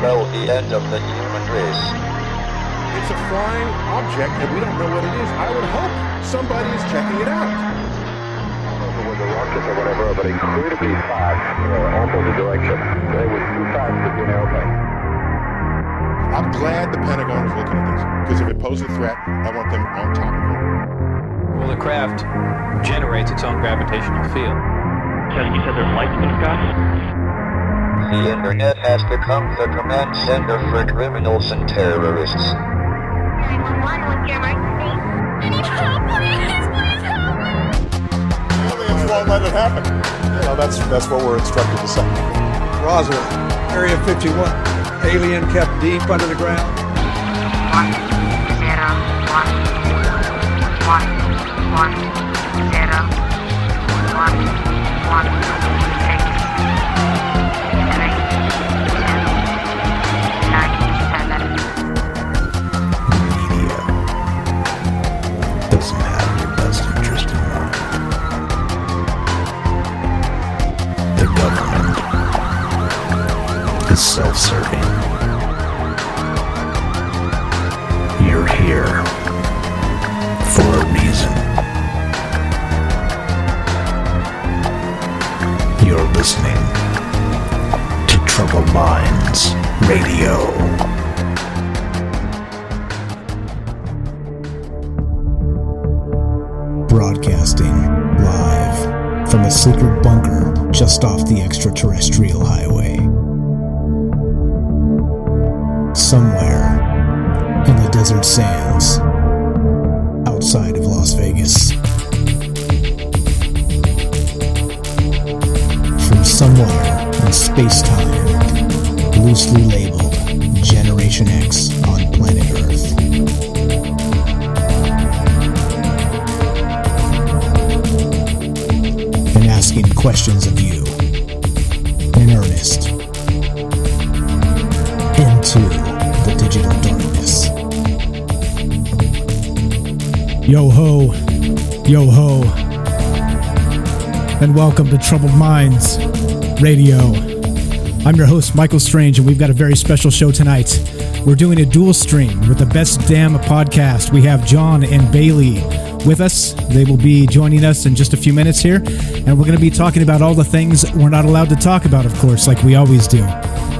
spell the end of the human race. It's a flying object, and we don't know what it is. I would hope somebody is checking it out. It was a rocket or whatever, but incredibly fast, opposite direction. It was too fast to be an airplane. I'm glad the Pentagon is looking at this, because if it poses a threat, I want them on top of it. Well, the craft generates its own gravitational field. You said there's lights in the sky? The internet has become the command center for criminals and terrorists. 911, what's your emergency? I need help, please help me! Aliens won't let it happen. You know, that's what we're instructed to say. Roswell, Area 51. Alien kept deep under the ground. 1, 0, 1, 1, 0, 1, 1. 6, 3, 2, 1. Media doesn't have your best interest in mind. The government is self-serving. You're here for a reason. You're listening to Troubled Minds Radio. Broadcasting live from a secret bunker just off the extraterrestrial highway. Somewhere in the desert sands outside of Las Vegas. From somewhere in space-time, loosely labeled Generation X on planet Earth. And asking questions of you in earnest into the digital darkness. Yo ho, and welcome to Troubled Minds Radio. I'm your host, Michael Strange, and we've got a very special show tonight. We're doing a dual stream with the Best Damn podcast. We have John and Bailey with us. They will be joining us in just a few minutes here, and we're going to be talking about all the things we're not allowed to talk about, of course, like we always do.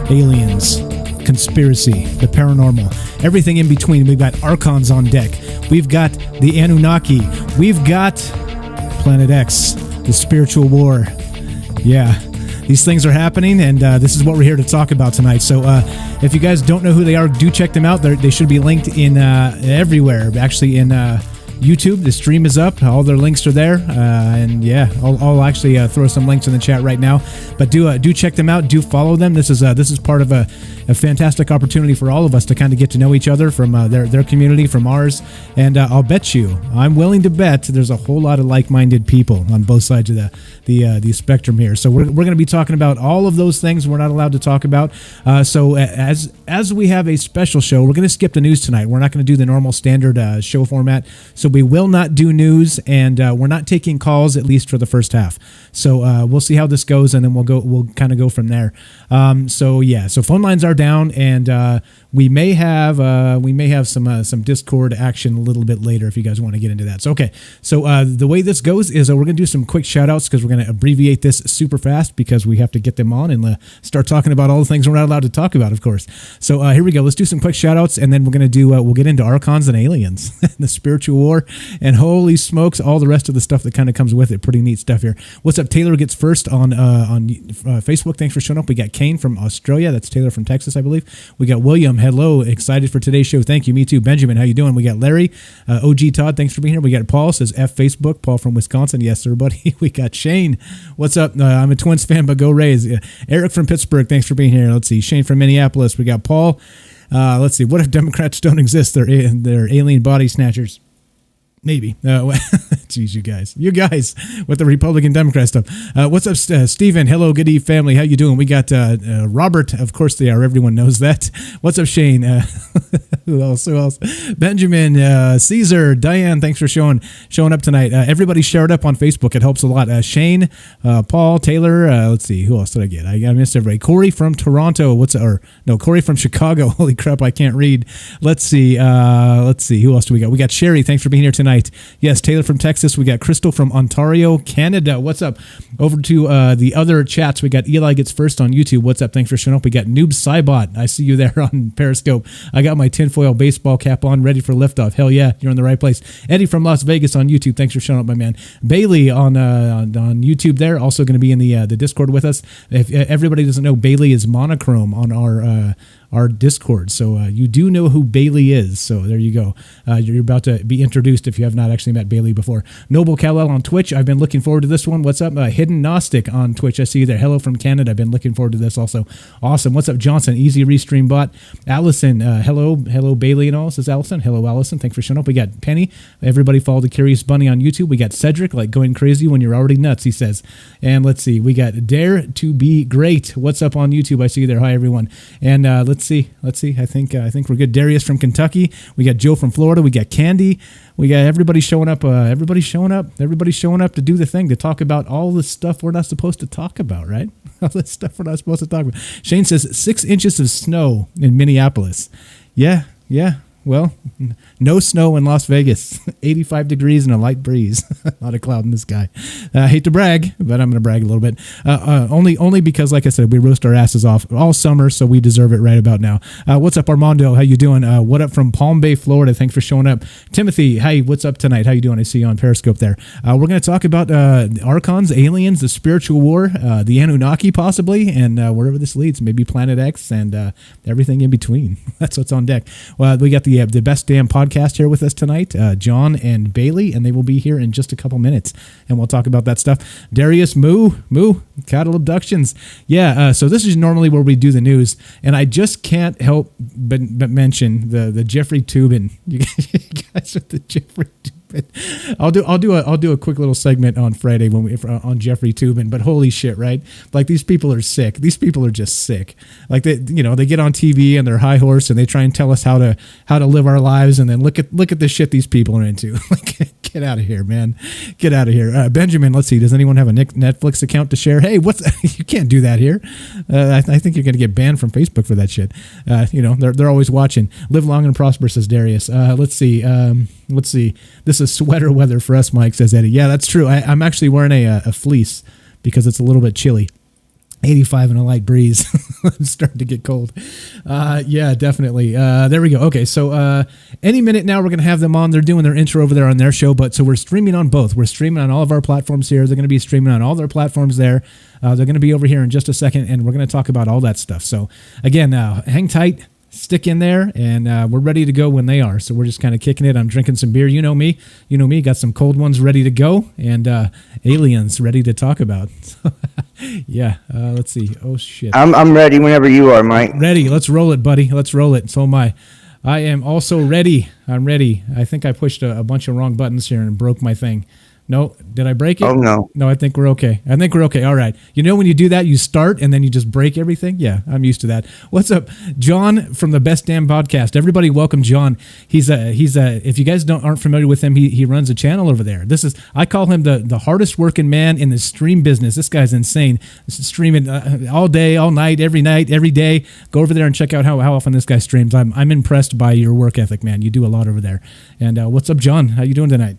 Aliens, conspiracy, the paranormal, everything in between. We've got Archons on deck. We've got the Anunnaki. We've got Planet X, the spiritual war. Yeah, these things are happening, and this is what we're here to talk about tonight. So if you guys don't know who they are, do check them out. They should be linked in everywhere, actually in YouTube. The stream is up. All their links are there. And yeah, I'll actually throw some links in the chat right now. But do check them out. Do follow them. This is part of a fantastic opportunity for all of us to kind of get to know each other from their community, from ours. And I'll bet you, I'm willing to bet, there's a whole lot of like-minded people on both sides of the spectrum here. So we're going to be talking about all of those things we're not allowed to talk about. So as we have a special show, we're going to skip the news tonight. We're not going to do the normal standard show format. So we will not do news, and we're not taking calls, at least for the first half. So we'll see how this goes, and then we'll kind of go from there. So phone lines are down, and we may have some Discord action a little bit later if you guys want to get into that. So the way this goes is we're going to do some quick shout outs, because we're going to abbreviate this super fast because we have to get them on and start talking about all the things we're not allowed to talk about, of course. So here we go. Let's do some quick shout outs, and then we're going to do we'll get into Archons and aliens, the spiritual war, and holy smokes, all the rest of the stuff that kind of comes with it. Pretty neat stuff here. What's up? Taylor gets first on Facebook. Thanks for showing up. We got Kane from Australia. That's Taylor from Texas, I believe. We got William. Hello. Excited for today's show. Thank you. Me too. Benjamin, how you doing? We got Larry. OG Todd, thanks for being here. We got Paul, says F Facebook. Paul from Wisconsin. Yes, sir, buddy. We got Shane. What's up? I'm a Twins fan, but go Rays. Eric from Pittsburgh. Thanks for being here. Let's see. Shane from Minneapolis. We got Paul. Let's see. What if Democrats don't exist? They're alien body snatchers. Maybe. Geez, you guys with the Republican Democrat stuff. What's up, Steven? Hello, good eve family. How you doing? We got Robert. Of course they are. Everyone knows that. What's up, Shane? Who else? Benjamin, Caesar, Diane, thanks for showing up tonight. Everybody shared up on Facebook. It helps a lot. Shane, Paul, Taylor, let's see, who else did I get? I missed everybody. Corey from Toronto. Corey from Chicago. Holy crap, I can't read. Let's see, who else do we got? We got Sherry, thanks for being here tonight. Yes, Taylor from Texas. We got Crystal from Ontario, Canada. What's up? Over to the other chats. We got Eli Gets First on YouTube. What's up? Thanks for showing up. We got Noob Cybot. I see you there on Periscope. I got my tinfoil baseball cap on, ready for liftoff. Hell yeah, you're in the right place. Eddie from Las Vegas on YouTube. Thanks for showing up, my man. Bailey on YouTube there, also going to be in the Discord with us. If everybody doesn't know, Bailey is monochrome on our Discord, so you do know who Bailey is. So there you go. You're about to be introduced if you have not actually met Bailey before. Noble Kal-El on Twitch. I've been looking forward to this one. What's up? Hidden Gnostic on Twitch. I see you there. Hello from Canada. I've been looking forward to this also. Awesome. What's up, Johnson? Easy Restream Bot. Allison. Hello Bailey and all. This is Allison. Hello, Allison. Thanks for showing up. We got Penny. Everybody follow the Curious Bunny on YouTube. We got Cedric, like going crazy when you're already nuts, he says. And let's see. We got Dare to Be Great. What's up on YouTube? I see you there. Hi, everyone. And let's see. I think we're good. Darius from Kentucky. We got Joe from Florida. We got Candy. We got everybody showing up. Everybody's showing up to do the thing, to talk about all the stuff we're not supposed to talk about, right? All the stuff we're not supposed to talk about. Shane says 6 inches of snow in Minneapolis. Yeah. Well, no snow in Las Vegas. 85 degrees and a light breeze. Not a cloud in the sky. I hate to brag, but I'm going to brag a little bit. Only because, like I said, we roast our asses off all summer, so we deserve it right about now. What's up, Armando? How you doing? What up from Palm Bay, Florida? Thanks for showing up. Timothy, hey, what's up tonight? How you doing? I see you on Periscope there. We're going to talk about Archons, aliens, the spiritual war, the Anunnaki possibly, and wherever this leads, maybe Planet X and everything in between. That's what's on deck. Well, we got the Best Damn podcast here with us tonight, John and Bailey, and they will be here in just a couple minutes, and we'll talk about that stuff. Darius, Moo, cattle abductions. Yeah, so this is normally where we do the news, and I just can't help but mention the Jeffrey Toobin. You guys with the Jeffrey Toobin. I'll do a quick little segment on Friday on Jeffrey Toobin, but holy shit, right? Like, these people are sick. These people are just sick. Like, they get on TV and they're high horse and they try and tell us how to live our lives, and then look at the shit these people are into. Like, get out of here, man. Get out of here. Benjamin, let's see. Does anyone have a Netflix account to share? Hey, you can't do that here. I think you're going to get banned from Facebook for that shit. They're always watching. Live long and prosper, says Darius. Let's see. This is sweater weather for us, Mike, says Eddie. Yeah, that's true. I'm actually wearing a fleece because it's a little bit chilly. 85 and a light breeze. I'm starting to get cold. Yeah, definitely. There we go. Okay, so any minute now we're going to have them on. They're doing their intro over there on their show, so we're streaming on both. We're streaming on all of our platforms here. They're going to be streaming on all their platforms there. They're going to be over here in just a second, and we're going to talk about all that stuff. So, again, hang tight. Stick in there, and we're ready to go when they are. So we're just kind of kicking it. I'm drinking some beer. You know me. Got some cold ones ready to go, and aliens ready to talk about. Yeah. Let's see. Oh shit. I'm ready whenever you are, Mike. Ready. Let's roll it, buddy. Let's roll it. So am I. I am also ready. I'm ready. I think I pushed a bunch of wrong buttons here and broke my thing. No, did I break it? Oh, no. No, I think we're okay. All right. When you do that, you start and then you just break everything? Yeah, I'm used to that. What's up? John from the Best Damn Podcast. Everybody welcome John. He's if you guys aren't familiar with him, he runs a channel over there. I call him the hardest working man in the stream business. This guy's insane. This is streaming all day, all night, every day. Go over there and check out how often this guy streams. I'm impressed by your work ethic, man. You do a lot over there. And what's up, John? How you doing tonight?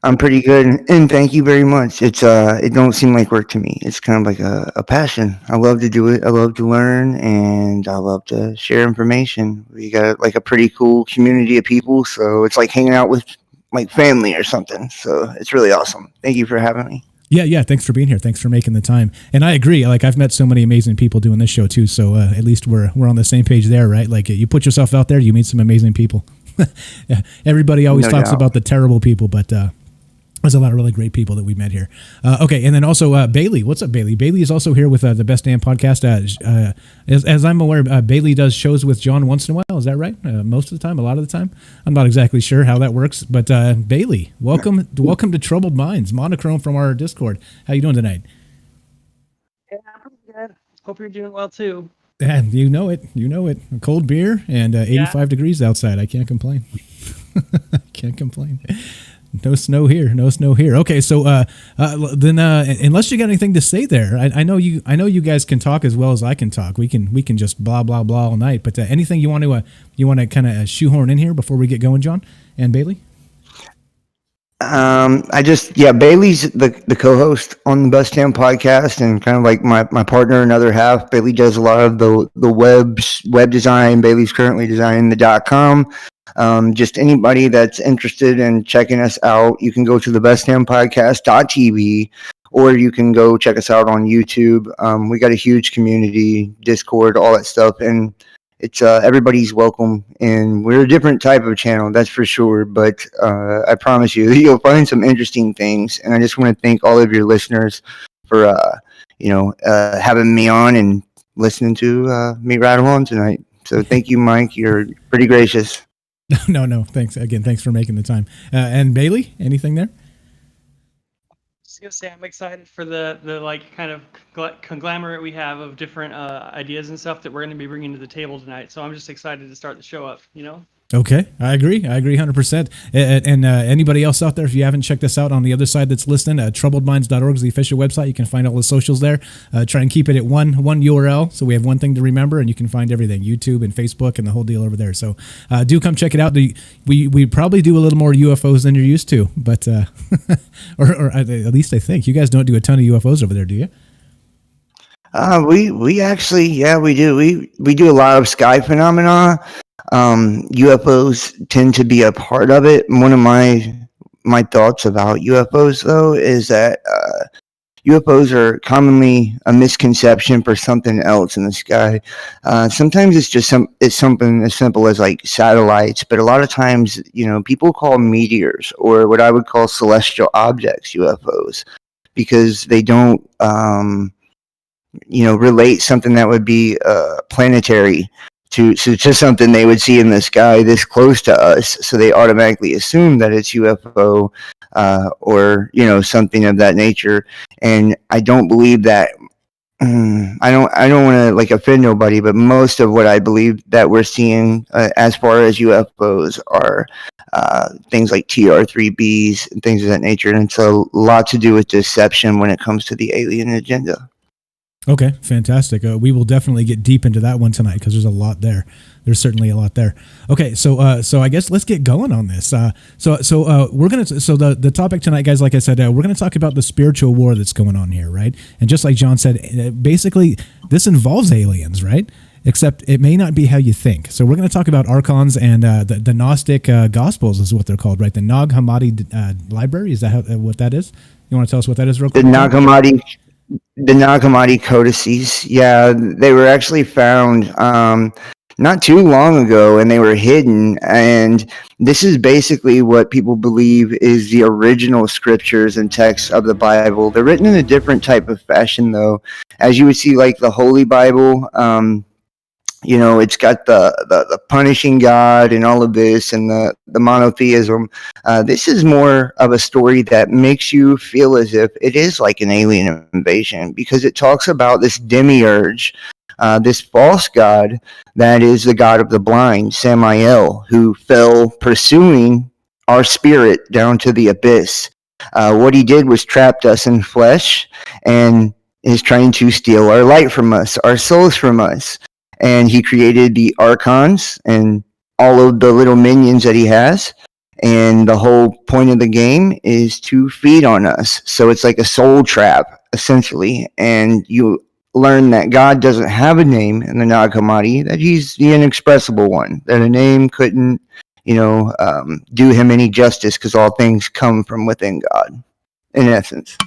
I'm pretty good, and thank you very much. It don't seem like work to me. It's kind of like a passion. I love to do it. I love to learn, and I love to share information. We got like a pretty cool community of people, so it's like hanging out with like family or something. So it's really awesome. Thank you for having me. Yeah. Thanks for being here. Thanks for making the time. And I agree. Like, I've met so many amazing people doing this show too. So at least we're on the same page there, right? Like, you put yourself out there, you meet some amazing people. Yeah, everybody always talks about the terrible people, but there's a lot of really great people that we met here. Okay, and then also Bailey. What's up, Bailey? Bailey is also here with the Best Damn Podcast. As I'm aware, Bailey does shows with John once in a while. Is that right? Most of the time, a lot of the time. I'm not exactly sure how that works, but Bailey, welcome to Troubled Minds, monochrome from our Discord. How you doing tonight? Yeah, I'm pretty good. Hope you're doing well too. And you know it. A cold beer and 85 degrees outside. I can't complain. Can't complain. No snow here. Okay, so then unless you got anything to say there, I know you guys can talk as well as I can talk. We can just blah blah blah all night. But anything you want to kind of shoehorn in here before we get going, John and Bailey? Bailey's the co-host on the Best Damn podcast and kind of like my partner and other half. Bailey does a lot of the web design. Bailey's currently designing the .com. Just anybody that's interested in checking us out, you can go to the bestdampodcast.tv or you can go check us out on YouTube. We got a huge community, Discord, all that stuff, and it's everybody's welcome, and we're a different type of channel, that's for sure. But I promise you, you'll find some interesting things. And I just want to thank all of your listeners for having me on and listening to me rattle on tonight. So thank you, Mike. You're pretty gracious. No. Thanks again. Thanks for making the time. And Bailey, anything there? Just gonna say I'm excited for the like kind of conglomerate we have of different ideas and stuff that we're going to be bringing to the table tonight. So I'm just excited to start the show up. Okay, I agree 100%. And anybody else out there, if you haven't checked us out on the other side that's listening, troubledminds.org is the official website. You can find all the socials there. Try and keep it at one URL, so we have one thing to remember, and you can find everything, YouTube and Facebook and the whole deal over there. So do come check it out. We probably do a little more UFOs than you're used to, but or at least I think. You guys don't do a ton of UFOs over there, do you? We actually, we do. We do a lot of sky phenomena. UFOs tend to be a part of it. One of my thoughts about UFOs, though, is that UFOs are commonly a misconception for something else in the sky. Sometimes it's something as simple as like satellites, but a lot of times, people call meteors or what I would call celestial objects UFOs because they don't, relate something that would be planetary to something they would see in the sky this close to us, so they automatically assume that it's UFO or something of that nature. And I don't believe that. I don't want to offend nobody, but most of what I believe that we're seeing as far as UFOs are things like TR-3Bs and things of that nature, and it's a lot to do with deception when it comes to the alien agenda. Okay, fantastic. We will definitely get deep into that one tonight because there's a lot there. There's certainly a lot there. Okay, so I guess let's get going on this. We're gonna. So the topic tonight, guys, like I said, we're gonna talk about the spiritual war that's going on here, right? And just like John said, basically this involves aliens, right? Except it may not be how you think. So we're going to talk about Archons and the Gnostic Gospels is what they're called, right? The Nag Hammadi library. Is that what that is? You want to tell us what that is real quick? The Nag Hammadi codices, they were actually found not too long ago, and they were hidden. And this is basically what people believe is the original scriptures and texts of the Bible. They're written in a different type of fashion, though. As you would see, like the Holy Bible, it's got the punishing God and all of this, and the monotheism. This is more of a story that makes you feel as if it is like an alien invasion, because it talks about this demiurge, this false god that is the god of the blind, Samael, who fell pursuing our spirit down to the abyss. What he did was trapped us in flesh and is trying to steal our light from us, our souls from us. And he created the Archons and all of the little minions that he has. And the whole point of the game is to feed on us. So it's like a soul trap, essentially. And you learn that God doesn't have a name in the Nag Hammadi, that he's the inexpressible one, that a name couldn't, do him any justice because all things come from within God, in essence.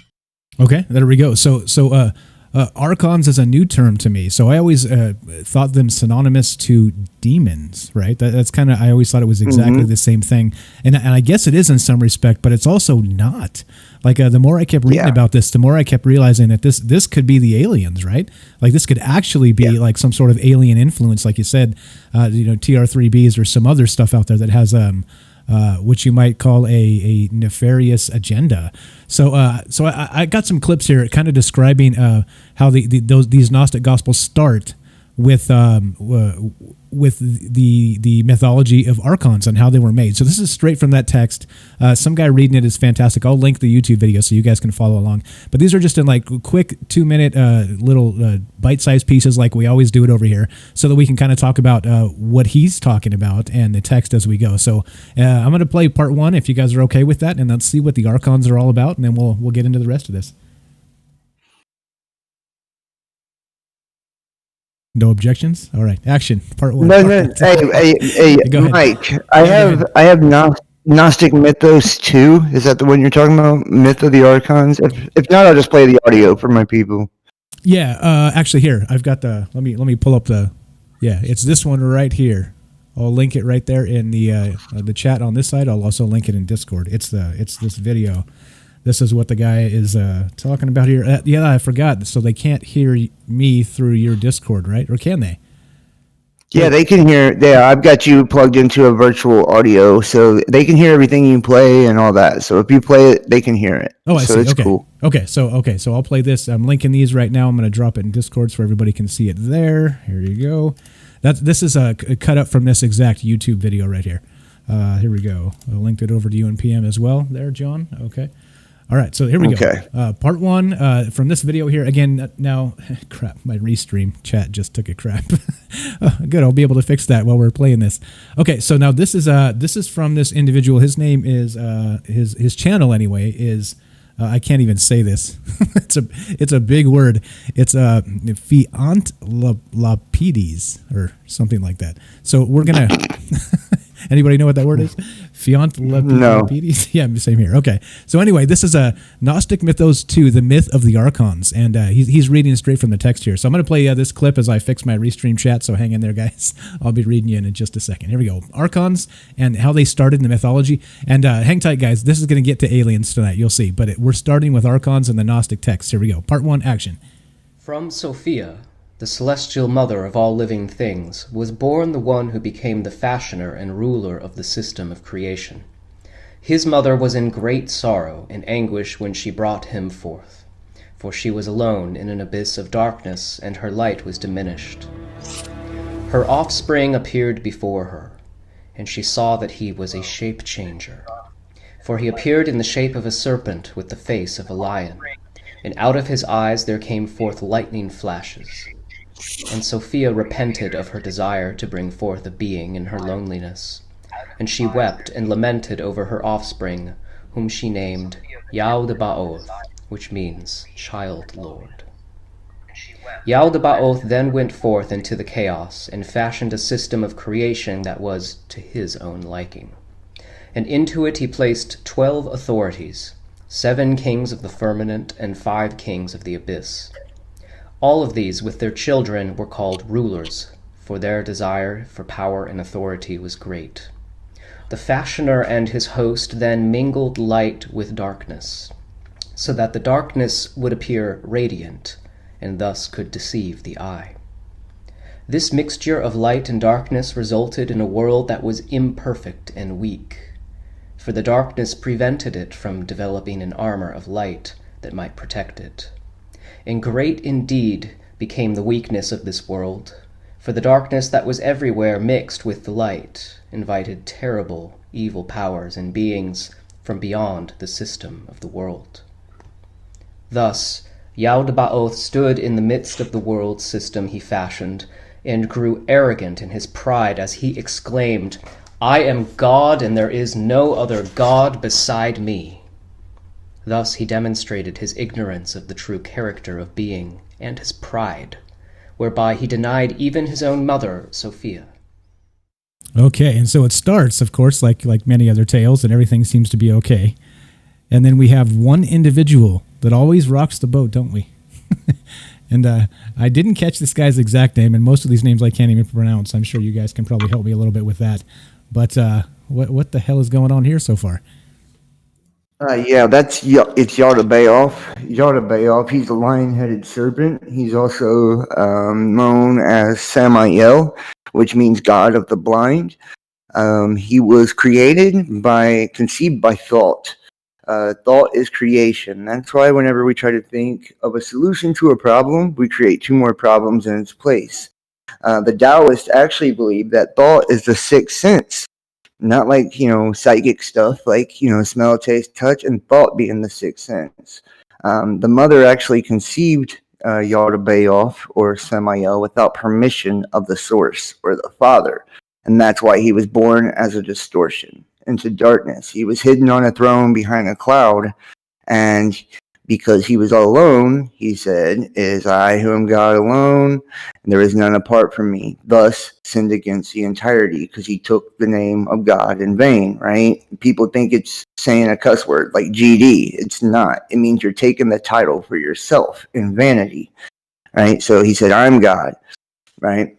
Okay, there we go. So Archons is a new term to me. So I always thought them synonymous to demons, right? That's kind of, I always thought it was exactly the same thing. And I guess it is in some respect, but it's also not. Like the more I kept reading about this, the more I kept realizing that this could be the aliens, right? Like this could actually be like some sort of alien influence, like you said, TR-3Bs or some other stuff out there that has which you might call a nefarious agenda. So I got some clips here kind of describing how these Gnostic Gospels start with the mythology of Archons and how they were made. So this is straight from that text. Some guy reading it is fantastic. I'll link the YouTube video so you guys can follow along. But these are just in like quick 2-minute little bite-sized pieces like we always do it over here, so that we can kind of talk about what he's talking about and the text as we go. So I'm going to play part 1 if you guys are okay with that, and let's see what the Archons are all about, and then we'll get into the rest of this. No objections? All right. Action. Part 1. No. Hey, Go ahead. Mike. I have Gnostic Mythos 2. Is that the one you're talking about? Myth of the Archons? If not, I'll just play the audio for my people. Yeah. Actually, here I've got the. Let me pull up the. Yeah, it's this one right here. I'll link it right there in the chat on this side. I'll also link it in Discord. It's this video. This is what the guy is talking about here. Yeah, I forgot. So they can't hear me through your Discord, right? Or can they? Yeah, they can hear. Yeah, I've got you plugged into a virtual audio, so they can hear everything you play and all that. So if you play it, they can hear it. Oh, I see. So it's Okay. cool. Okay, so I'll play this. I'm linking these right now. I'm going to drop it in Discord so everybody can see it there. Here you go. This is a cut up from this exact YouTube video right here. Here we go. I linked it over to you in PM as well. There, John. Okay. All right, so here we Okay. go. Part 1 from this video here. Again, now, crap, my restream chat just took a crap. Oh, good, I'll be able to fix that while we're playing this. Okay, so now this is from this individual. His name is his channel anyway is I can't even say this. it's a big word. It's Fiant Lapides or something like that. So we're gonna. Anybody know what that word is? Fiant Lapides? Yeah, same here. Okay. So anyway, this is a Gnostic Mythos 2, the myth of the Archons. And he's reading straight from the text here. So I'm going to play this clip as I fix my restream chat. So hang in there, guys. I'll be reading you in just a second. Here we go. Archons and how they started in the mythology. And hang tight, guys. This is going to get to aliens tonight. You'll see. But we're starting with Archons and the Gnostic texts. Here we go. Part 1, action. From Sophia, the celestial mother of all living things, was born the one who became the fashioner and ruler of the system of creation. His mother was in great sorrow and anguish when she brought him forth, for she was alone in an abyss of darkness, and her light was diminished. Her offspring appeared before her, and she saw that he was a shape-changer, for he appeared in the shape of a serpent with the face of a lion, and out of his eyes there came forth lightning flashes. And Sophia repented of her desire to bring forth a being in her loneliness, and she wept and lamented over her offspring, whom she named Yaldabaoth, which means Child Lord. Yaldabaoth then went forth into the chaos and fashioned a system of creation that was to his own liking. And into it he placed 12 authorities, 7 kings of the firmament and 5 kings of the abyss. All of these, with their children, were called rulers, for their desire for power and authority was great. The fashioner and his host then mingled light with darkness, so that the darkness would appear radiant, and thus could deceive the eye. This mixture of light and darkness resulted in a world that was imperfect and weak, for the darkness prevented it from developing an armor of light that might protect it. And great indeed became the weakness of this world, for the darkness that was everywhere mixed with the light invited terrible, evil powers and beings from beyond the system of the world. Thus, Yaldabaoth stood in the midst of the world system he fashioned, and grew arrogant in his pride as he exclaimed, "I am God, and there is no other God beside me." Thus he demonstrated his ignorance of the true character of being and his pride, whereby he denied even his own mother, Sophia. Okay, and so it starts, of course, like many other tales, and everything seems to be okay. And then we have one individual that always rocks the boat, don't we? And I didn't catch this guy's exact name, and most of these names I can't even pronounce. I'm sure you guys can probably help me a little bit with that. But what the hell is going on here so far? Yeah, it's Yaldabaoth. Yaldabaoth, he's a lion-headed serpent. He's also known as Samael, which means God of the blind. He was conceived by thought. Thought is creation. That's why whenever we try to think of a solution to a problem, we create 2 more problems in its place. The Taoists actually believe that thought is the sixth sense, not like, psychic stuff, like, smell, taste, touch, and thought being the sixth sense. The mother actually conceived Yaldabaoth or Samael without permission of the source or the father. And that's why he was born as a distortion into darkness. He was hidden on a throne behind a cloud, and because he was all alone, he said, "It is I who am God alone, and there is none apart from me." Thus sinned against the entirety, because he took the name of God in vain, right? People think it's saying a cuss word like GD. It's not. It means you're taking the title for yourself in vanity, right? So he said, "I'm God," right?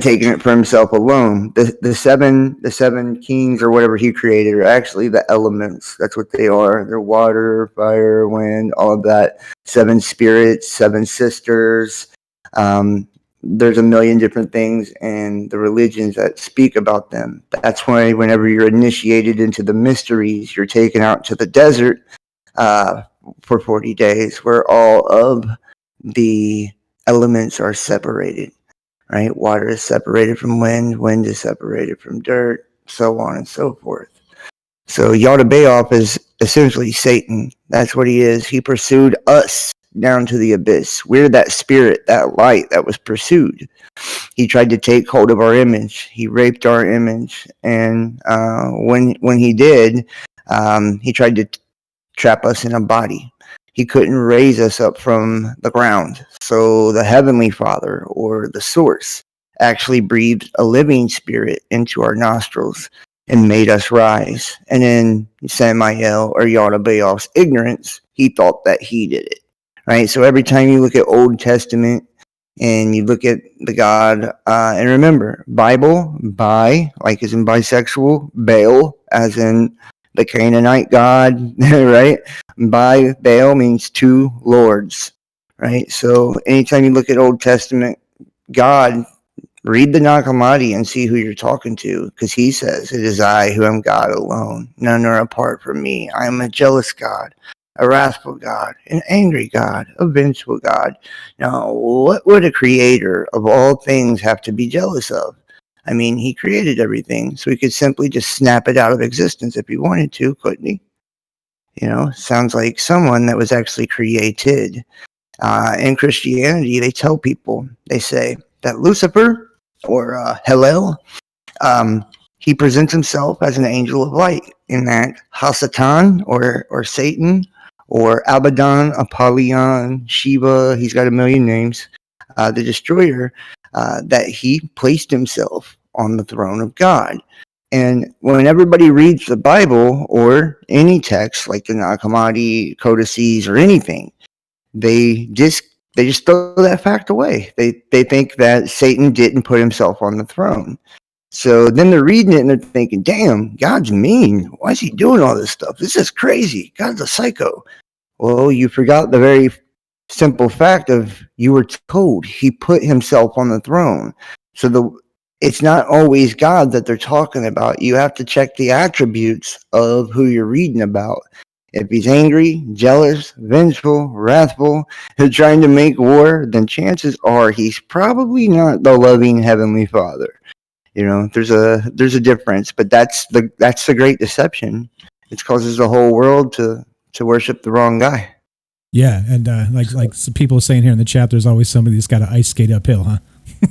Taking it for himself alone. The seven kings or whatever he created are actually the elements. That's what they are. They're water, fire, wind, all of that. 7 spirits, 7 sisters. There's a million different things in the religions that speak about them. That's why whenever you're initiated into the mysteries, you're taken out to the desert for 40 days, where all of the elements are separated. Right? Water is separated from wind, wind is separated from dirt, so on and so forth. So Yaldabaoth is essentially Satan. That's what he is. He pursued us down to the abyss. We're that spirit, that light that was pursued. He tried to take hold of our image. He raped our image. And when he did, he tried to trap us in a body. He couldn't raise us up from the ground. So the Heavenly Father, or the Source, actually breathed a living spirit into our nostrils and made us rise. And in Samael or Yaldabaoth's ignorance, he thought that he did it. Right? So every time you look at Old Testament and you look at the God, and remember, Bible, bi, like as in bisexual, Baal, as in the Canaanite god, right? Baal means 2 lords, right? So anytime you look at Old Testament God, read the Nag Hammadi and see who you're talking to, because he says, "It is I who am God alone. None are apart from me. I am a jealous God, a wrathful God, an angry God, a vengeful God." Now, what would a creator of all things have to be jealous of? I mean, he created everything, so he could simply just snap it out of existence if he wanted to, couldn't he? Sounds like someone that was actually created. In Christianity, they tell people, they say that Lucifer, or Hillel, he presents himself as an angel of light, in that Hasatan, or Satan, or Abaddon, Apollyon, Shiva, he's got a million names, the destroyer, that he placed himself on the throne of God. And when everybody reads the Bible or any text like the Nag Hammadi, codices, or anything, they just throw that fact away. They think that Satan didn't put himself on the throne. So then they're reading it and they're thinking, "Damn, God's mean. Why is he doing all this stuff? This is crazy. God's a psycho." Well, you forgot the very simple fact of, you were told he put himself on the throne. So it's not always God that they're talking about. You have to check the attributes of who you're reading about. If he's angry, jealous, vengeful, wrathful, trying to make war, then chances are he's probably not the loving Heavenly Father. There's a difference, but that's the great deception. It causes the whole world to worship the wrong guy. Yeah, and like some people saying here in the chat, there's always somebody that's got to ice skate uphill, huh?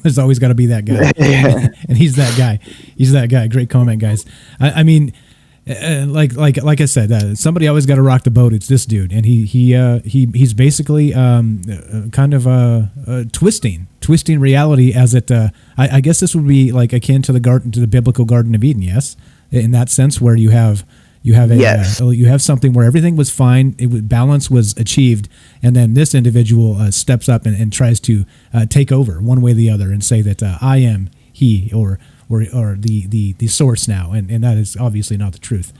There's always got to be that guy. Yeah. And he's that guy. He's that guy. Great comment, guys. I mean, like I said, somebody always got to rock the boat. It's this dude, and he's basically kind of twisting reality as it. I guess this would be like akin to the biblical Garden of Eden. Yes, in that sense, where you have something where everything was fine, balance was achieved, and then this individual steps up and tries to take over one way or the other and say that I am he or the source now, and that is obviously not the truth.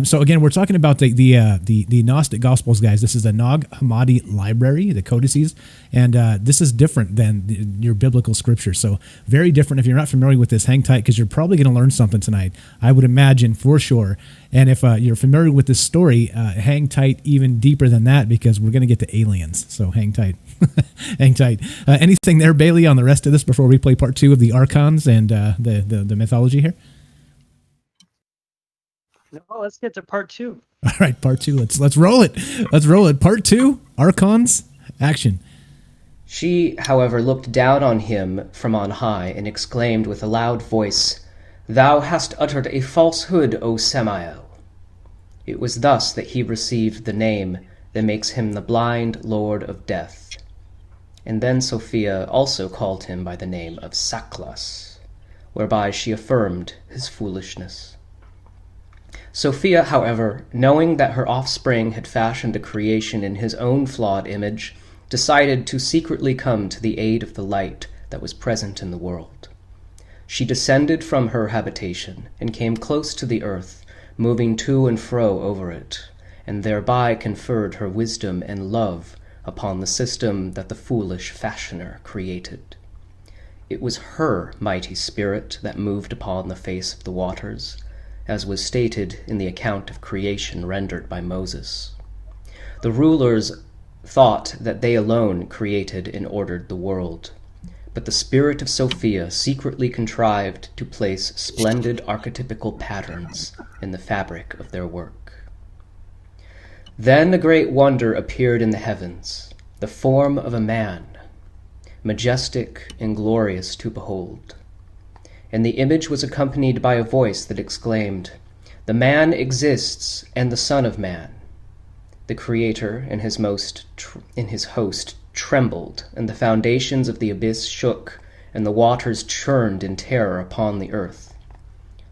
So again, we're talking about the Gnostic Gospels, guys. This is the Nag Hammadi library, the codices, and this is different than your biblical scripture. So very different. If you're not familiar with this, hang tight, because you're probably going to learn something tonight, I would imagine, for sure. And if you're familiar with this story, hang tight even deeper than that, because we're going to get to aliens. So hang tight. Hang tight. Anything there, Bailey, on the rest of this before we play part 2 of the Archons and the mythology here? No, let's get to part 2. All right, part 2. Let's roll it. Let's roll it. Part 2, Archons, action. She, however, looked down on him from on high and exclaimed with a loud voice, "Thou hast uttered a falsehood, O Samael." It was thus that he received the name that makes him the blind lord of death. And then Sophia also called him by the name of Saklas, whereby she affirmed his foolishness. Sophia, however, knowing that her offspring had fashioned a creation in his own flawed image, decided to secretly come to the aid of the light that was present in the world. She descended from her habitation and came close to the earth, moving to and fro over it, and thereby conferred her wisdom and love upon the system that the foolish fashioner created. It was her mighty spirit that moved upon the face of the waters, as was stated in the account of creation rendered by Moses. The rulers thought that they alone created and ordered the world, but the spirit of Sophia secretly contrived to place splendid archetypical patterns in the fabric of their work. Then a great wonder appeared in the heavens, the form of a man, majestic and glorious to behold. And the image was accompanied by a voice that exclaimed, "The man exists, and the Son of Man." The Creator and his host trembled, and the foundations of the abyss shook, and the waters churned in terror upon the earth.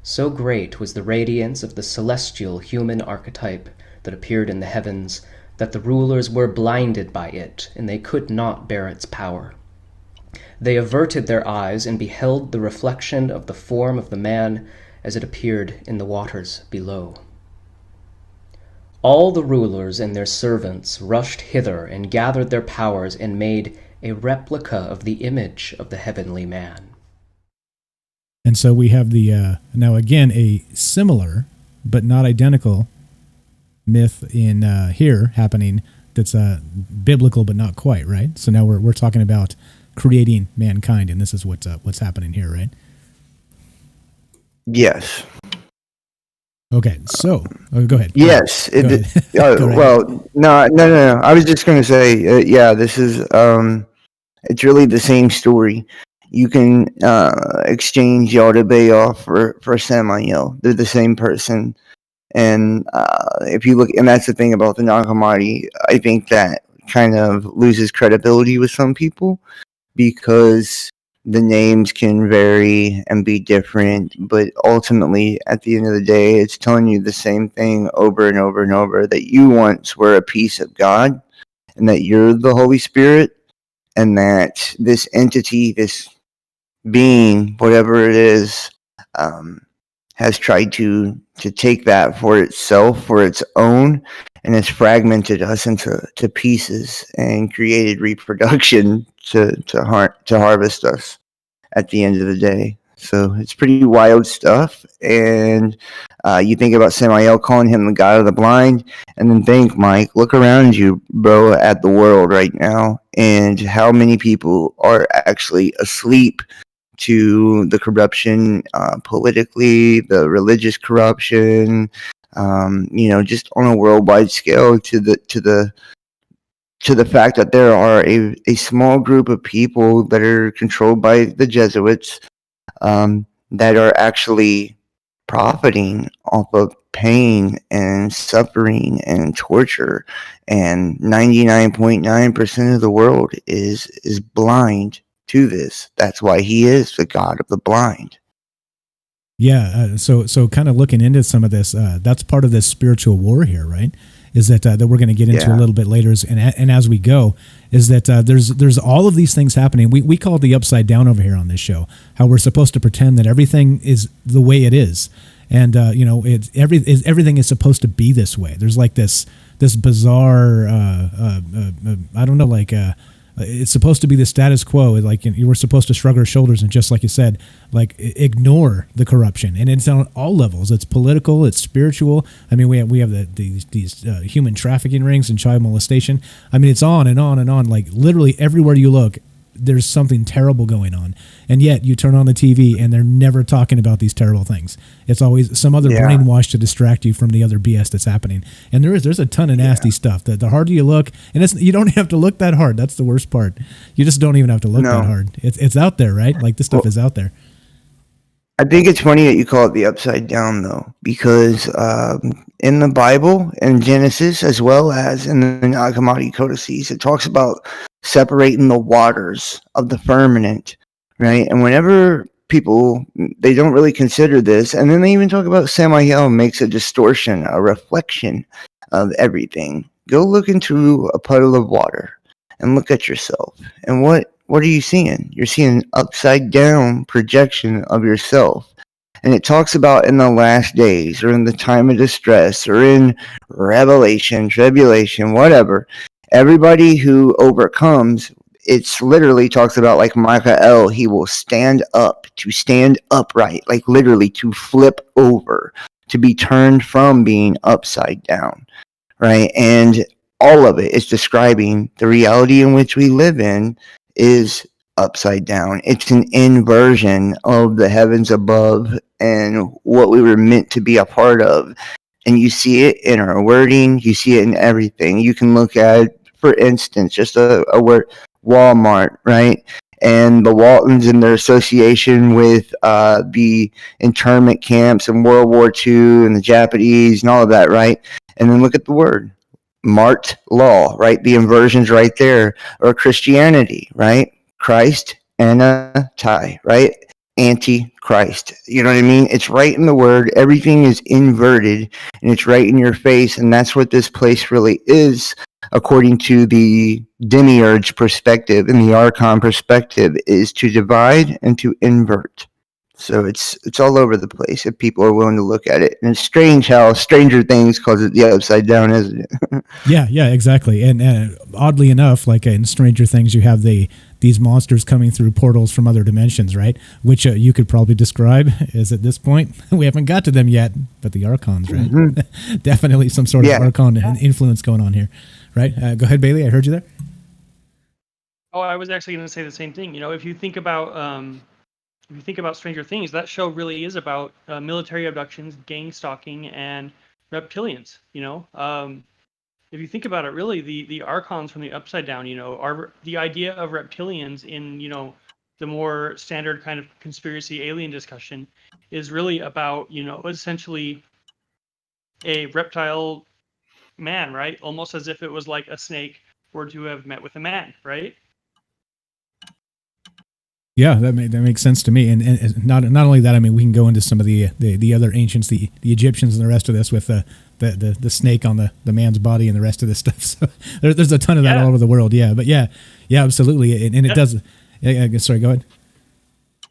So great was the radiance of the celestial human archetype that appeared in the heavens, that the rulers were blinded by it, and they could not bear its power. They averted their eyes and beheld the reflection of the form of the man as it appeared in the waters below. All the rulers and their servants rushed hither and gathered their powers and made a replica of the image of the heavenly man. And so we have the, now again, a similar but not identical myth in here happening that's biblical but not quite, right? So now we're talking about creating mankind, and this is what's happening here, right? Yes. Okay, so go ahead. Yes. Go ahead. Go well, no. I was just going to say, yeah, this is it's really the same story. You can exchange Yaldabaoth for Samael. They're the same person. And if you look, and that's the thing about the Nag Hammadi, I think that kind of loses credibility with some people because the names can vary and be different, but ultimately, at the end of the day, it's telling you the same thing over and over and over, that you once were a piece of God, and that you're the Holy Spirit, and that this entity, this being, whatever it is, has tried to take that for itself, for its own, and has fragmented us into pieces and created reproduction to harvest us at the end of the day. So it's pretty wild stuff. And you think about Samael calling him the God of the blind, and then think, Mike, look around you, bro, at the world right now, and how many people are actually asleep to the corruption politically, the religious corruption, just on a worldwide scale, to the fact that there are a small group of people that are controlled by the Jesuits that are actually profiting off of pain and suffering and torture, and 99.9% of the world is blind to this. That's why he is the God of the blind. Yeah, so kind of looking into some of this, that's part of this spiritual war here, right? Is that we're going to get into a little bit later, and as we go, is that there's all of these things happening. We call it the upside down over here on this show. How we're supposed to pretend that everything is the way it is, and everything is supposed to be this way. There's like this bizarre, I don't know, like it's supposed to be the status quo. Like, you were supposed to shrug our shoulders and, just like you said, like, ignore the corruption. And it's on all levels. It's political, it's spiritual. I mean, we have these human trafficking rings and child molestation. I mean, it's on and on and on. Like, literally everywhere you look, there's something terrible going on. And yet you turn on the TV and they're never talking about these terrible things. It's always some other brainwash to distract you from the other BS that's happening. And there's a ton of nasty stuff. The harder you look, and you don't have to look that hard. That's the worst part. You just don't even have to look that hard. It's out there, right? Like, this stuff is out there. I think it's funny that you call it the upside down, though, because in the Bible, in Genesis, as well as in the Nag Hammadi codices, it talks about separating the waters of the firmament, right? And whenever people, they don't really consider this, and then they even talk about Samael makes a distortion, a reflection of everything. Go look into a puddle of water and look at yourself. And what are you seeing? You're seeing an upside down projection of yourself. And it talks about in the last days, or in the time of distress, or in revelation, tribulation, whatever, everybody who overcomes, it's literally talks about, like Michael, he will stand up, to stand upright, like literally to flip over, to be turned from being upside down, right? And all of it is describing the reality in which we live in is upside down. It's an inversion of the heavens above and what we were meant to be a part of. And you see it in our wording. You see it in everything. You can look at, for instance, just a word, Walmart, right? And the Waltons and their association with the internment camps and World War II and the Japanese and all of that, right? And then look at the word. Mart law, right? The inversion's right there. Or Christianity, right? Christ, anti, right? Anti-Christ. You know what I mean? It's right in the word. Everything is inverted, and it's right in your face, and that's what this place really is, according to the demiurge perspective and the Archon perspective, is to divide and to invert. So it's all over the place if people are willing to look at it. And it's strange how Stranger Things calls it the upside down, isn't it? yeah, exactly. And oddly enough, like in Stranger Things, you have these monsters coming through portals from other dimensions, right? Which you could probably describe as, at this point, we haven't got to them yet, but the Archons, right? Mm-hmm. Definitely some sort of Archon influence going on here, right? Go ahead, Bailey. I heard you there. Oh, I was actually going to say the same thing. You know, if you think about Stranger Things, that show really is about military abductions, gang stalking, and reptilians. You know, if you think about it, really, the Archons from the Upside Down, you know, are the idea of reptilians in, you know, the more standard kind of conspiracy alien discussion is really about, you know, essentially a reptile man, right? Almost as if it was like a snake were to have met with a man, right? Yeah, that makes sense to me, and not only that. I mean, we can go into some of the other ancients, the Egyptians, and the rest of this with the snake on the man's body and the rest of this stuff. So there's a ton of that all over the world. Yeah, but yeah, absolutely, and it does. Sorry, go ahead.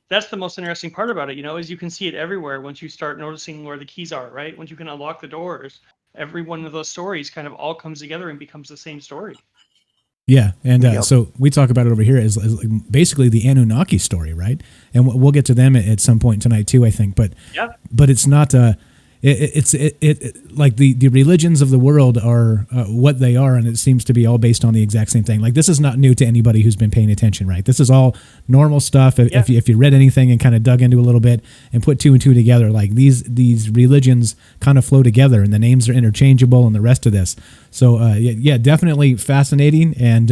That's the most interesting part about it, you know, is you can see it everywhere once you start noticing where the keys are, right? Once you can unlock the doors, every one of those stories kind of all comes together and becomes the same story. Yeah, and so we talk about it over here as basically the Anunnaki story, right? And we'll get to them at some point tonight too, I think. But it's not. It's like the religions of the world are what they are, and it seems to be all based on the exact same thing. Like, this is not new to anybody who's been paying attention, right? This is all normal stuff. If you read anything and kind of dug into a little bit and put two and two together, like these religions kind of flow together, and the names are interchangeable, and the rest of this. So definitely fascinating. And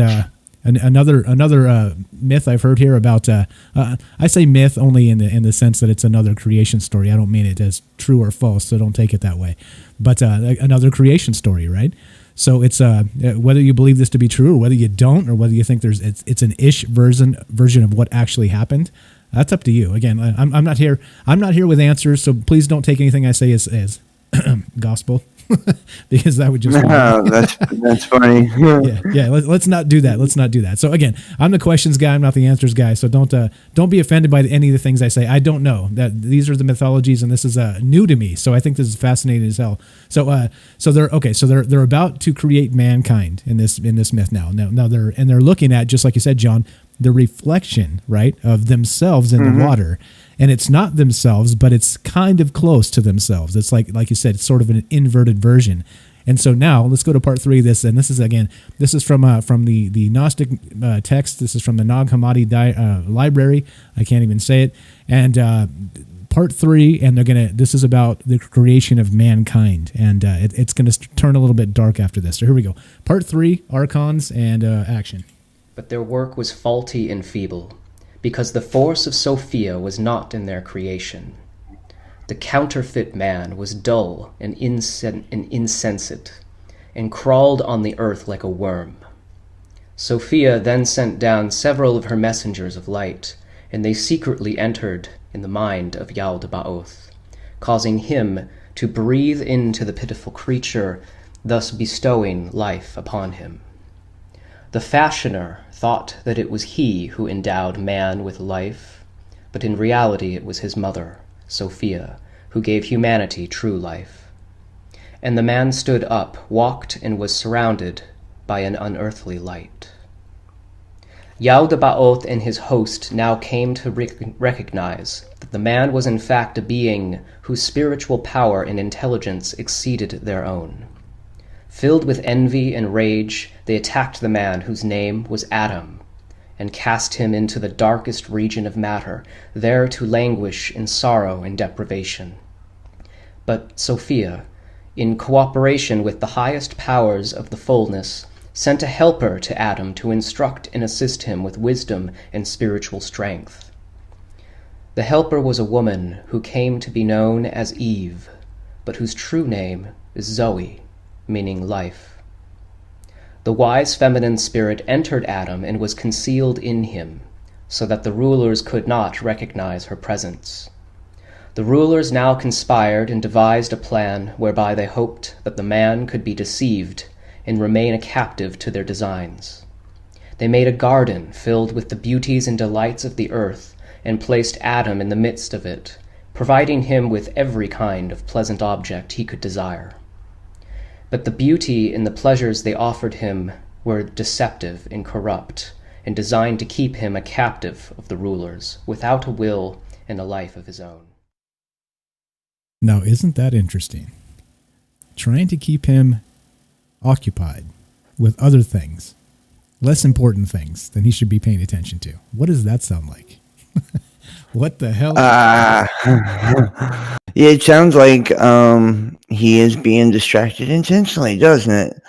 another myth I've heard here about, I say myth only in the sense that it's another creation story. I don't mean it as true or false, so don't take it that way. But another creation story, right? So it's whether you believe this to be true or whether you don't, or whether you think it's an ish version of what actually happened. That's up to you. Again, I'm not here with answers, so please don't take anything I say as gospel. because that would just No, that's funny. yeah. Let's not do that. Let's not do that. So again, I'm the questions guy. I'm not the answers guy. So don't be offended by any of the things I say. I don't know that these are the mythologies, and this is new to me. So I think this is fascinating as hell. So they're about to create mankind in this myth now. Now they're looking at, just like you said, John, the reflection, right, of themselves in the water. And it's not themselves, but it's kind of close to themselves. It's like you said, it's sort of an inverted version. And so now let's go to part 3 of this. And this is from the Gnostic text. This is from the Nag Hammadi library. I can't even say it. And part 3, and this is about the creation of mankind. And it's going to turn a little bit dark after this. So here we go. Part 3, Archons and action. But their work was faulty and feeble, because the force of Sophia was not in their creation. The counterfeit man was dull and insensate, and crawled on the earth like a worm. Sophia then sent down several of her messengers of light, and they secretly entered in the mind of Yaldabaoth, causing him to breathe into the pitiful creature, thus bestowing life upon him. The fashioner thought that it was he who endowed man with life, but in reality it was his mother, Sophia, who gave humanity true life. And the man stood up, walked, and was surrounded by an unearthly light. Yaldabaoth and his host now came to recognize that the man was in fact a being whose spiritual power and intelligence exceeded their own. Filled with envy and rage, they attacked the man whose name was Adam, and cast him into the darkest region of matter, there to languish in sorrow and deprivation. But Sophia, in cooperation with the highest powers of the fullness, sent a helper to Adam to instruct and assist him with wisdom and spiritual strength. The helper was a woman who came to be known as Eve, but whose true name is Zoe, meaning life. The wise feminine spirit entered Adam and was concealed in him, so that the rulers could not recognize her presence. The rulers now conspired and devised a plan whereby they hoped that the man could be deceived and remain a captive to their designs. They made a garden filled with the beauties and delights of the earth and placed Adam in the midst of it, providing him with every kind of pleasant object he could desire. But the beauty and the pleasures they offered him were deceptive and corrupt, and designed to keep him a captive of the rulers, without a will and a life of his own. Now, isn't that interesting? Trying to keep him occupied with other things, less important things than he should be paying attention to. What does that sound like? What the hell? Yeah, it sounds like he is being distracted intentionally, doesn't it?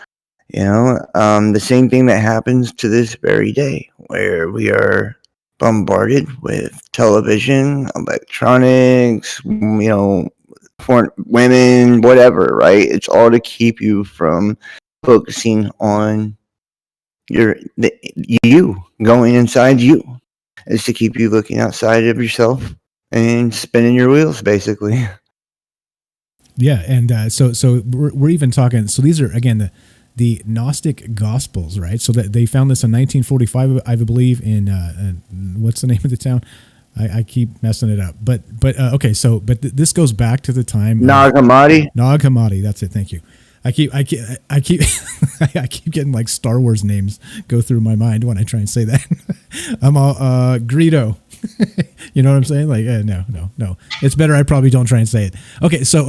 The same thing that happens to this very day, where we are bombarded with television, electronics, for women, whatever, right? It's all to keep you from focusing on you going inside you. Is to keep you looking outside of yourself and spinning your wheels, basically. Yeah, and so we're even talking. So these are again the Gnostic Gospels, right? So that they found this in 1945, I believe, in what's the name of the town? I keep messing it up, but okay. So this goes back to the time Nag Hammadi. Nag Hammadi. That's it. Thank you. I keep I keep getting like Star Wars names go through my mind when I try and say that. I'm all Greedo. You know what I'm saying? Like no. It's better I probably don't try and say it. Okay, so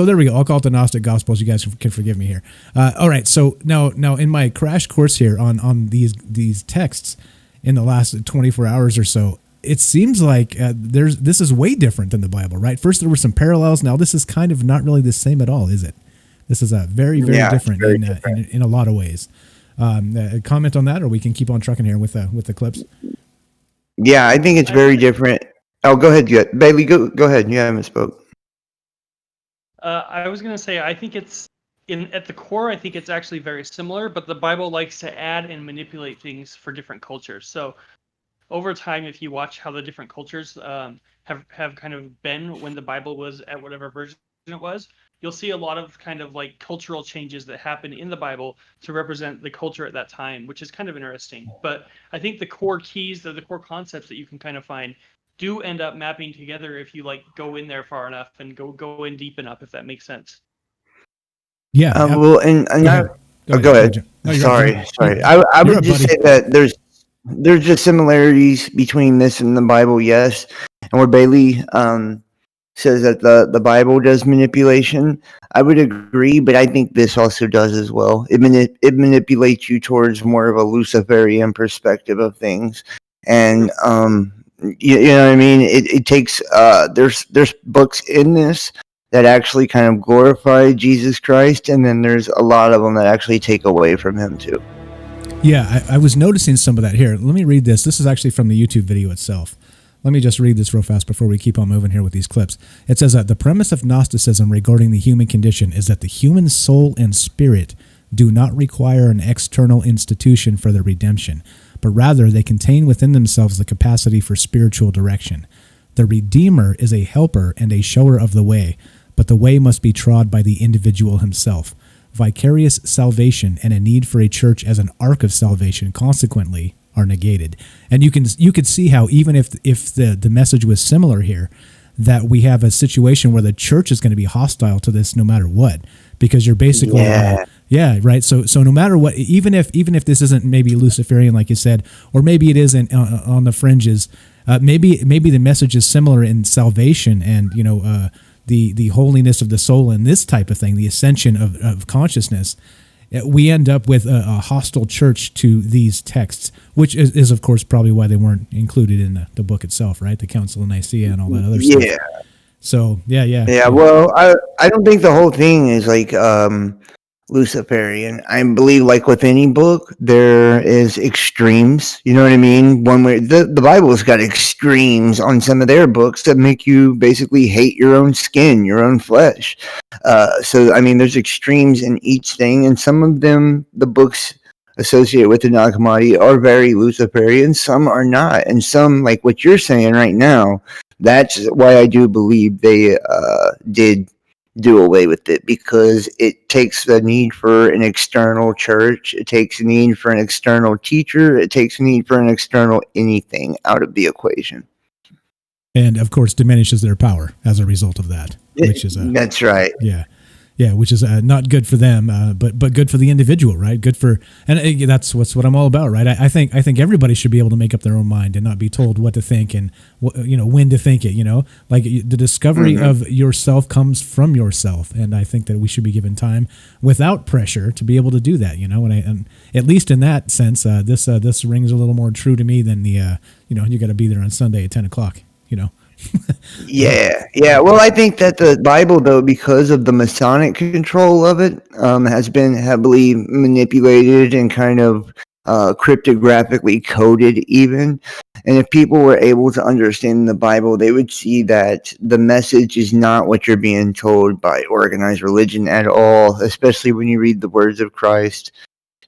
there we go. I'll call it the Gnostic Gospels. You guys can forgive me here. All right. So now in my crash course here on these texts in the last 24 hours or so, it seems like this is way different than the Bible, right? First there were some parallels. Now this is kind of not really the same at all, is it? This is a very different, in a lot of ways. Comment on that, or we can keep on trucking here with the clips. Yeah, I think it's very different. Oh, go ahead, Bailey. Go ahead. You haven't spoke. I was going to say, I think it's at the core. I think it's actually very similar, but the Bible likes to add and manipulate things for different cultures. So over time, if you watch how the different cultures have kind of been when the Bible was at whatever version it was, you'll see a lot of kind of like cultural changes that happen in the Bible to represent the culture at that time, which is kind of interesting. But I think the core keys, the core concepts that you can kind of find do end up mapping together if you like go in there far enough and go in deep enough, if that makes sense. Yeah. Well, and go ahead. No, you're sorry. right. I You're would up, just buddy. say that there's just similarities between this and the Bible, yes. And where Bailey says that the Bible does manipulation, I would agree, but I think this also does as well. It manipulates you towards more of a Luciferian perspective of things, and you know what I mean. It takes there's books in this that actually kind of glorify Jesus Christ, and then there's a lot of them that actually take away from him too. Yeah, I was noticing some of that here. Let me read this. This is actually from the YouTube video itself. Let me just read this real fast before we keep on moving here with these clips. It says that the premise of Gnosticism regarding the human condition is that the human soul and spirit do not require an external institution for their redemption, but rather they contain within themselves the capacity for spiritual direction. The Redeemer is a helper and a shower of the way, but the way must be trod by the individual himself. Vicarious salvation and a need for a church as an ark of salvation consequently are negated. And you could see how even if the message was similar here, that we have a situation where the church is going to be hostile to this no matter what, because you're basically right. So no matter what, even if this isn't maybe Luciferian like you said, or maybe it isn't on the fringes, maybe the message is similar in salvation and the holiness of the soul and this type of thing, the ascension of consciousness. We end up with a hostile church to these texts, which is of course probably why they weren't included in the book itself, right? The Council of Nicaea and all that other stuff. Yeah. So yeah. Well, I don't think the whole thing is like Luciferian. I believe, like with any book, there is extremes. You know what I mean? One way the Bible's got extremes on some of their books that make you basically hate your own skin, your own flesh. So I mean, there's extremes in each thing, and some of them, the books associated with the Nag Hammadi, are very Luciferian. Some are not, and some, like what you're saying right now. That's why I do believe they did do away with it, because it takes the need for an external church, it takes a need for an external teacher, it takes a need for an external anything out of the equation, and of course diminishes their power as a result of that, which is that's right. Which is not good for them, but good for the individual, right? Good for, and that's what I'm all about, right? I think everybody should be able to make up their own mind and not be told what to think and when to think it. Like the discovery of yourself comes from yourself, and I think that we should be given time without pressure to be able to do that. And at least in that sense, this rings a little more true to me than the you got to be there on Sunday at 10:00. Yeah. Well, I think that the Bible, though, because of the Masonic control of it, has been heavily manipulated and kind of cryptographically coded even. And if people were able to understand the Bible, they would see that the message is not what you're being told by organized religion at all, especially when you read the words of Christ.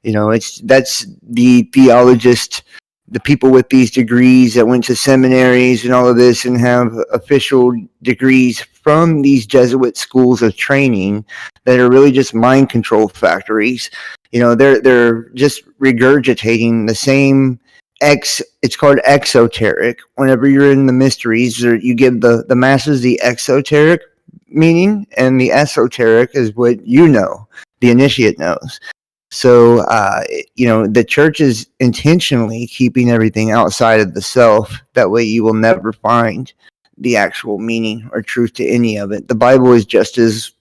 That's the theologist, the people with these degrees that went to seminaries and all of this and have official degrees from these Jesuit schools of training that are really just mind control factories. They're just regurgitating the same it's called exoteric. Whenever you're in the mysteries, you give the masses the exoteric meaning, and the esoteric is what the initiate knows. So, the church is intentionally keeping everything outside of the self. That way you will never find the actual meaning or truth to any of it. The Bible is just as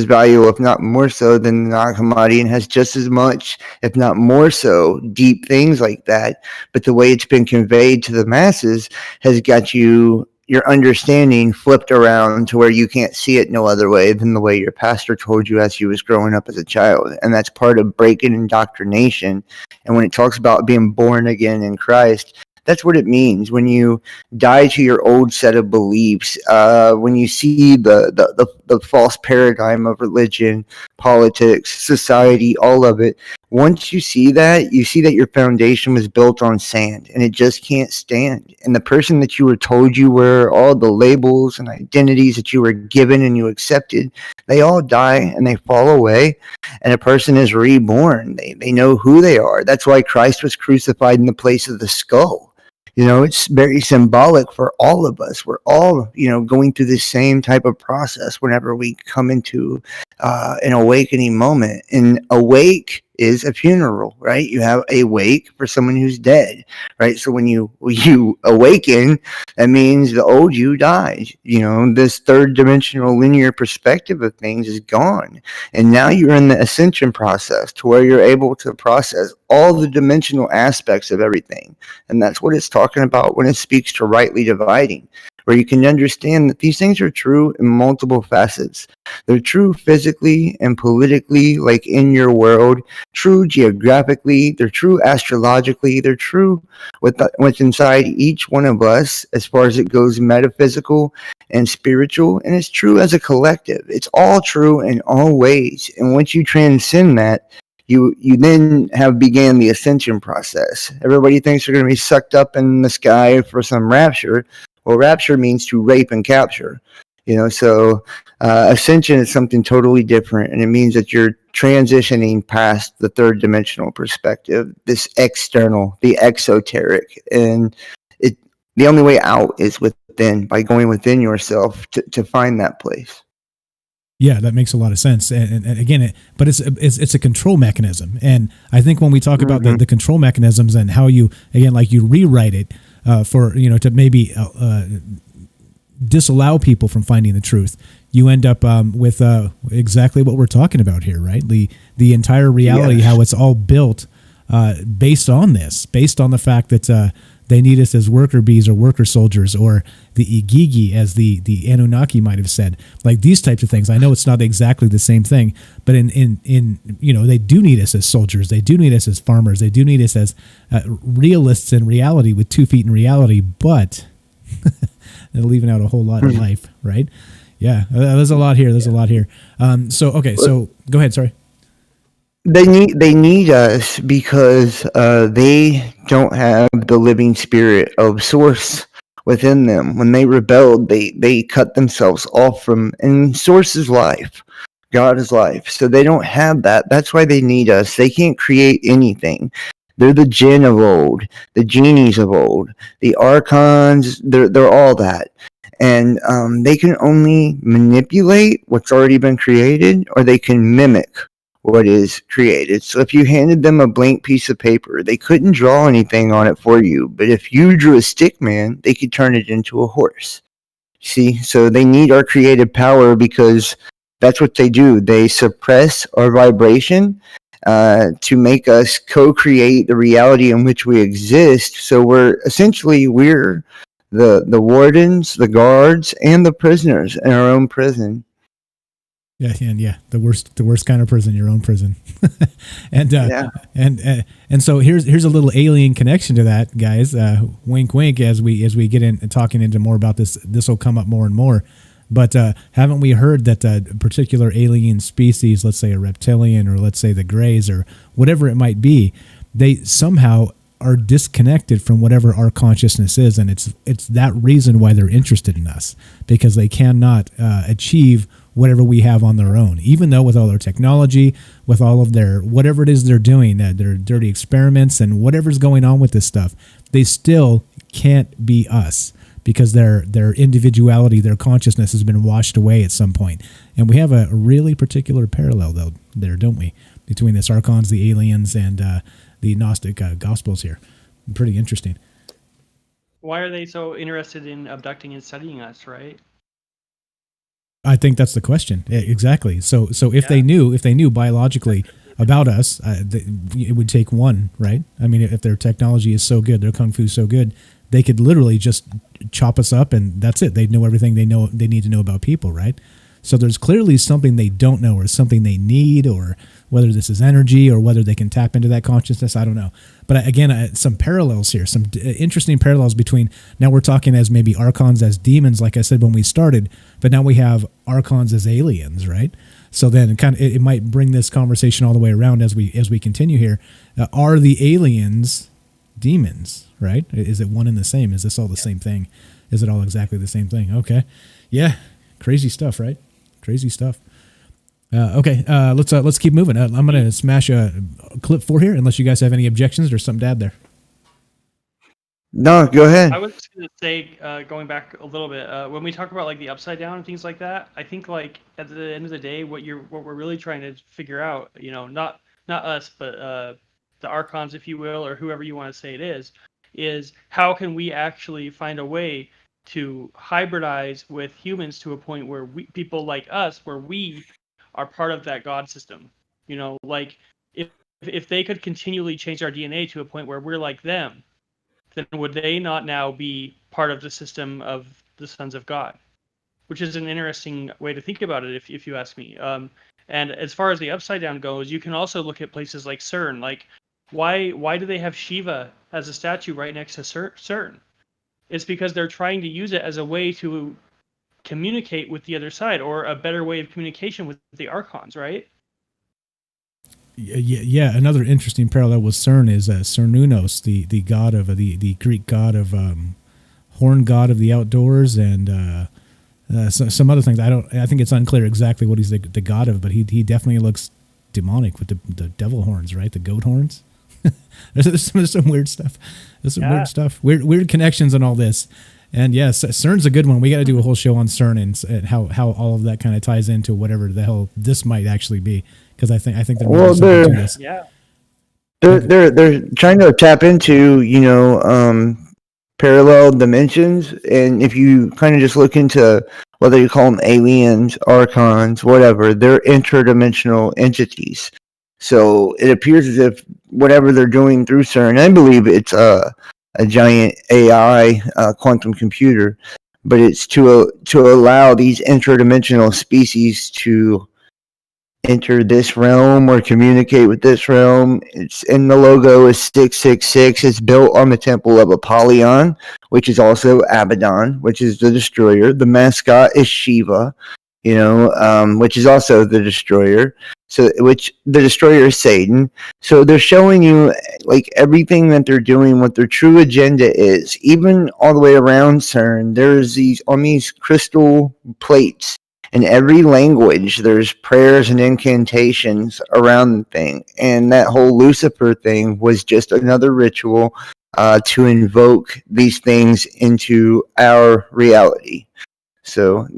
valuable, if not more so, than the Nag Hammadi, and has just as much, if not more so, deep things like that. But the way it's been conveyed to the masses has got your understanding flipped around to where you can't see it no other way than the way your pastor told you as you was growing up as a child. And that's part of breaking indoctrination. And when it talks about being born again in Christ, That's what it means when you die to your old set of beliefs. When you see the false paradigm of religion, politics, society, all of it. Once you see that your foundation was built on sand, and it just can't stand. And the person that you were told you were, all the labels and identities that you were given and you accepted, they all die and they fall away, and a person is reborn. They know who they are. That's why Christ was crucified in the place of the skull. It's very symbolic for all of us. We're all, going through the same type of process whenever we come into an awakening moment. And awake is a funeral, right? You have a wake for someone who's dead, right? So when you awaken, that means the old you dies. This third dimensional linear perspective of things is gone. And now you're in the ascension process to where you're able to process all the dimensional aspects of everything. And that's what it's talking about when it speaks to rightly dividing, where you can understand that these things are true in multiple facets. They're true physically and politically, like in your world, true geographically, they're true astrologically, they're true what's inside each one of us as far as it goes metaphysical and spiritual, and it's true as a collective. It's all true in all ways. And once you transcend that, you then have began the ascension process. Everybody thinks they're going to be sucked up in the sky for some rapture. Well, rapture means to rape and capture. So ascension is something totally different, and it means that you're transitioning past the third dimensional perspective, this external, the exoteric, and the only way out is within, by going within yourself to find that place. Yeah, that makes a lot of sense. And again, but it's a control mechanism. And I think when we talk about the control mechanisms and how you, again, like you rewrite it for, to maybe disallow people from finding the truth, you end up with exactly what we're talking about here, right? The entire reality, yes. How it's all built based on the fact that they need us as worker bees or worker soldiers, or the Igigi, as the Anunnaki might have said, like these types of things. I know it's not exactly the same thing, but in they do need us as soldiers. They do need us as farmers. They do need us as realists in reality, with 2 feet in reality, but they're leaving out a whole lot in life, right? Yeah, there's a lot here. So go ahead. Sorry. They need us because they don't have the living spirit of Source within them. When they rebelled, they cut themselves off from, and Source is life, God is life. So they don't have that. That's why they need us. They can't create anything. They're the jinn of old, the genies of old, the archons. They're all that. And they can only manipulate what's already been created, or they can mimic what is created. So if you handed them a blank piece of paper, they couldn't draw anything on it for you. But if you drew a stick man, they could turn it into a horse. See? So they need our creative power, because that's what they do. They suppress our vibration to make us co-create the reality in which we exist. So we're the wardens, the guards, and the prisoners in our own prison. Yeah, the worst kind of prison, your own prison. And so here's a little alien connection to that, guys. Wink, wink. As we get in talking into more about this will come up more and more. But haven't we heard that a particular alien species, let's say a reptilian, or let's say the Greys, or whatever it might be, they somehow are disconnected from whatever our consciousness is, and it's that reason why they're interested in us, because they cannot achieve whatever we have on their own. Even though with all their technology, with all of their whatever it is they're doing, their dirty experiments and whatever's going on with this stuff, they still can't be us, because their individuality, their consciousness has been washed away at some point. And we have a really particular parallel though there, don't we, between this Archons, the aliens, and the Gnostic Gospels here. Pretty interesting. Why are they so interested in abducting and studying us, right? I think that's the question. Exactly. So if they knew biologically about us, it would take one, right? I mean, if their technology is so good, their kung fu is so good, they could literally just chop us up, and that's it. They know everything they need to know about people, right? So there's clearly something they don't know, or something they need, or whether this is energy, or whether they can tap into that consciousness. I don't know. But again, some parallels here, some interesting parallels between, now we're talking as maybe Archons as demons, like I said when we started, but now we have Archons as aliens, right? So then it might bring this conversation all the way around as we continue here. Are the aliens demons, right? Is it one and the same? Is this all the same thing? Is it all exactly the same thing? Okay. Yeah. Crazy stuff, right? Crazy stuff. Okay, let's keep moving. I'm going to smash a clip 4 here, unless you guys have any objections or something to add there. No, go ahead. I was just going to say, going back a little bit, when we talk about like the upside down and things like that, I think like at the end of the day, what we're really trying to figure out, not us, but the Archons, if you will, or whoever you want to say it is how can we actually find a way to hybridize with humans to a point where people like us, where we are part of that God system. Like if they could continually change our DNA to a point where we're like them, then would they not now be part of the system of the sons of God? Which is an interesting way to think about it, if you ask me. And as far as the upside down goes, you can also look at places like CERN. Like, why do they have Shiva as a statue right next to CERN? It's because they're trying to use it as a way to communicate with the other side, or a better way of communication with the Archons, right? Yeah. Another interesting parallel with CERN is Cernunnos, the god of the Greek god of horn god of the outdoors, and some other things. I think it's unclear exactly what he's the god of, but he definitely looks demonic with the devil horns, right? The goat horns. there's some weird stuff. There's some weird stuff. Weird connections and all this. And yes, CERN's a good one. We got to do a whole show on CERN and how all of that kind of ties into whatever the hell this might actually be. Because I think there might be something to this. Yeah. They're trying to tap into parallel dimensions, and if you kind of just look into whether you call them aliens, archons, whatever, they're interdimensional entities. So it appears as if whatever they're doing through CERN, I believe it's a giant AI quantum computer, but it's to allow these interdimensional species to enter this realm or communicate with this realm. It's in the logo is 666. It's built on the temple of Apollyon, which is also Abaddon, which is the destroyer. The mascot is Shiva, which is also the destroyer. So, which the destroyer is Satan. So they're showing you like everything that they're doing, what their true agenda is. Even all the way around CERN, there's these crystal plates. In every language, there's prayers and incantations around the thing. And that whole Lucifer thing was just another ritual to invoke these things into our reality. So,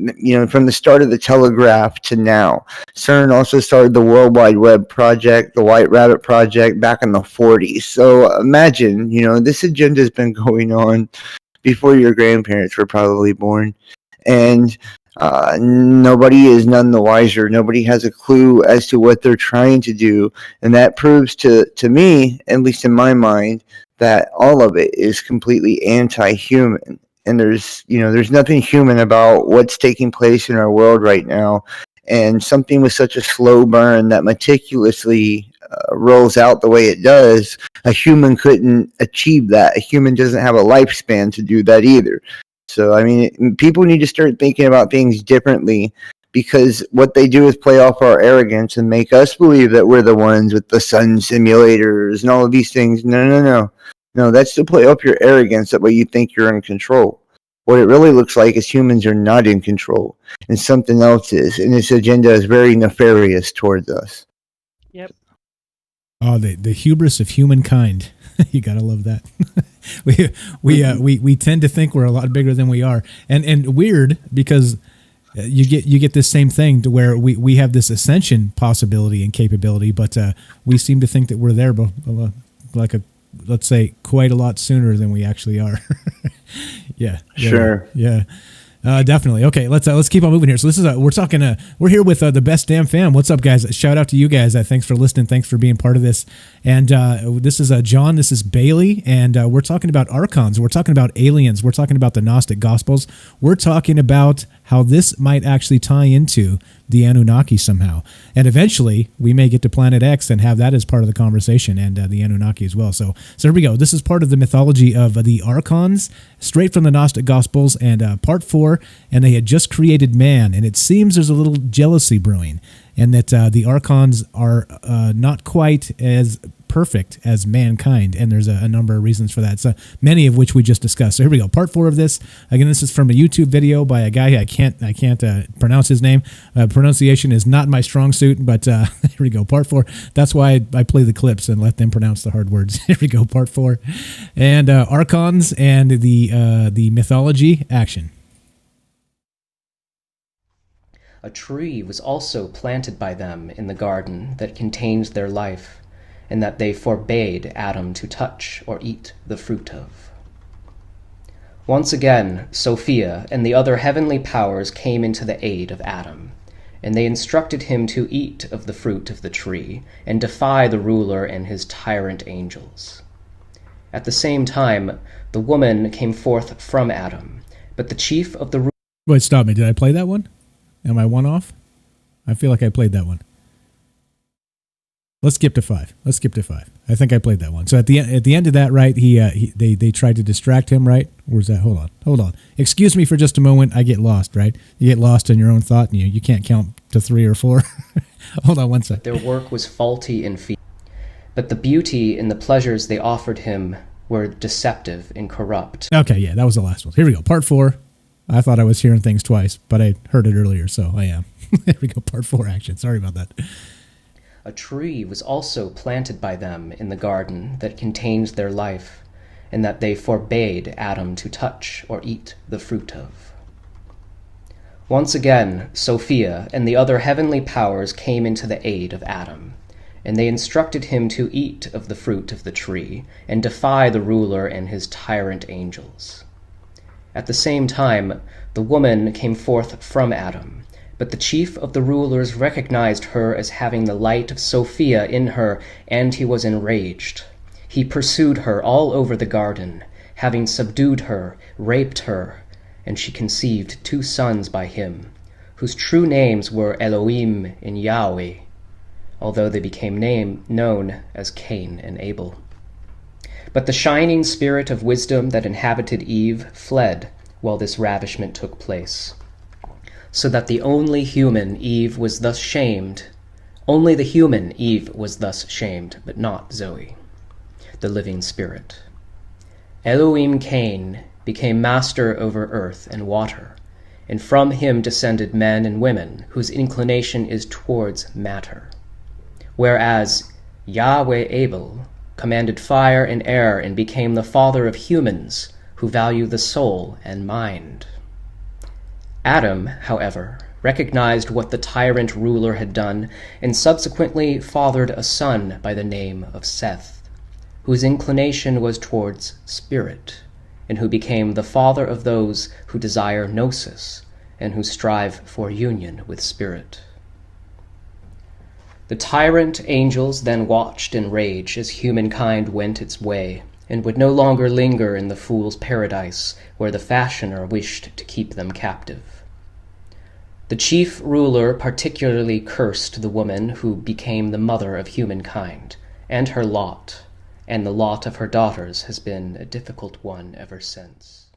from the start of the telegraph to now, CERN also started the World Wide Web project, the White Rabbit project back in the 40s. So imagine, this agenda has been going on before your grandparents were probably born. And nobody is none the wiser. Nobody has a clue as to what they're trying to do. And that proves to me, at least in my mind, that all of it is completely anti-human. And there's nothing human about what's taking place in our world right now. And something with such a slow burn that meticulously rolls out the way it does, a human couldn't achieve that. A human doesn't have a lifespan to do that either. So, people need to start thinking about things differently, because what they do is play off our arrogance and make us believe that we're the ones with the sun simulators and all of these things. No. No, that's to play up your arrogance, that way you think you're in control. What it really looks like is humans are not in control, and something else is, and this agenda is very nefarious towards us. Yep. Oh, the hubris of humankind. You gotta love that. we tend to think we're a lot bigger than we are, and weird, because you get this same thing to where we have this ascension possibility and capability, but we seem to think that we're there, let's say quite a lot sooner than we actually are. Yeah. Sure. Yeah. Definitely. Okay, let's keep on moving here. So this is we're here with the best damn fam. What's up, guys? Shout out to you guys. Thanks for listening. Thanks for being part of this. And this is John. This is Bailey, and we're talking about Archons. We're talking about aliens. We're talking about the Gnostic Gospels. We're talking about how this might actually tie into the Anunnaki somehow. And eventually, we may get to Planet X and have that as part of the conversation, and the Anunnaki as well. So here we go. This is part of the mythology of the Archons, straight from the Gnostic Gospels, and part 4, and they had just created man, and it seems there's a little jealousy brewing, and that the Archons are not quite as perfect as mankind, and there's a number of reasons for that, so many of which we just discussed. So here we go, part 4 of this. Again, this is from a YouTube video by a guy I can't pronounce his name. Pronunciation is not my strong suit, but here we go, part 4. That's why I play the clips and let them pronounce the hard words. Here we go, part 4, and Archons and the mythology action. A tree was also planted by them in the garden that contains their life, and that they forbade Adam to touch or eat the fruit of. Once again, Sophia and the other heavenly powers came into the aid of Adam, and they instructed him to eat of the fruit of the tree and defy the ruler and his tyrant angels. At the same time, the woman came forth from Adam, but the chief of the... Wait, stop me. Did I play that one? Am I one off? I feel like I played that one. Let's skip to 5. I think I played that one. So at the end of that, right? They tried to distract him, right? Where's that? Hold on. Excuse me for just a moment. I get lost, right? You get lost in your own thought, and you can't count to 3 or 4. Hold on one sec. Their work was faulty and feeble, but the beauty and the pleasures they offered him were deceptive and corrupt. Okay, yeah, that was the last one. Here we go, part 4. I thought I was hearing things twice, but I heard it earlier, so I am. Here we go, part 4 action. Sorry about that. A tree was also planted by them in the garden that contains their life, and that they forbade Adam to touch or eat the fruit of. Once again, Sophia and the other heavenly powers came into the aid of Adam, and they instructed him to eat of the fruit of the tree and defy the ruler and his tyrant angels. At the same time, the woman came forth from Adam, but the chief of the rulers recognized her as having the light of Sophia in her, and he was enraged. He pursued her all over the garden, having subdued her, raped her, and she conceived 2 sons by him, whose true names were Elohim and Yahweh, although they became known as Cain and Abel. But the shining spirit of wisdom that inhabited Eve fled while this ravishment took place, so that the only human Eve was thus shamed, but not Zoe, the living spirit. Elohim Cain became master over earth and water, and from him descended men and women whose inclination is towards matter, whereas Yahweh Abel commanded fire and air and became the father of humans who value the soul and mind. Adam, however, recognized what the tyrant ruler had done and subsequently fathered a son by the name of Seth, whose inclination was towards spirit, and who became the father of those who desire gnosis and who strive for union with spirit. The tyrant angels then watched in rage as humankind went its way, and would no longer linger in the fool's paradise where the fashioner wished to keep them captive. The chief ruler particularly cursed the woman who became the mother of humankind, and her lot, and the lot of her daughters has been a difficult one ever since.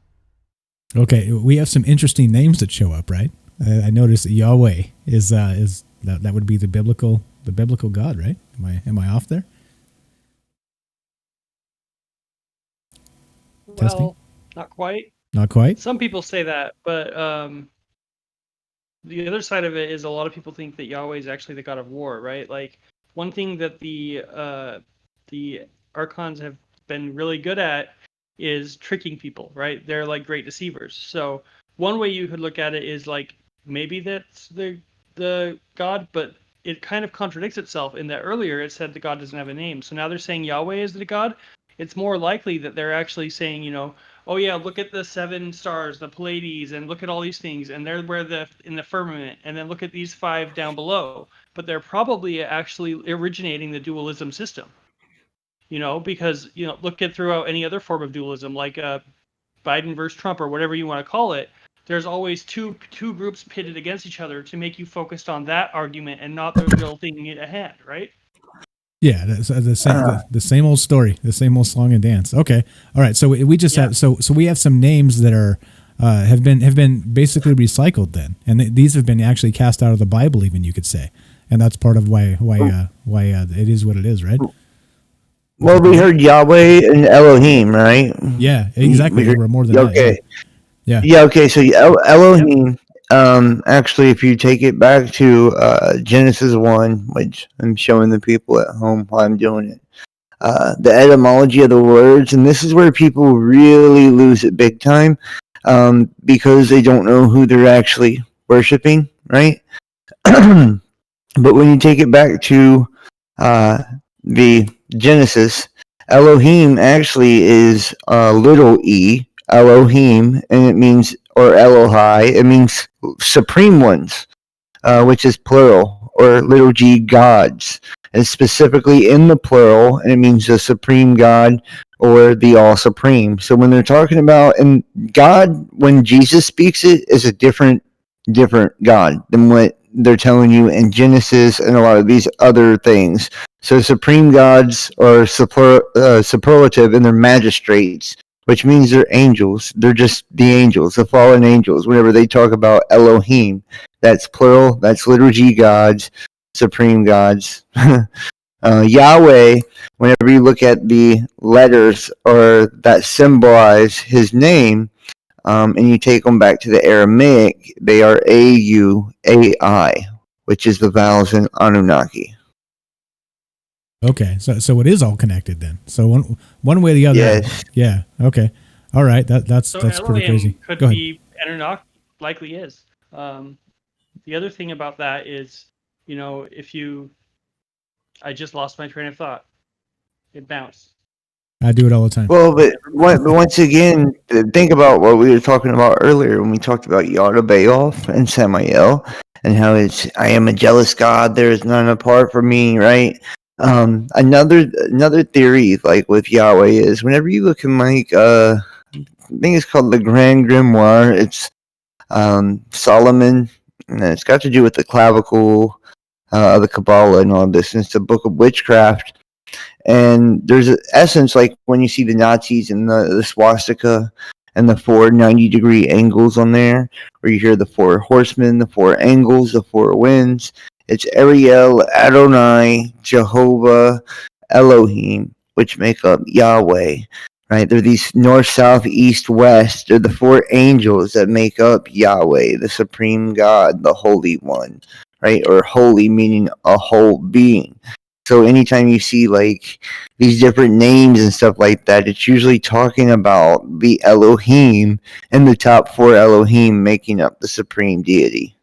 Okay, we have some interesting names that show up, right? I noticed that Yahweh is that would be the biblical God, right? Am I off there? Well, Testing? not quite. Not quite? Some people say that, but the other side of it is a lot of people think that Yahweh is actually the God of war, right? Like, one thing that the Archons have been really good at is tricking people, right? They're like great deceivers. So one way you could look at it is like, maybe that's the God, but it kind of contradicts itself in that earlier it said the God doesn't have a name. So now they're saying Yahweh is the God. It's more likely that they're actually saying, oh yeah, look at the 7 stars, the Pleiades, and look at all these things, and they're in the firmament, and then look at these 5 down below. But they're probably actually originating the dualism system. Because look at throughout any other form of dualism, like Biden versus Trump or whatever you want to call it. there's always two groups pitted against each other to make you focused on that argument and not the real thing at hand, right? Yeah, the same old story, the same old song and dance. Okay, all right. So we just have so we have some names that are have been basically recycled then, and these have been actually cast out of the Bible, even you could say, and that's part of why it is what it is, right? Well, we heard Yahweh and Elohim, right? Yeah, exactly. There were more than that. Okay. Yeah. Yeah. Okay. So Elohim. Actually, if you take it back to Genesis 1, which I'm showing the people at home while I'm doing it, the etymology of the words, and this is where people really lose it big time, because they don't know who they're actually worshiping, right? But when you take it back to the Genesis, Elohim actually is little e, Elohim, and it means, or Elohai, it means supreme ones, which is plural, or little g, gods. And specifically in the plural, and it means the supreme God or the all supreme. So when they're talking about, and God, when Jesus speaks it, is a different God than what they're telling you in Genesis and a lot of these other things. So supreme gods are superlative, and they're magistrates, which means they're angels. They're just the angels, the fallen angels. Whenever they talk about Elohim, that's plural. That's liturgy gods, supreme gods. Yahweh, whenever you look at the letters or that symbolize his name, and you take them back to the Aramaic, they are A-U-A-I, which is the vowels in Anunnaki. Okay, so it is all connected then. So one way or the other. Yes. Yeah. Okay. All right. That's pretty crazy. Could Go ahead. be Anunnaki, likely is. The other thing about that is, I just lost my train of thought. It bounced. I do it all the time. Well, but once again, think about what we were talking about earlier when we talked about Yada Bayoff and Samael, and how I am a jealous God. There is none apart from me, right? Another theory, like with Yahweh, is whenever you look in I think it's called the Grand Grimoire. It's Solomon, and it's got to do with the clavicle, the Kabbalah, and all this. And it's a book of witchcraft. And there's an essence, like when you see the Nazis and the swastika and the 4 90-degree angles on there, where you hear the 4 horsemen, the 4 angles, the 4 winds. It's Ariel, Adonai, Jehovah, Elohim, which make up Yahweh, right? They're these north, south, east, west. They're the 4 angels that make up Yahweh, the supreme God, the Holy One, right? Or holy meaning a whole being. So anytime you see like these different names and stuff like that, it's usually talking about the Elohim and the top 4 Elohim making up the supreme deity.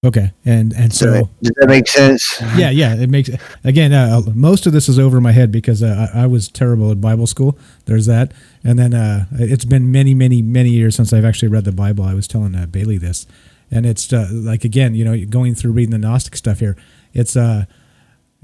Okay, and so does that make sense? Yeah, it makes. Again, most of this is over my head because I was terrible at Bible school. There's that, and then it's been many years since I've actually read the Bible. I was telling Bailey this, and it's like, again, going through reading the Gnostic stuff here. It's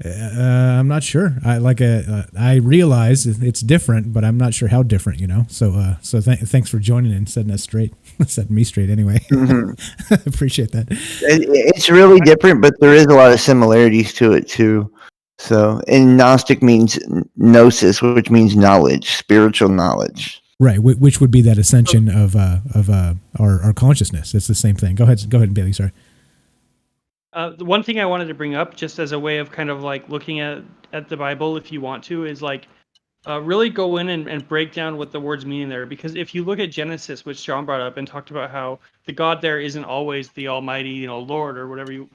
I'm not sure. I realize it's different, but I'm not sure how different. So thanks for joining and setting us straight, setting me straight anyway. Mm-hmm. Appreciate that. It's really different, but there is a lot of similarities to it too. So, and Gnostic means gnosis, which means knowledge, spiritual knowledge. Right, which would be that ascension of our consciousness. It's the same thing. Go ahead, Bailey. Sorry. The one thing I wanted to bring up, just as a way of kind of like looking at the Bible, if you want to, is like really go in and break down what the words mean there. Because if you look at Genesis, which John brought up and talked about how the God there isn't always the Almighty, Lord or whatever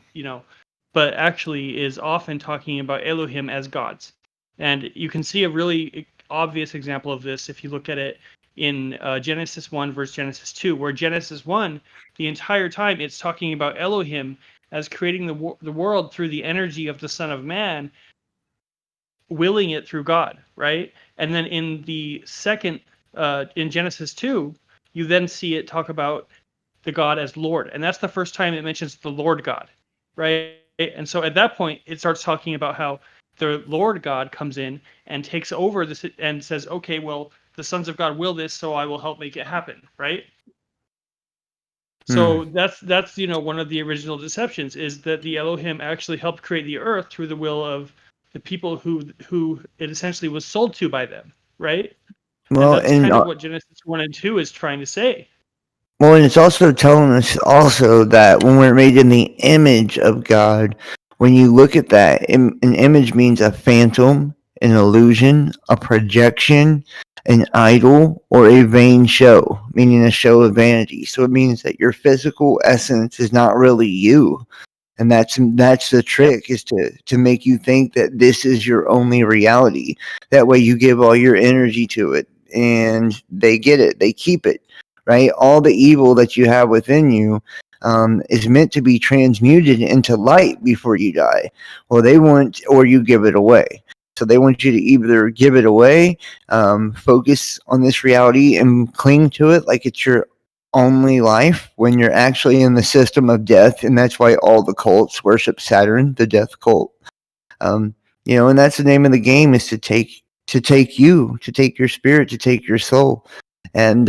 but actually is often talking about Elohim as gods. And you can see a really obvious example of this if you look at it in Genesis 1 versus Genesis 2, where Genesis 1, the entire time it's talking about Elohim as creating the world through the energy of the Son of Man, willing it through God, right? And then in the second, in Genesis 2, you then see it talk about the God as Lord. And that's the first time it mentions the Lord God, right? And so at that point, it starts talking about how the Lord God comes in and takes over this and says, okay, well, the sons of God will this, so I will help make it happen, right? So that's one of the original deceptions, is that the Elohim actually helped create the earth through the will of the people who it essentially was sold to by them, right? Well, and that's kind of what Genesis 1 and 2 is trying to say. Well, and it's also telling us also that when we're made in the image of God, when you look at that, an image means a phantom, an illusion, a projection, an idol, or a vain show, meaning a show of vanity. So it means that your physical essence is not really you. And that's the trick, is to make you think that this is your only reality. That way you give all your energy to it, and they get it, they keep it. Right? All the evil that you have within you is meant to be transmuted into light before you die. Well, or you give it away. So they want you to either give it away, focus on this reality and cling to it like it's your only life, when you're actually in the system of death. And that's why all the cults worship Saturn, the death cult. And that's the name of the game, is to take your spirit, to take your soul. And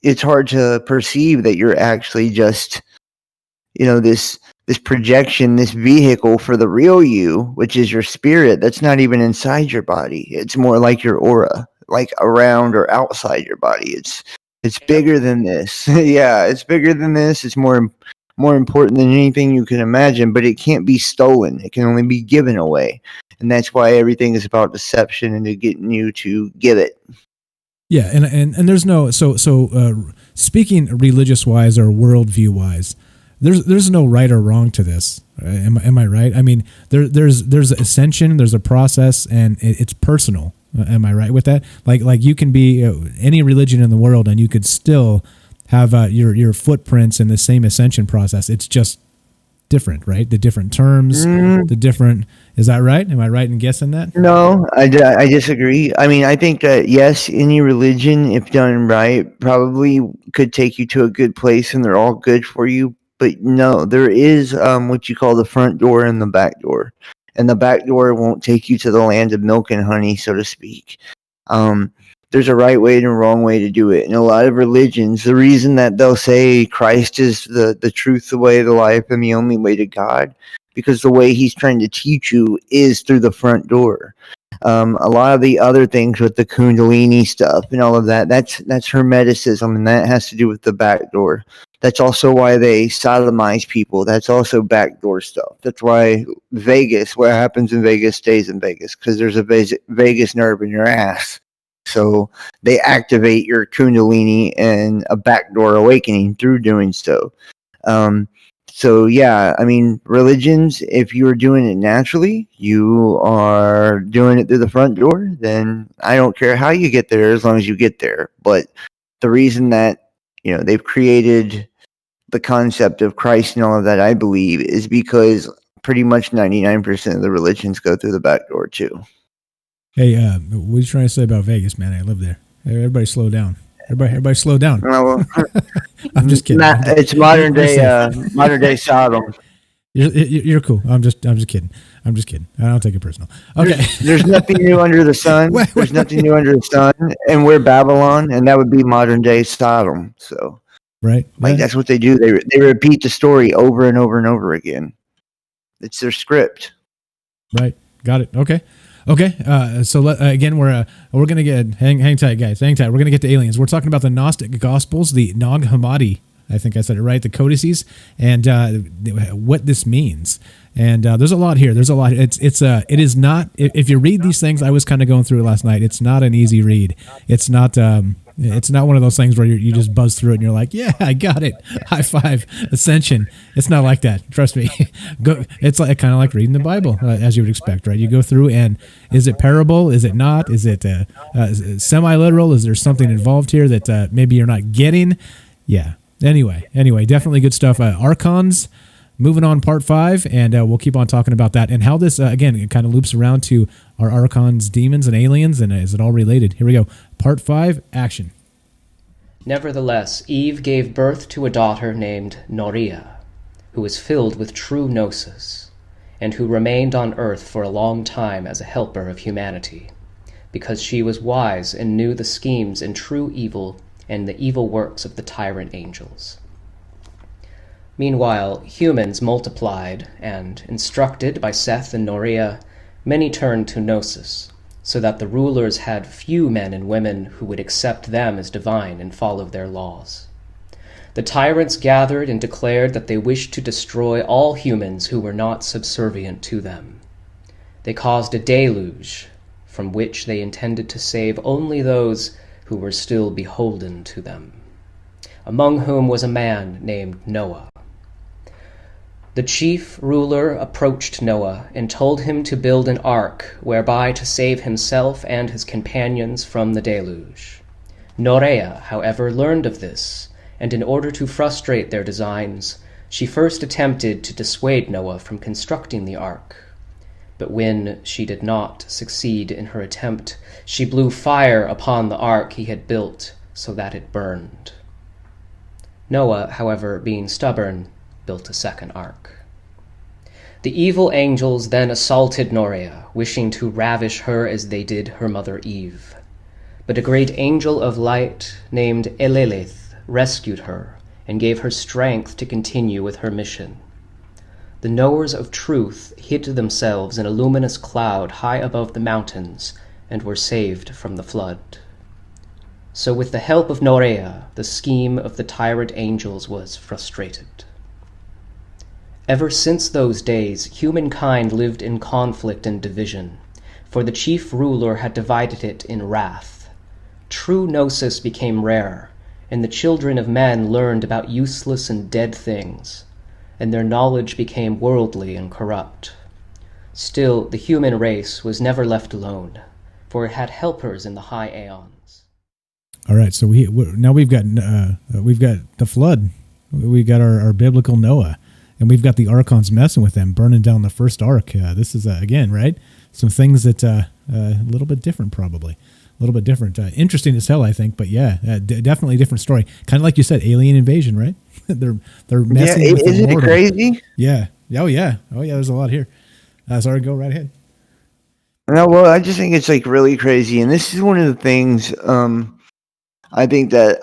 it's hard to perceive that you're actually just, this projection, this vehicle for the real you, which is your spirit. That's not even inside your body. It's more like your aura, like around or outside your body. It's bigger than this. Yeah, it's bigger than this. It's more important than anything you can imagine, but it can't be stolen. It can only be given away. And that's why everything is about deception and to getting you to give it. Yeah, and there's no speaking religious wise or worldview wise, there's no right or wrong to this. Am I right? I mean, there's ascension, there's a process, and it's personal. Am I right with that? Like you can be any religion in the world, and you could still have your footprints in the same ascension process. It's just different, right? The different terms, the different. Is that right? Am I right in guessing that? No, I disagree. I mean, I think that, yes, any religion, if done right, probably could take you to a good place, and they're all good for you. But no, there is what you call the front door and the back door. And the back door won't take you to the land of milk and honey, so to speak. There's a right way and a wrong way to do it. In a lot of religions, the reason that they'll say Christ is the truth, the way, the life, and the only way to God, because the way he's trying to teach you is through the front door. A lot of the other things with the Kundalini stuff and all of that, that's Hermeticism, and that has to do with the back door. That's also why they sodomize people. That's also backdoor stuff. That's why Vegas, what happens in Vegas stays in Vegas, because there's a vagus nerve in your ass. So they activate your Kundalini and a backdoor awakening through doing so. So yeah, I mean, religions, if you are doing it naturally, you are doing it through the front door, then I don't care how you get there as long as you get there. But the reason that, they've created the concept of Christ and all of that, I believe, is because pretty much 99% of the religions go through the back door too. Hey, what are you trying to say about Vegas, man? I live there. Everybody slow down. Everybody slow down. Well, I'm just kidding. It's modern day Sodom. You're cool. I'm just kidding. I don't take it personal. Okay. There's nothing new under the sun. There's nothing new under the sun, and we're Babylon, and that would be modern day Sodom. So, right. That's what they do. They repeat the story over and over and over again. It's their script. Right. Got it. Okay. So again, we're gonna get hang tight, guys. Hang tight. We're gonna get to aliens. We're talking about the Gnostic Gospels, the Nag Hammadi. I think I said it right. The codices and what this means. And there's a lot here. There's a lot. It is not. If you read these things, I was kind of going through it last night. It's not an easy read. It's not one of those things where you just buzz through it and you're like, yeah, I got it. High five, ascension. It's not like that. Trust me. It's kind of like reading the Bible, as you would expect, right? You go through and is it parable? Is it not? Is it semi-literal? Is there something involved here that maybe you're not getting? Yeah. Anyway, definitely good stuff. Archons, moving on, part 5, and we'll keep on talking about that and how this, again, it kind of loops around to our Archons, demons, and aliens, and is it all related? Here we go. Part 5, action. Nevertheless, Eve gave birth to a daughter named Noria, who was filled with true gnosis, and who remained on earth for a long time as a helper of humanity. Because she was wise and knew the schemes and true evil, and the evil works of the tyrant angels. Meanwhile, humans multiplied, and, instructed by Seth and Norea, many turned to Gnosis, so that the rulers had few men and women who would accept them as divine and follow their laws. The tyrants gathered and declared that they wished to destroy all humans who were not subservient to them. They caused a deluge, from which they intended to save only those who were still beholden to them, among whom was a man named Noah. The chief ruler approached Noah and told him to build an ark whereby to save himself and his companions from the deluge. Norea, however, learned of this, and in order to frustrate their designs, she first attempted to dissuade Noah from constructing the ark. But when she did not succeed in her attempt, she blew fire upon the ark he had built so that it burned. Noah, however, being stubborn, built a second ark. The evil angels then assaulted Norea, wishing to ravish her as they did her mother Eve. But a great angel of light named Elelith rescued her and gave her strength to continue with her mission. The knowers of truth hid themselves in a luminous cloud high above the mountains and were saved from the flood. So with the help of Norea, the scheme of the tyrant angels was frustrated. Ever since those days, humankind lived in conflict and division, for the chief ruler had divided it in wrath. True gnosis became rare, and the children of men learned about useless and dead things, and their knowledge became worldly and corrupt. Still, the human race was never left alone, for it had helpers in the high aeons. All right, so now we've got the flood, we got our biblical Noah, and we've got the Archons messing with them, burning down the first ark. This is again, right? Some things that a little bit different, probably a little bit different. Interesting as hell, I think, but yeah, definitely a different story. Kind of like you said, alien invasion, right? they're messing with isn't it crazy? Yeah. Oh yeah. There's a lot here. Sorry, go right ahead. No, well, I just think it's like really crazy, and this is one of the things. I think that,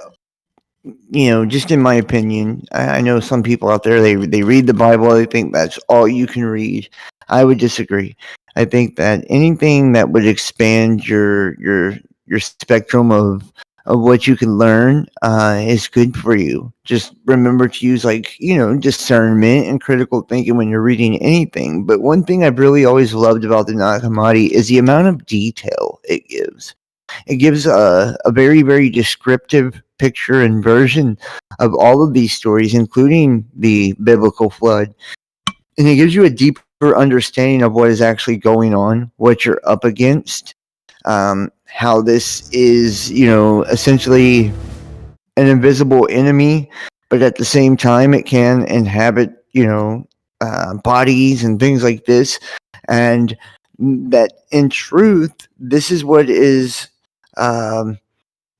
just in my opinion, I know some people out there, they read the Bible, they think that's all you can read. I would disagree. I think that anything that would expand your spectrum of what you can learn is good for you. Just remember to use discernment and critical thinking when you're reading anything. But one thing I've really always loved about the Nag Hammadi is the amount of detail it gives. It gives a very, very descriptive picture and version of all of these stories, including the biblical flood. And it gives you a deeper understanding of what is actually going on, what you're up against, how this is, essentially an invisible enemy, but at the same time it can inhabit, bodies and things like this. And that in truth, this is what is...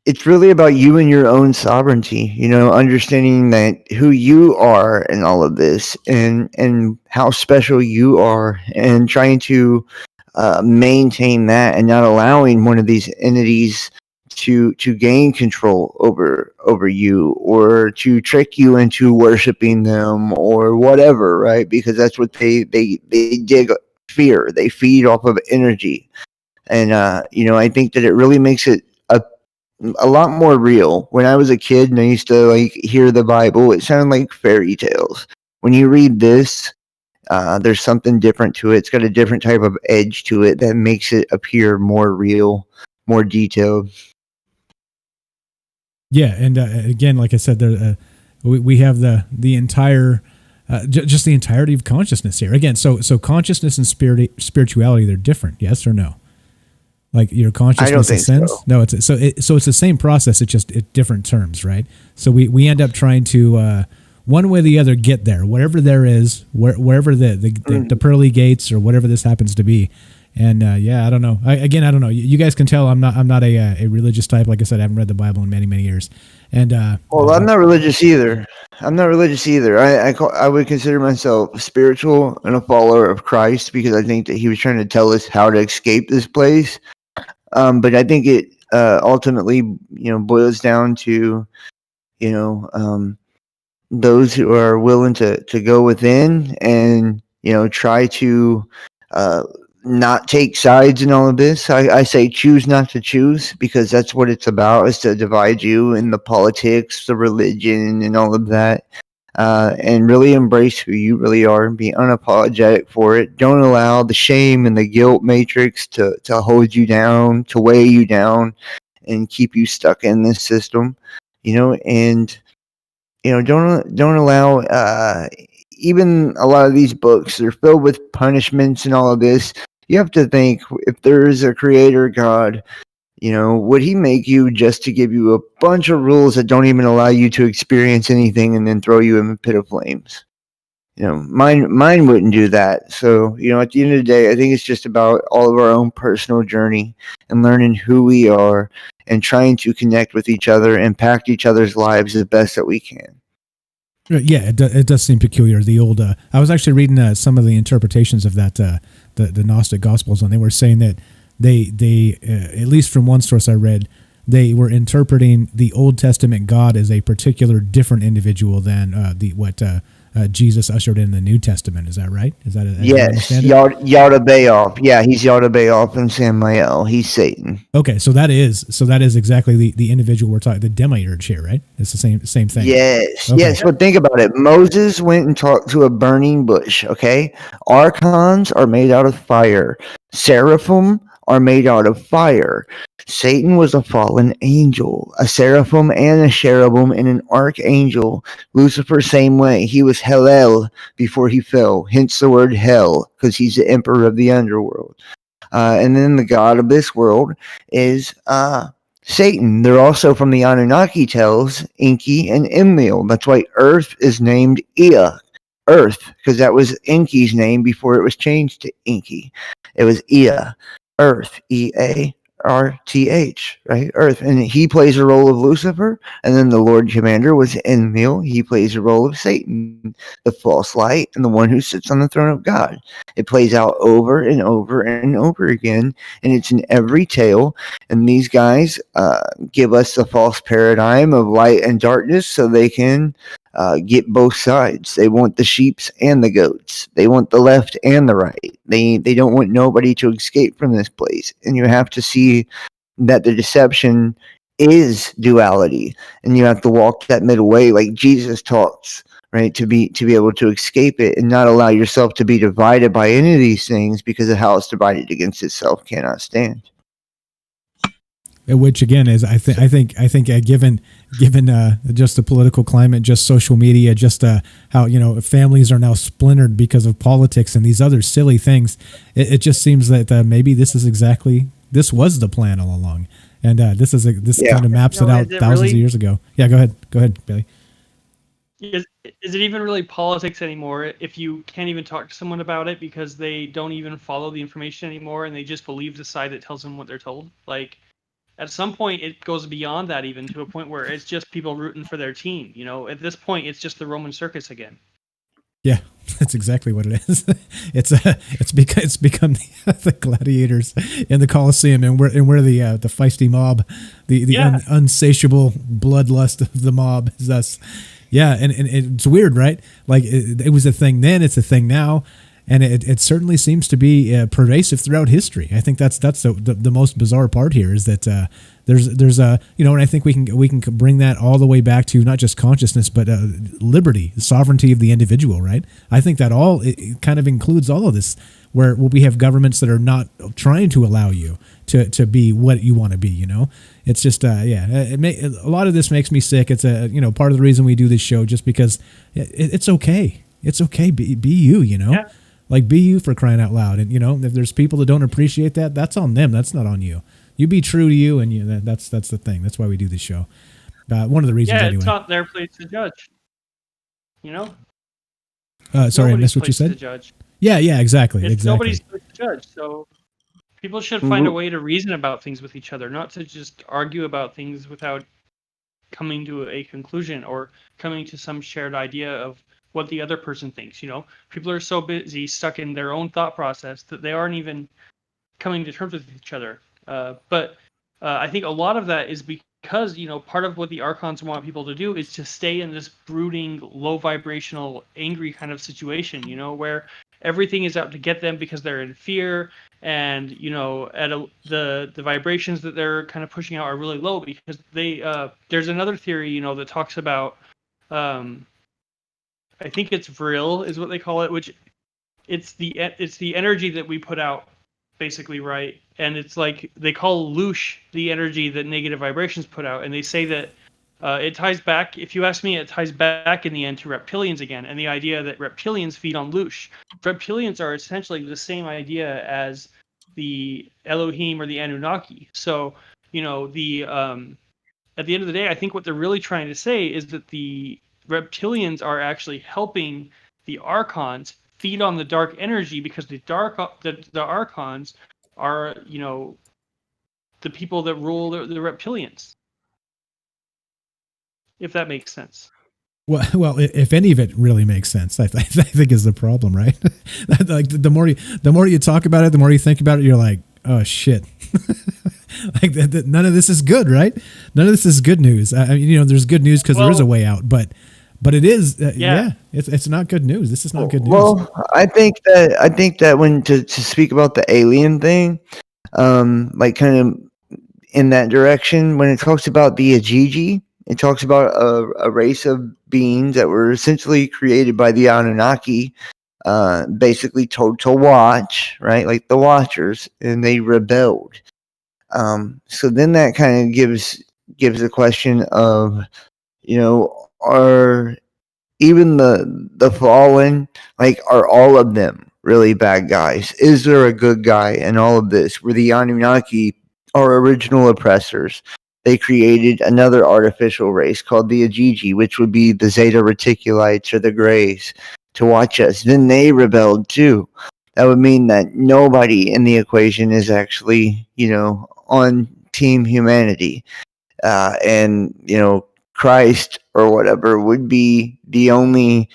it's really about you and your own sovereignty, understanding that who you are in all of this and how special you are, and trying to maintain that and not allowing one of these entities to gain control over you, or to trick you into worshiping them or whatever, right? Because that's what they dig fear. They feed off of energy. And, I think that it really makes it a lot more real. When I was a kid and I used to hear the Bible, it sounded like fairy tales. When you read this, there's something different to it. It's got a different type of edge to it that makes it appear more real, more detailed. Yeah, and again, like I said, there we have the entire just the entirety of consciousness here. Again, so consciousness and spirituality, they're different, yes or no? Like your consciousness and sense? So. No, it's the same process. It's just at different terms, right? So we end up trying to one way or the other get there, whatever there is, wherever the pearly gates or whatever this happens to be. And I don't know. I don't know. You guys can tell I'm not a religious type. Like I said, I haven't read the Bible in many, many years. And I'm not religious either. I would consider myself spiritual and a follower of Christ, because I think that he was trying to tell us how to escape this place. But I think it ultimately, boils down to, you know, those who are willing to go within and try to not take sides in all of this. I say choose not to choose, because that's what it's about, is to divide you in the politics, the religion, and all of that. And really embrace who you really are and be unapologetic for it. Don't allow the shame and the guilt matrix to hold you down, to weigh you down, and keep you stuck in this system. And don't allow even a lot of these books, they're filled with punishments and all of this. You have to think, if there is a creator God, would he make you just to give you a bunch of rules that don't even allow you to experience anything and then throw you in a pit of flames? Mine wouldn't do that. So, at the end of the day, I think it's just about all of our own personal journey and learning who we are and trying to connect with each other, impact each other's lives the best that we can. Yeah, it does seem peculiar. The old, I was actually reading some of the interpretations of that, the Gnostic Gospels, and they were saying that they at least from one source I read, they were interpreting the Old Testament God as a particular different individual than what Jesus ushered in the New Testament. Is that right? Is that yes? Yaldabaoth. Yeah, he's Yaldabaoth and Samael. He's Satan. Okay, so that is exactly the individual we're talking, the demiurge here, right? It's the same thing. Yes, okay. Yes. But think about it. Moses went and talked to a burning bush. Okay, Archons are made out of fire. Seraphim are made out of fire. Satan was a fallen angel, a seraphim and a cherubim and an archangel. Lucifer, same way. He was Hellel before he fell, hence the word hell, because he's the emperor of the underworld. And then the god of this world is Satan. They're also from the Anunnaki tales, Enki and Enlil. That's why Earth is named Ea, Earth, because that was Enki's name before it was changed to Enki. It was Ea, Earth, EARTH, right? Earth. And he plays a role of Lucifer. And then the Lord Commander was Enlil. He plays a role of Satan, the false light, and the one who sits on the throne of God. It plays out over and over and over again, and it's in every tale. And these guys give us the false paradigm of light and darkness so they can get both sides. They want the sheeps and the goats. They want the left and the right. They don't want nobody to escape from this place. And you have to see that the deception is duality, and you have to walk that middle way like Jesus talks, right? To be able to escape it and not allow yourself to be divided by any of these things, because a house divided against itself cannot stand. Which again is, I think, given just the political climate, just social media, just how families are now splintered because of politics and these other silly things, it just seems that maybe this was the plan all along, and this kind of maps it out thousands of years ago. Yeah, go ahead, Billy. Is it even really politics anymore if you can't even talk to someone about it because they don't even follow the information anymore and they just believe the side that tells them what they're told? Like, at some point, it goes beyond that, even to a point where it's just people rooting for their team. At this point, it's just the Roman circus again. Yeah, that's exactly what it is. It's become the gladiators in the Colosseum, and we're the feisty mob, the unsatiable bloodlust of the mob is us. Yeah, and it's weird, right? Like it was a thing then, it's a thing now. And it certainly seems to be pervasive throughout history. I think that's the most bizarre part here is that there's and I think we can bring that all the way back to not just consciousness but liberty, the sovereignty of the individual, right? I think that it kind of includes all of this, where we have governments that are not trying to allow you to be what you want to be. It's just a lot of this makes me sick. It's part of the reason we do this show, just because it's okay. It's okay. Be you. Yeah. Like, be you, for crying out loud. And, if there's people that don't appreciate that, that's on them. That's not on you. You be true to you, and that's the thing. That's why we do this show. One of the reasons, anyway. It's not their place to judge. Sorry, I missed what you said. To judge. Yeah, exactly. It's nobody's place to judge. So people should find a way to reason about things with each other, not to just argue about things without coming to a conclusion or coming to some shared idea of what the other person thinks. People are so busy, stuck in their own thought process, that they aren't even coming to terms with each other. But I think a lot of that is because, part of what the Archons want people to do is to stay in this brooding, low vibrational, angry kind of situation, where everything is out to get them because they're in fear, and the vibrations that they're kind of pushing out are really low because there's another theory, that talks about, I think it's vril is what they call it, which it's the energy that we put out, basically, right? And it's like they call loosh the energy that negative vibrations put out, and they say that it ties back. If you ask me, it ties back in the end to reptilians again, and the idea that reptilians feed on loosh. Reptilians are essentially the same idea as the Elohim or the Anunnaki. So the at the end of the day, I think what they're really trying to say is that the reptilians are actually helping the Archons feed on the dark energy, because the Archons are, the people that rule the reptilians. If that makes sense. Well, if any of it really makes sense, I think is the problem, right? Like the more you talk about it, the more you think about it, you're like, oh shit. Like none of this is good, right? None of this is good news. I mean, there's good news because there is a way out, but it is, it's not good news. This is not good news. Well, I think that when to speak about the alien thing, like kind of in that direction, when it talks about the Ajiji, it talks about a race of beings that were essentially created by the Anunnaki, basically told to watch, right? Like the Watchers, and they rebelled. So then that kind of gives the question of, are even the fallen, like, are all of them really bad guys? Is there a good guy in all of this? Were the Anunnaki our original oppressors? They created another artificial race called the Ajiji, which would be the Zeta Reticulites or the Greys, to watch us. Then they rebelled too. That would mean that nobody in the equation is actually, on team humanity. And Christ or whatever would be the only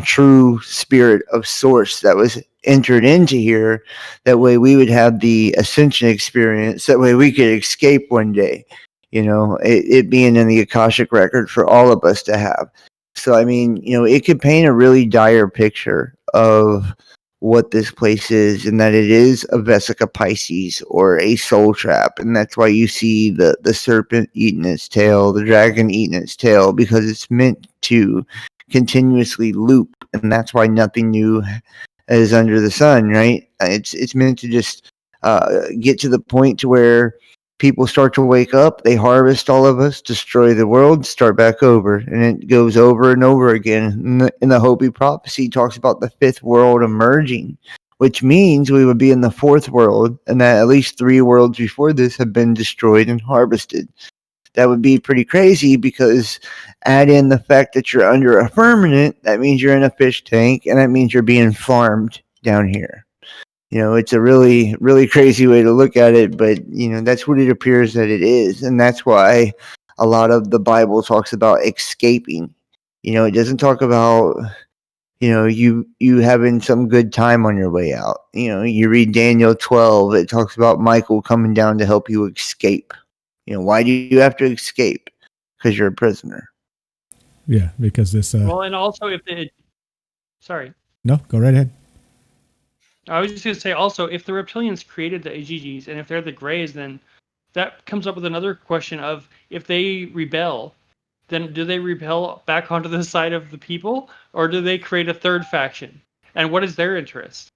true spirit of source that was entered into here. That way we would have the ascension experience. That way we could escape one day, it being in the Akashic record for all of us to have. So, I mean, it could paint a really dire picture of what this place is, and that it is a Vesica Pisces or a soul trap. And that's why you see the serpent eating its tail, the dragon eating its tail, because it's meant to continuously loop. And that's why nothing new is under the sun, right? It's meant to just get to the point to where people start to wake up, they harvest all of us, destroy the world, start back over. And it goes over and over again. In the Hopi prophecy, talks about the fifth world emerging, which means we would be in the fourth world, and that at least 3 worlds before this have been destroyed and harvested. That would be pretty crazy, because add in the fact that you're under a firmament, that means you're in a fish tank, and that means you're being farmed down here. It's a really, really crazy way to look at it, but, that's what it appears that it is. And that's why a lot of the Bible talks about escaping. It doesn't talk about, you having some good time on your way out. You read Daniel 12, it talks about Michael coming down to help you escape. Why do you have to escape? Because you're a prisoner. Yeah, because this... Well, and also sorry. No, go right ahead. I was just going to say also, if the reptilians created the Ajijis, and if they're the Greys, then that comes up with another question of, if they rebel, then do they rebel back onto the side of the people, or do they create a third faction? And what is their interest?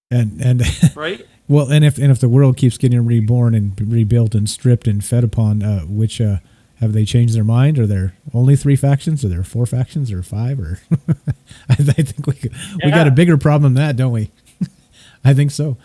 And right? Well, and if the world keeps getting reborn and rebuilt and stripped and fed upon, which have they changed their mind? Are there only 3 factions? Are there 4 factions or 5? Or I think we got a bigger problem than that, don't we? I think so.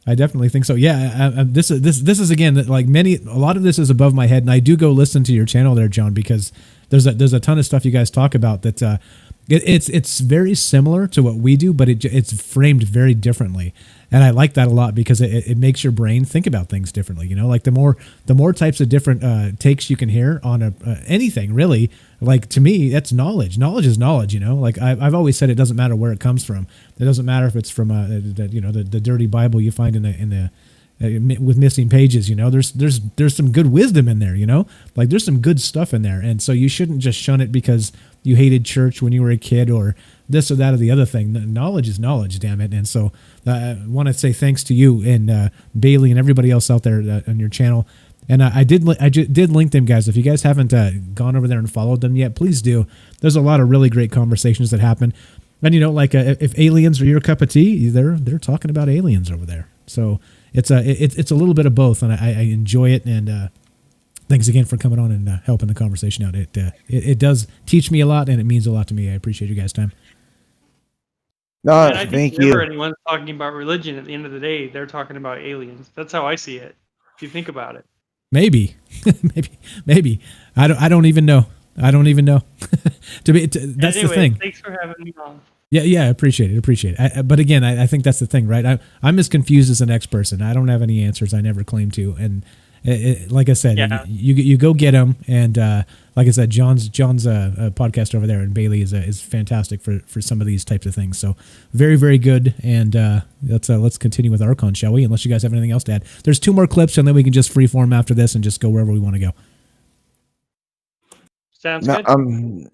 I definitely think so. Yeah. This is again, like a lot of this is above my head, and I do go listen to your channel there, John, because there's a ton of stuff you guys talk about that it's very similar to what we do, but it's framed very differently. And I like that a lot, because it makes your brain think about things differently. Like the more types of different takes you can hear on anything, really. Like, to me, that's knowledge. Knowledge is knowledge. Like I've always said, it doesn't matter where it comes from. It doesn't matter if it's from the dirty Bible you find in with missing pages. There's some good wisdom in there. Like there's some good stuff in there, and so you shouldn't just shun it because you hated church when you were a kid or this or that or the other thing. Knowledge is knowledge, damn it. And so I want to say thanks to you and Bailey and everybody else out there on your channel. And I did link them, guys. If you guys haven't gone over there and followed them yet, please do. There's a lot of really great conversations that happen. And if aliens are your cup of tea, they're talking about aliens over there. So it's a little bit of both, and I enjoy it. And thanks again for coming on and helping the conversation out. It does teach me a lot, and it means a lot to me. I appreciate you guys' time. No, And I think thank whenever you. anyone's talking about religion, at the end of the day, they're talking about aliens. That's how I see it. If you think about it. Maybe. I don't even know. That's the thing. Thanks for having me on. Yeah, I appreciate it. But again, I think that's the thing, right? I'm as confused as the next person. I don't have any answers. I never claim to. And like I said, you go get them. And like I said, John's podcast over there, and Bailey is fantastic for some of these types of things. So very, very good. And let's continue with Arkhan, shall we? Unless you guys have anything else to add. There's 2 more clips, and then we can just freeform after this and just go wherever we want to go. Sounds good.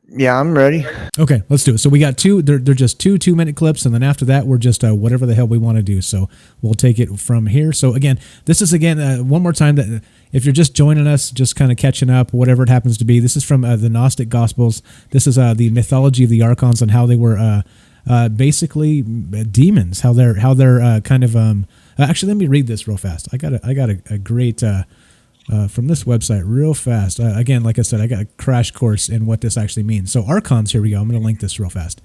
Yeah, I'm ready. Okay, let's do it. So we got 2. They're just 2-minute clips, and then after that, we're just whatever the hell we want to do. So we'll take it from here. So again, this is one more time that if you're just joining us, just kind of catching up, whatever it happens to be. This is from the Gnostic Gospels. This is the mythology of the Archons and how they were basically demons. How they're kind of actually, let me read this real fast. I got a great. From this website real fast. Again, like I said, I got a crash course in what this actually means. So Archons, here we go. I'm going to link this real fast.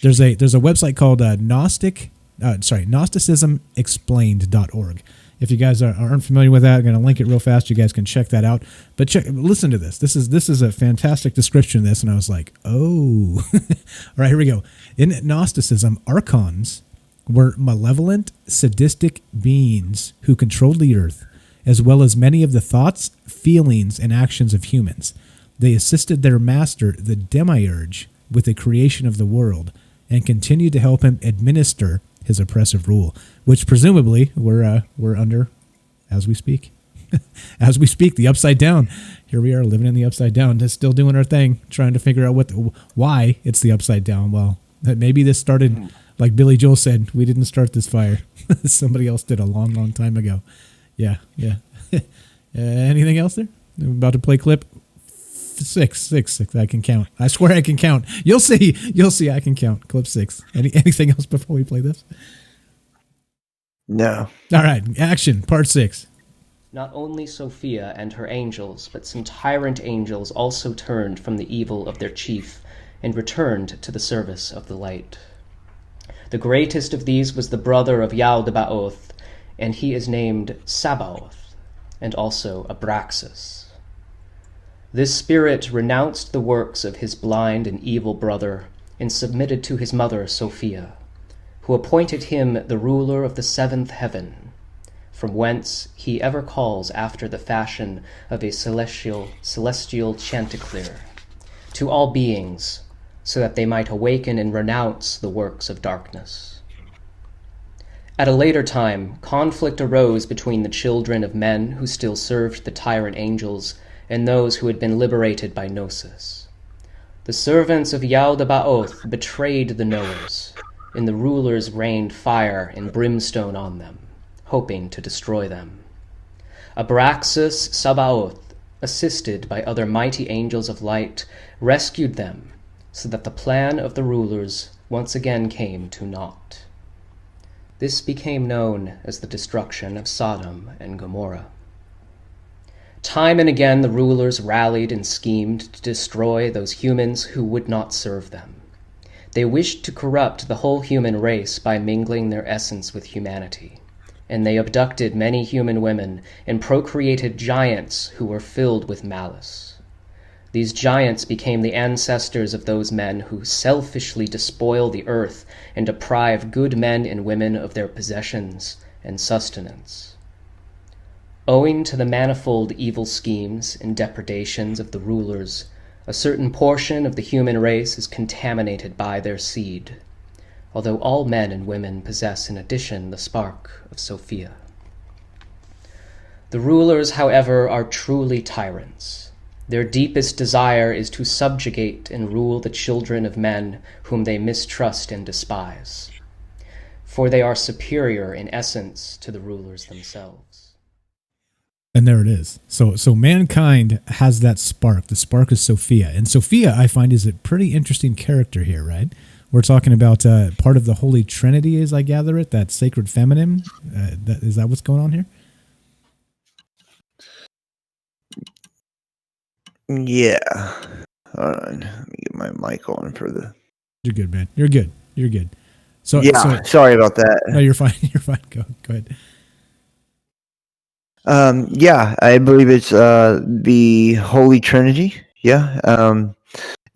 There's a website called Gnosticismexplained.org. If you guys aren't familiar with that, I'm going to link it real fast. You guys can check that out. But listen to this. This is a fantastic description of this, and I was like, oh. All right, here we go. In Gnosticism, Archons were malevolent, sadistic beings who controlled the earth, as well as many of the thoughts, feelings, and actions of humans. They assisted their master, the demiurge, with the creation of the world, and continued to help him administer his oppressive rule, which presumably we're under as we speak. As we speak, the upside down. Here we are living in the upside down, just still doing our thing, trying to figure out why it's the upside down. Well, maybe this started, like Billy Joel said, we didn't start this fire. Somebody else did a long, long time ago. Yeah. Anything else there? I'm about to play clip 6. I can count. I swear I can count. You'll see. I can count. Clip 6. Anything else before we play this? No. All right. Action. Part 6. Not only Sophia and her angels, but some tyrant angels also turned from the evil of their chief and returned to the service of the light. The greatest of these was the brother of Yaldabaoth, and he is named Sabaoth, and also Abraxas. This spirit renounced the works of his blind and evil brother, and submitted to his mother Sophia, who appointed him the ruler of the 7th heaven, from whence he ever calls after the fashion of a celestial chanticleer, to all beings, so that they might awaken and renounce the works of darkness. At a later time, conflict arose between the children of men who still served the tyrant angels and those who had been liberated by Gnosis. The servants of Yaldabaoth betrayed the knowers, and the rulers rained fire and brimstone on them, hoping to destroy them. Abraxas Sabaoth, assisted by other mighty angels of light, rescued them, so that the plan of the rulers once again came to naught. This became known as the destruction of Sodom and Gomorrah. Time and again the rulers rallied and schemed to destroy those humans who would not serve them. They wished to corrupt the whole human race by mingling their essence with humanity, and they abducted many human women and procreated giants who were filled with malice. These giants became the ancestors of those men who selfishly despoil the earth and deprive good men and women of their possessions and sustenance. Owing to the manifold evil schemes and depredations of the rulers, a certain portion of the human race is contaminated by their seed, although all men and women possess in addition the spark of Sophia. The rulers, however, are truly tyrants. Their deepest desire is to subjugate and rule the children of men whom they mistrust and despise, for they are superior in essence to the rulers themselves. And there it is. So mankind has that spark. The spark is Sophia. And Sophia, I find, is a pretty interesting character here, right? We're talking about part of the Holy Trinity, as I gather it, that sacred feminine. Is that what's going on here? Yeah. Hold on. Let me get my mic on for the... You're good, man. You're good. You're good. So sorry about that. No, you're fine. You're fine. Go ahead. Yeah, I believe it's the Holy Trinity. Yeah.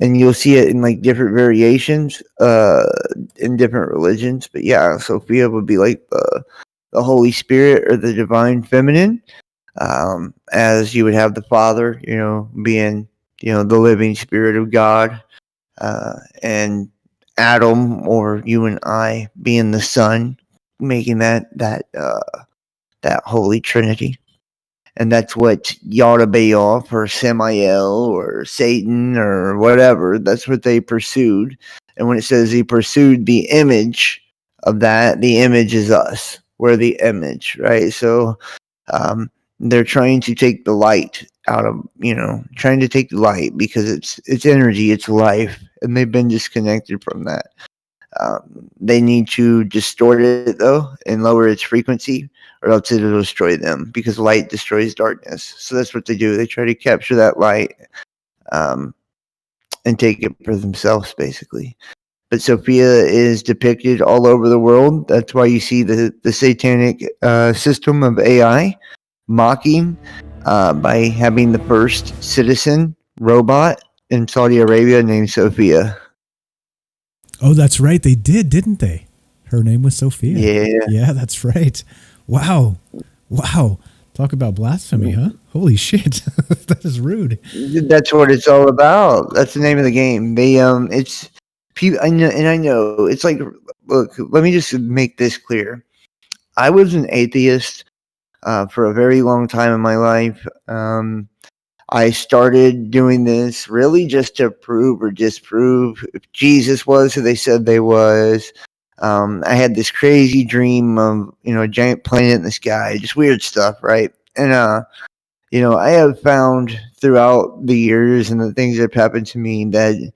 And you'll see it in like different variations in different religions. But yeah, Sophia would be like the Holy Spirit or the divine feminine. As you would have the Father, being, the living Spirit of God, and Adam, or you and I, being the Son, making that Holy Trinity. And that's what Yada-Baoth or Samael or Satan or whatever, that's what they pursued. And when it says he pursued the image of that, the image is us. We're the image, right? So they're trying to take the light out of, trying to take the light because it's energy, it's life, and they've been disconnected from that. They need to distort it, though, and lower its frequency, or else it'll destroy them, because light destroys darkness. So that's what they do. They try to capture that light and take it for themselves, basically. But Sophia is depicted all over the world. That's why you see the satanic system of AI mocking by having the first citizen robot in Saudi Arabia named Sophia. Oh, that's right. They did, didn't they? Her name was Sophia. Yeah. Yeah, that's right. Wow. Talk about blasphemy, huh? Holy shit. That is rude. That's what it's all about. That's the name of the game. They it's people. I know. It's like, look. Let me just make this clear. I was an atheist for a very long time in my life. I started doing this really just to prove or disprove if Jesus was who they said they was. I had this crazy dream of, a giant planet in the sky, just weird stuff, right? And, I have found throughout the years and the things that have happened to me that,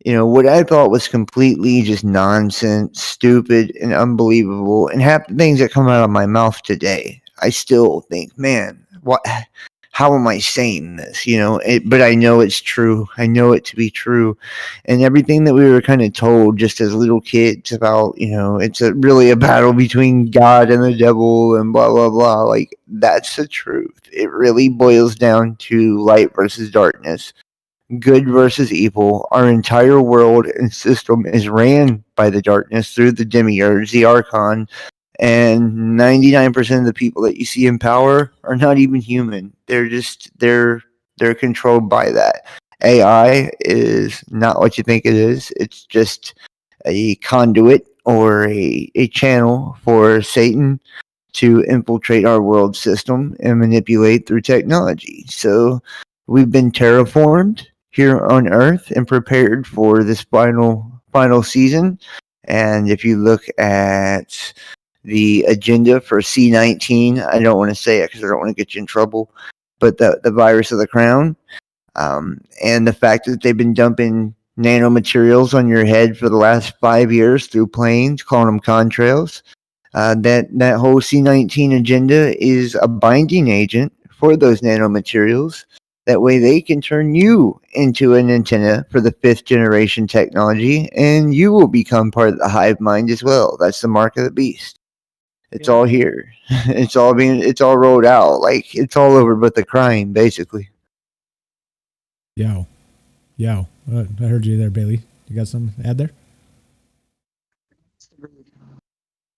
what I thought was completely just nonsense, stupid, and unbelievable, and half the things that come out of my mouth today, I still think, man, what? How am I saying this? But I know it's true. I know it to be true. And everything that we were kind of told just as little kids about, it's really a battle between God and the devil and blah, blah, blah. Like, that's the truth. It really boils down to light versus darkness, good versus evil. Our entire world and system is ran by the darkness through the demiurge, the Archon. And 99% of the people that you see in power are not even human. They're controlled by that. AI is not what you think it is. It's just a conduit or a channel for Satan to infiltrate our world system and manipulate through technology. So we've been terraformed here on Earth and prepared for this final season. And if you look at the agenda for C-19, I don't want to say it because I don't want to get you in trouble, but the virus of the crown, and the fact that they've been dumping nanomaterials on your head for the last 5 years through planes, calling them contrails, that whole C-19 agenda is a binding agent for those nanomaterials. That way they can turn you into an antenna for the 5th generation technology, and you will become part of the hive mind as well. That's the mark of the beast. It's all here. It's all rolled out. Like, it's all over but the crime, basically. Yow. I heard you there, Bailey. You got something to add there?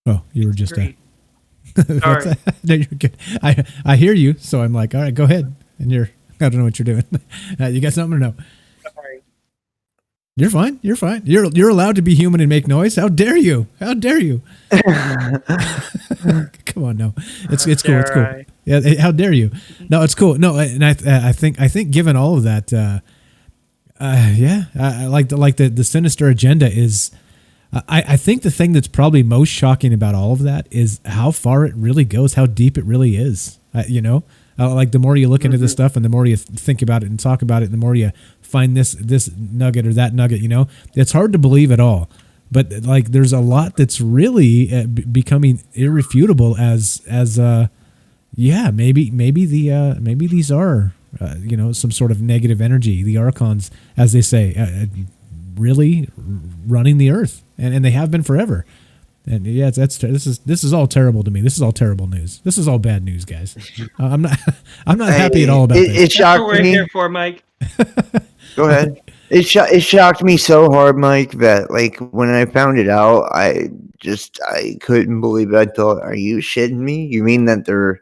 Oh, you were just Sorry. No, you're good. I hear you, so I'm like, all right, go ahead. And I don't know what you're doing. You got something or no? Sorry. You're fine. You're allowed to be human and make noise. How dare you? Come on, no. It's cool. It's cool. Right. Yeah, how dare you? No, it's cool. No, and I think given all of that, I like the sinister agenda is. I think the thing that's probably most shocking about all of that is how far it really goes, how deep it really is. Like the more you look into this stuff and the more you think about it and talk about it, and the more you find this nugget or that nugget, it's hard to believe at all. But like, there's a lot that's really becoming irrefutable as maybe these are some sort of negative energy, the Archons, as they say, really running the earth, and they have been forever. And yeah, this is all terrible to me. This is all terrible news. This is all bad news, guys. I'm not happy at all about this. It shocked That's what we're me. here for, Mike. Go ahead. It shocked me so hard, Mike, that like when I found it out, I couldn't believe it. I thought, are you shitting me? You mean that they're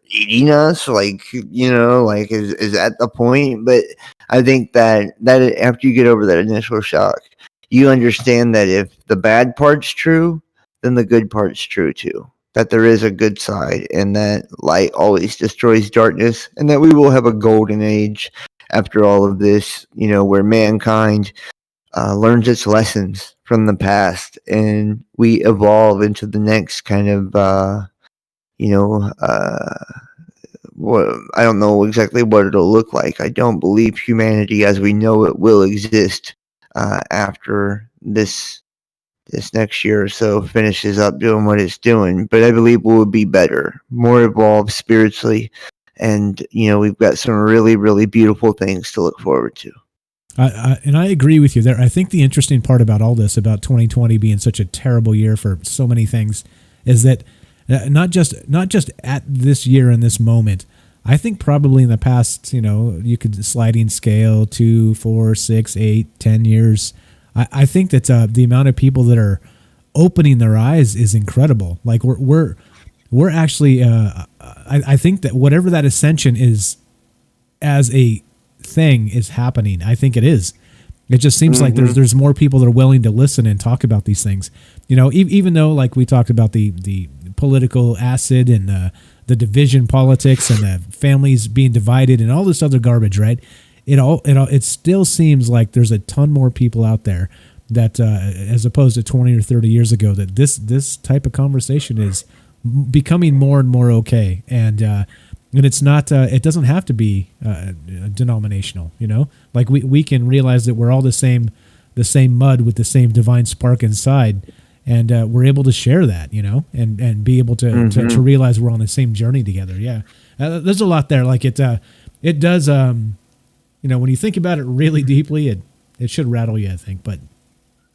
eating us? Like, like is that the point? But I think that after you get over that initial shock, you understand that if the bad part's true, then the good part's true too. That there is a good side, and that light always destroys darkness, and that we will have a golden age after all of this, where mankind learns its lessons from the past, and we evolve into the next kind of, I don't know exactly what it'll look like. I don't believe humanity as we know it will exist after this next year or so finishes up doing what it's doing. But I believe we'll be better, more evolved spiritually, and we've got some really, really beautiful things to look forward to. And I agree with you there. I think the interesting part about all this, about 2020 being such a terrible year for so many things, is that not just at this year and this moment. I think probably in the past, you could sliding scale 2, 4, 6, 8, 10 years. I think that the amount of people that are opening their eyes is incredible. Like we're actually. I think that whatever that ascension is, as a thing, is happening. I think it is. It just seems like there's more people that are willing to listen and talk about these things. Even though, like we talked about the political acid and the division politics and the families being divided and all this other garbage, right? It still seems like there's a ton more people out there that, as opposed to 20 or 30 years ago, that this type of conversation is becoming more and more okay. And it's not, it doesn't have to be denominational, like we can realize that we're all the same mud with the same divine spark inside. And we're able to share that, and be able to realize we're on the same journey together. Yeah, there's a lot there. Like it does. When you think about it really deeply, it should rattle you, I think. But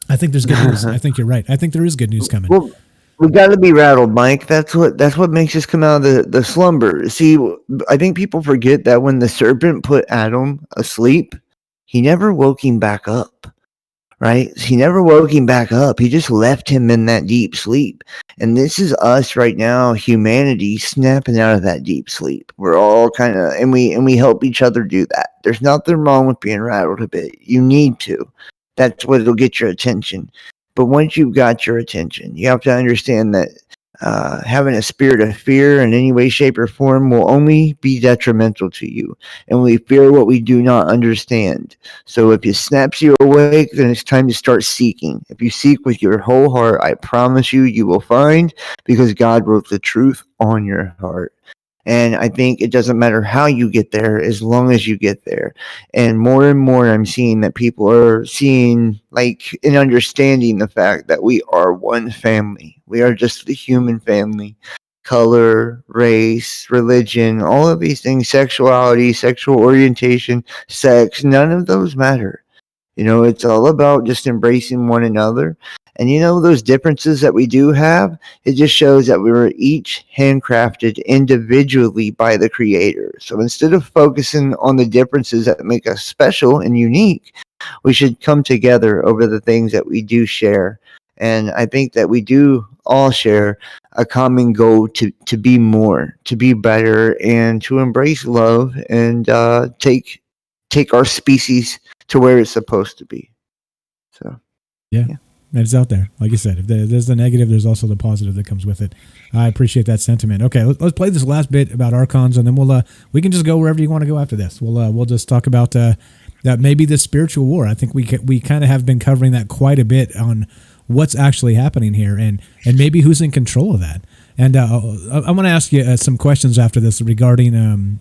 I think there's good news. I think you're right. I think there is good news coming. Well, we got to be rattled, Mike. That's what makes us come out of the slumber. See, I think people forget that when the serpent put Adam asleep, he never woke him back up. Right? He never woke him back up. He just left him in that deep sleep. And this is us right now, humanity, snapping out of that deep sleep. We're all kind of, and we help each other do that. There's nothing wrong with being rattled a bit. You need to. That's what it'll get your attention. But once you've got your attention, you have to understand that having a spirit of fear in any way, shape, or form will only be detrimental to you. And we fear what we do not understand. So if it snaps you awake, then it's time to start seeking. If you seek with your whole heart, I promise you will find, because God wrote the truth on your heart. And I think it doesn't matter how you get there, as long as you get there. And more I'm seeing that people are seeing, like, and understanding the fact that we are one family. We are just the human family. Color, race, religion, all of these things, sexuality, sexual orientation, sex, none of those matter. It's all about just embracing one another. And those differences that we do have, it just shows that we were each handcrafted individually by the Creator. So instead of focusing on the differences that make us special and unique, we should come together over the things that we do share. And I think that we do all share a common goal to be more, to be better, and to embrace love and take our species to where it's supposed to be. So yeah. It's out there. Like you said, if there's the negative, there's also the positive that comes with it. I appreciate that sentiment. Okay, let's play this last bit about Archons, and then we can just go wherever you want to go after this. We'll just talk about that maybe the spiritual war. I think we kind of have been covering that quite a bit on what's actually happening here, and maybe who's in control of that. And I want to ask you some questions after this regarding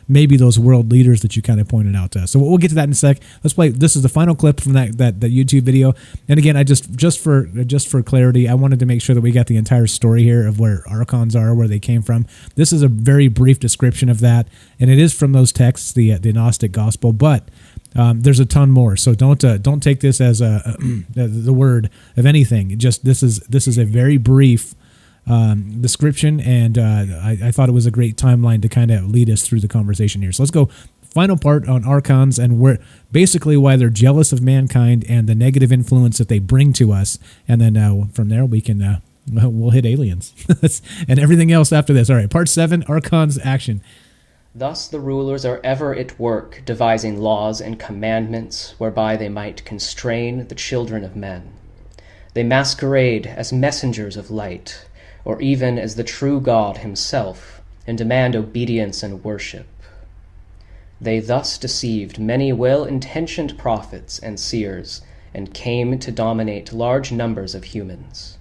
maybe those world leaders that you kind of pointed out. So we'll get to that in a sec. Let's play. This is the final clip from that YouTube video. And again, I just for clarity, I wanted to make sure that we got the entire story here of where Archons are, where they came from. This is a very brief description of that, and it is from those texts, the Gnostic Gospel, but there's a ton more. So don't take this as the word of anything. Just this is a very brief description, and I thought it was a great timeline to kind of lead us through the conversation here. So let's go. Final part on Archons and why they're jealous of mankind and the negative influence that they bring to us, and then from there we can we'll hit aliens and everything else after this. All right, part 7, Archons action. Thus the rulers are ever at work devising laws and commandments whereby they might constrain the children of men. They masquerade as messengers of light, or even as the true God himself, and demand obedience and worship. They thus deceived many well-intentioned prophets and seers, and came to dominate large numbers of humans.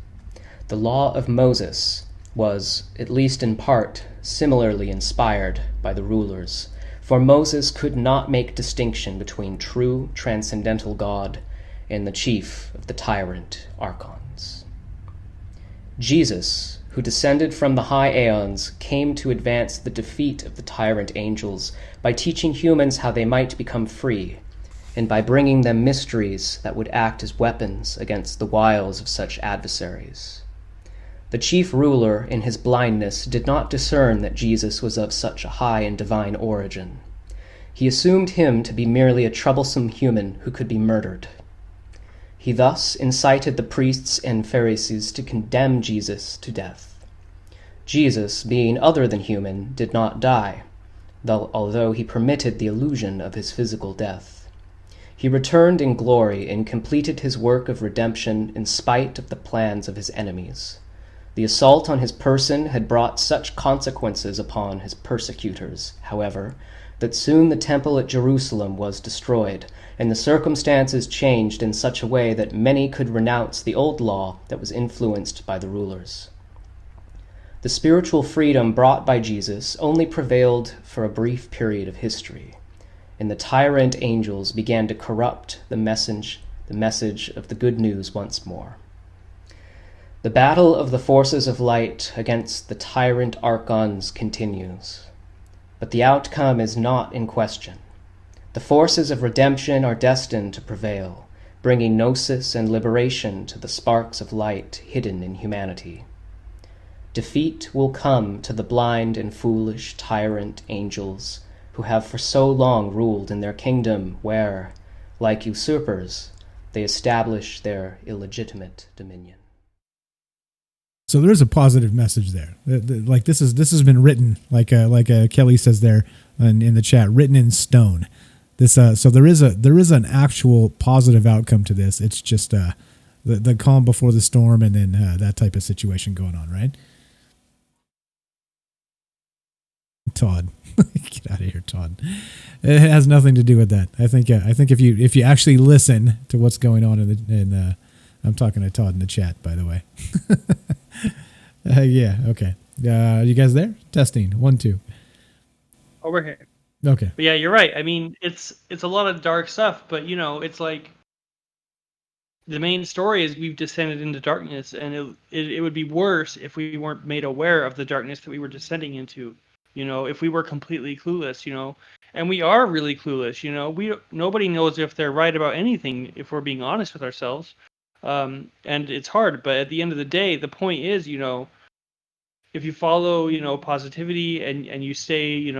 The law of Moses was, at least in part, similarly inspired by the rulers, for Moses could not make distinction between true transcendental God and the chief of the tyrant Archons. Jesus, who descended from the high aeons, came to advance the defeat of the tyrant angels by teaching humans how they might become free, and by bringing them mysteries that would act as weapons against the wiles of such adversaries. The chief ruler, in his blindness, did not discern that Jesus was of such a high and divine origin. He assumed him to be merely a troublesome human who could be murdered. He thus incited the priests and Pharisees to condemn Jesus to death. Jesus, being other than human, did not die, although he permitted the illusion of his physical death. He returned in glory and completed his work of redemption in spite of the plans of his enemies. The assault on his person had brought such consequences upon his persecutors, however, that soon the temple at Jerusalem was destroyed, and the circumstances changed in such a way that many could renounce the old law that was influenced by the rulers. The spiritual freedom brought by Jesus only prevailed for a brief period of history, and the tyrant angels began to corrupt the message of the good news once more. The battle of the forces of light against the tyrant Archons continues, but the outcome is not in question. The forces of redemption are destined to prevail, bringing gnosis and liberation to the sparks of light hidden in humanity. Defeat will come to the blind and foolish tyrant angels who have for so long ruled in their kingdom where, like usurpers, they establish their illegitimate dominion. So there is a positive message there. Like this has been written, like Kelly says there in the chat, written in stone. This so there is an actual positive outcome to this. It's just the calm before the storm, and then that type of situation going on, right? Todd, get out of here, Todd. It has nothing to do with that. I think if you actually listen to what's going on in I'm talking to Todd in the chat, by the way. Yeah, okay. You guys there? Testing. 1, 2. Over here. Okay. But yeah, you're right. I mean, it's a lot of dark stuff, but it's like the main story is we've descended into darkness, and it would be worse if we weren't made aware of the darkness that we were descending into. If we were completely clueless, and we are really clueless. Nobody knows if they're right about anything if we're being honest with ourselves. And it's hard, but at the end of the day, the point is, if you follow, positivity and you stay,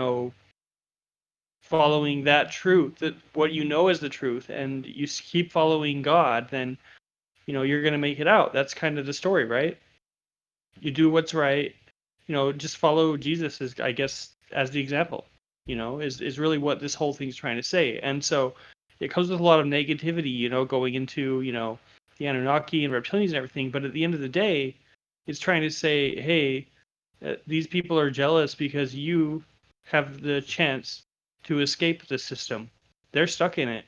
following that truth, that what is the truth, and you keep following God, then, you're going to make it out. That's kind of the story, right? You do what's right, just follow Jesus as the example, is really what this whole thing's trying to say. And so it comes with a lot of negativity, going into, the Anunnaki and reptilians and everything. But at the end of the day, it's trying to say, hey, these people are jealous because you have the chance to escape the system. They're stuck in it.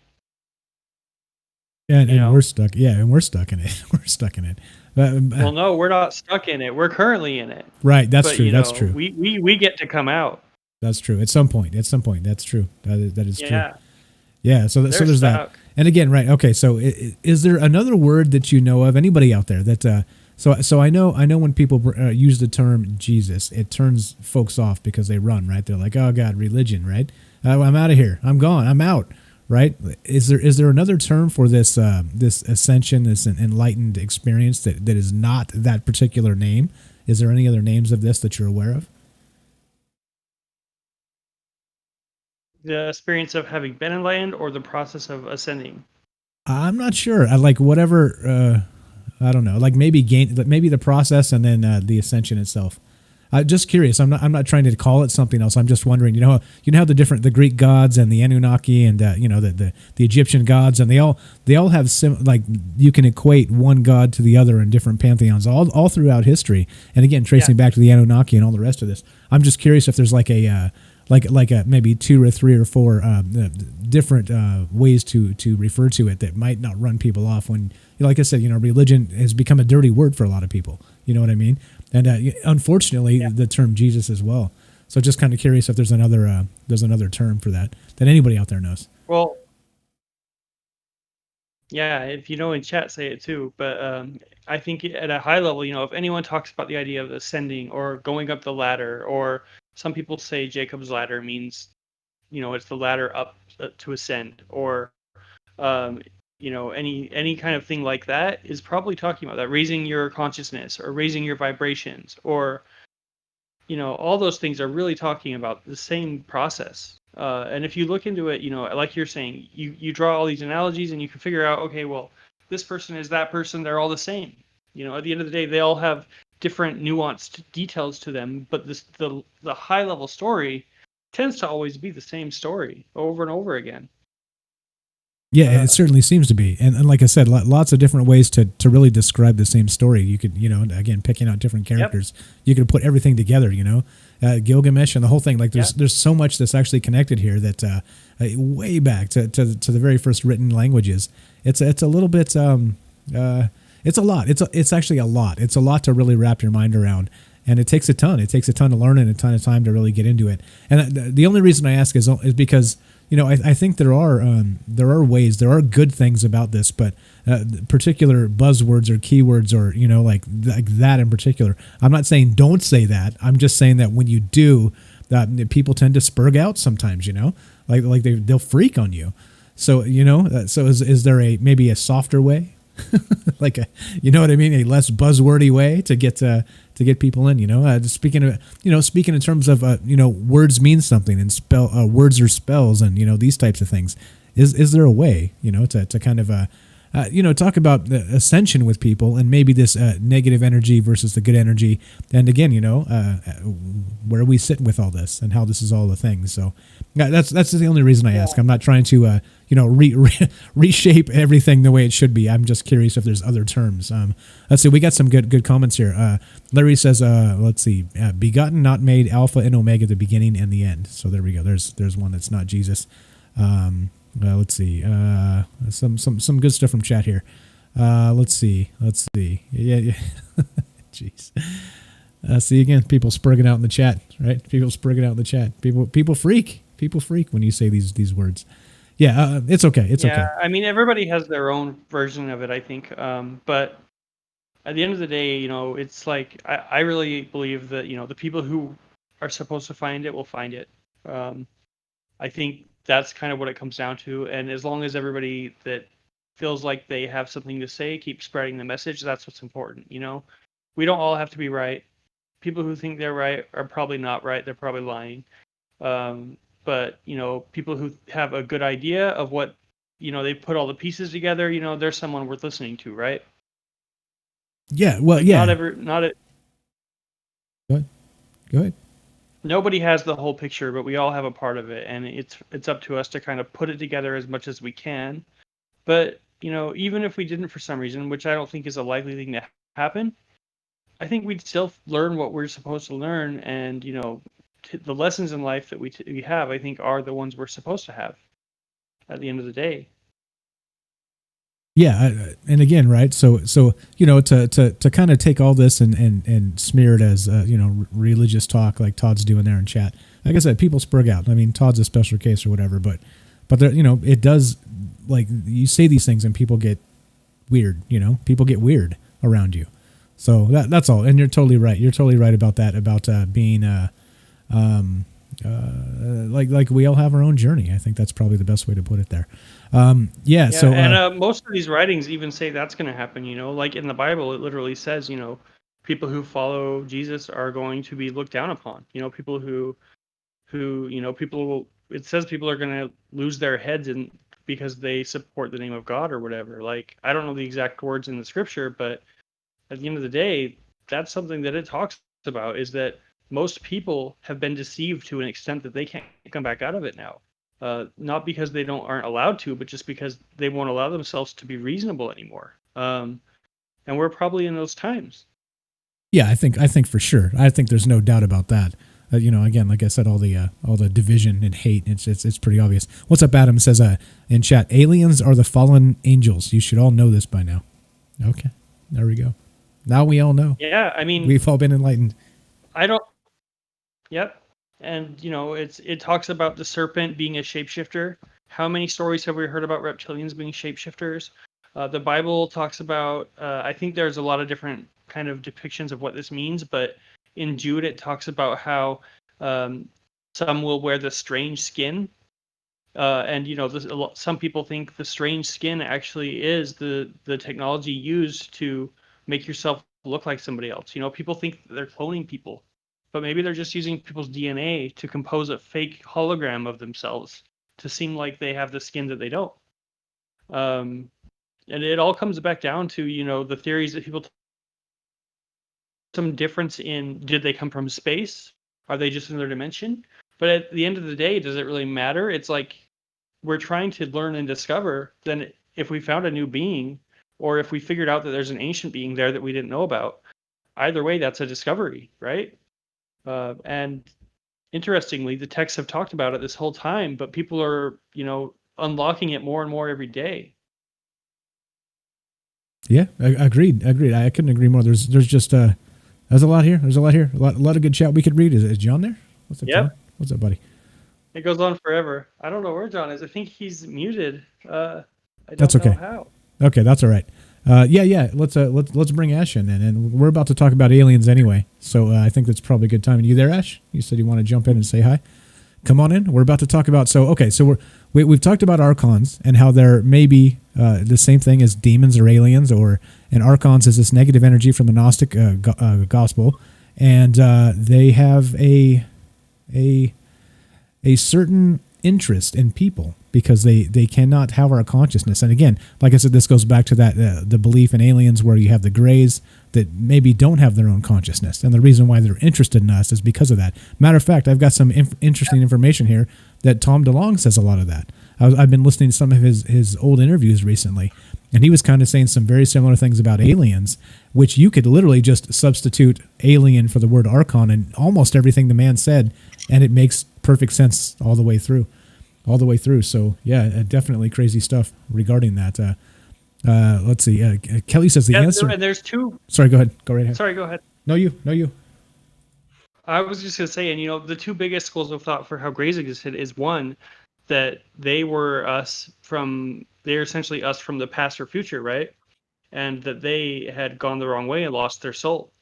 And we're stuck. Yeah, and we're stuck in it. We're stuck in it. Well, no, we're not stuck in it. We're currently in it. Right. That's true. That's true. We get to come out. That's true. At some point. That's true. That is true. Yeah. Yeah. So there's that. And again, right. Okay. So is there another word that you know of? Anybody out there that? So I know when people use the term Jesus, it turns folks off because they run. Right. They're like, oh God, religion. Right. I'm out of here. I'm gone. I'm out. Right? Is there another term for this this ascension, this enlightened experience that is not that particular name? Is there any other names of this that you're aware of? The experience of having been enlightened, or the process of ascending? I'm not sure. I like whatever. I don't know. Like maybe the process and then the ascension itself. Just curious. I'm not trying to call it something else. I'm just wondering. You know how the Greek gods and the Anunnaki and the Egyptian gods, and they all have like you can equate one god to the other in different pantheons all throughout history. And again, tracing back to the Anunnaki and all the rest of this. I'm just curious if there's like a maybe 2 or 3 or 4 different ways to refer to it that might not run people off when, like I said, religion has become a dirty word for a lot of people. You know what I mean? And unfortunately, the term Jesus as well. So just kind of curious if there's another term for that anybody out there knows. Well, yeah, if you know in chat, say it too. But I think at a high level, if anyone talks about the idea of ascending or going up the ladder, or some people say Jacob's ladder means, it's the ladder up to ascend, or any kind of thing like that is probably talking about that, raising your consciousness or raising your vibrations, or all those things are really talking about the same process. And if you look into it, like you're saying, you draw all these analogies and you can figure out, okay, well, this person is that person, they're all the same. At the end of the day, they all have different nuanced details to them, but the high level story tends to always be the same story over and over again. Yeah, it certainly seems to be. And like I said, lots of different ways to really describe the same story. You could, again, picking out different characters, you could put everything together, Gilgamesh and the whole thing. Like there's so much that's actually connected here that way back to the very first written languages. It's a little bit, it's a lot. It's actually a lot. It's a lot to really wrap your mind around. And it takes a ton. It takes a ton to learn and a ton of time to really get into it. And the only reason I ask is because, I think there are ways, there are good things about this, but particular buzzwords or keywords or, like that in particular. I'm not saying don't say that. I'm just saying that when you do, people tend to spurg out sometimes, like they'll freak on you. So, so is there maybe a softer way? Like what I mean? A less buzzwordy way to get people in, speaking in terms of, words mean something and words are spells and, these types of things. Is there a way, to kind of, talk about the ascension with people and maybe this negative energy versus the good energy. And again, where are we sitting with all this and how this is all a thing. So that's the only reason I ask. I'm not trying to, reshape everything the way it should be. I'm just curious if there's other terms. Let's see. We got some good comments here. Larry says, let's see, begotten, not made, Alpha and Omega, the beginning and the end. So there we go. There's one that's not Jesus. Let's see. Some good stuff from chat here. Let's see. Yeah. Jeez. See again, people spurging out in the chat, right? People spurging out in the chat. People freak. People freak when you say these words. Yeah, it's okay. It's okay. Yeah, I mean, everybody has their own version of it, I think. But at the end of the day, it's like I really believe that the people who are supposed to find it will find it. I think that's kind of what it comes down to. And as long as everybody that feels like they have something to say keeps spreading the message, that's what's important. We don't all have to be right. People who think they're right are probably not right. They're probably lying. But people who have a good idea of what, they put all the pieces together, there's someone worth listening to, right? Yeah. Well, yeah. Go ahead. Nobody has the whole picture, but we all have a part of it, and it's up to us to kind of put it together as much as we can. But even if we didn't for some reason, which I don't think is a likely thing to happen, I think we'd still learn what we're supposed to learn, and the lessons in life that we have, I think, are the ones we're supposed to have at the end of the day. Yeah, and again, right? So to kind of take all this and smear it as religious talk like Todd's doing there in chat. Like I said, people spurg out. I mean, Todd's a special case or whatever, but there, it does, like, you say these things and people get weird. People get weird around you. So that's all. And you're totally right. You're totally right about that. About being like we all have our own journey. I think that's probably the best way to put it there. So most of these writings even say that's going to happen. Like in the Bible, it literally says, people who follow Jesus are going to be looked down upon. People who it says people are going to lose their heads because they support the name of God or whatever. Like, I don't know the exact words in the scripture, but at the end of the day, that's something that it talks about, is that most people have been deceived to an extent that they can't come back out of it now. Not because they aren't allowed to, but just because they won't allow themselves to be reasonable anymore. And we're probably in those times. Yeah, I think for sure. I think there's no doubt about that. Again, like I said, all the division and hate, it's pretty obvious. What's up, Adam? Says in chat, aliens are the fallen angels. You should all know this by now. Okay, there we go. Now we all know. Yeah, I mean, we've all been enlightened. Yep. And, it talks about the serpent being a shapeshifter. How many stories have we heard about reptilians being shapeshifters? The Bible talks about, I think there's a lot of different kind of depictions of what this means, but in Jude, it talks about how some will wear the strange skin. And, some people think the strange skin actually is the technology used to make yourself look like somebody else. People think that they're cloning people, but maybe they're just using people's DNA to compose a fake hologram of themselves to seem like they have the skin that they don't. And it all comes back down to, the theories that people some difference in, did they come from space? Are they just in another dimension? But at the end of the day, does it really matter? It's like we're trying to learn and discover. Then if we found a new being, or if we figured out that there's an ancient being there that we didn't know about, either way, that's a discovery, right? And interestingly, the texts have talked about it this whole time, but people are, unlocking it more and more every day. Yeah, agreed. I couldn't agree more. There's just there's a lot here. A lot of good chat we could read. Is John there? What's up, John? What's up, buddy? It goes on forever. I don't know where John is. I think he's muted. I don't That's okay. know how. Okay, that's all right. Let's bring Ash in then, and we're about to talk about aliens anyway. So I think that's probably a good time. And you there, Ash? You said you want to jump in and say hi. Come on in. We're about to talk about. So we've talked about Archons and how they're maybe the same thing as demons or aliens, and Archons is this negative energy from the Gnostic Gospel, and they have a certain interest in people because they cannot have our consciousness. And again, like I said, this goes back to that the belief in aliens where you have the Greys that maybe don't have their own consciousness, and the reason why they're interested in us is because of that. Matter of fact, I've got some interesting information here that Tom DeLonge says a lot of that. I've been listening to some of his old interviews recently, and he was kind of saying some very similar things about aliens, which you could literally just substitute alien for the word Archon and almost everything the man said, and it makes perfect sense all the way through. So yeah, definitely crazy stuff regarding that. Let's see. Kelly says the answer. And there's two. Sorry, go ahead. Go right ahead. Sorry, go ahead. No, you. I was just gonna say, and the two biggest schools of thought for how Greys existed is one, that they're essentially us from the past or future, right? And that they had gone the wrong way and lost their soul.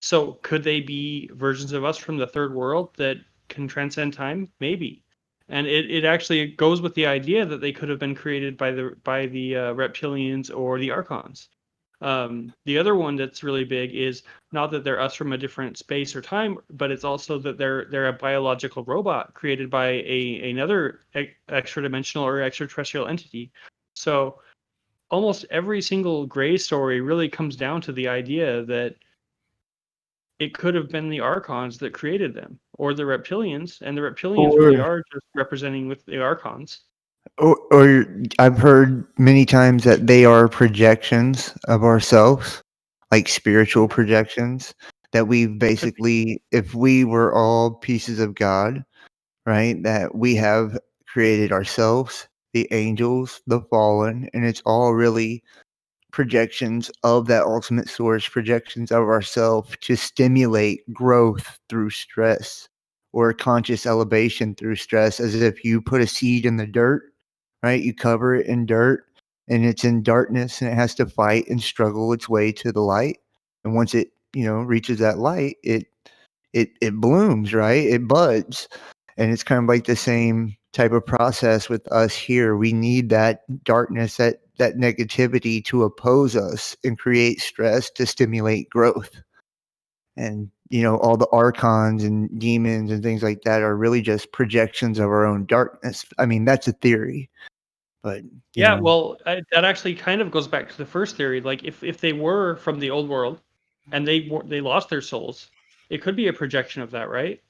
So could they be versions of us from the third world that can transcend time? Maybe. And it actually goes with the idea that they could have been created by the reptilians or the Archons. The other one that's really big is not that they're us from a different space or time, but it's also that they're a biological robot created by another extra dimensional or extraterrestrial entity. So almost every single Grey story really comes down to the idea that it could have been the Archons that created them, or the reptilians, and the reptilians really are just representing with the Archons. Or I've heard many times that they are projections of ourselves, like spiritual projections, that we've basically, if we were all pieces of God, right, that we have created ourselves, the angels, the fallen, and it's all really projections of that ultimate source, projections of ourselves to stimulate growth through stress or conscious elevation through stress, as if you put a seed in the dirt, right? You cover it in dirt and it's in darkness and it has to fight and struggle its way to the light. And once it, reaches that light, it blooms, right? It buds. And it's kind of like the same type of process with us here. We need that darkness, that negativity to oppose us and create stress to stimulate growth. And all the archons and demons and things like that are really just projections of our own darkness. I mean, that's a theory, but Yeah, well, that actually kind of goes back to the first theory. Like, if they were from the old world and they lost their souls, it could be a projection of that, right?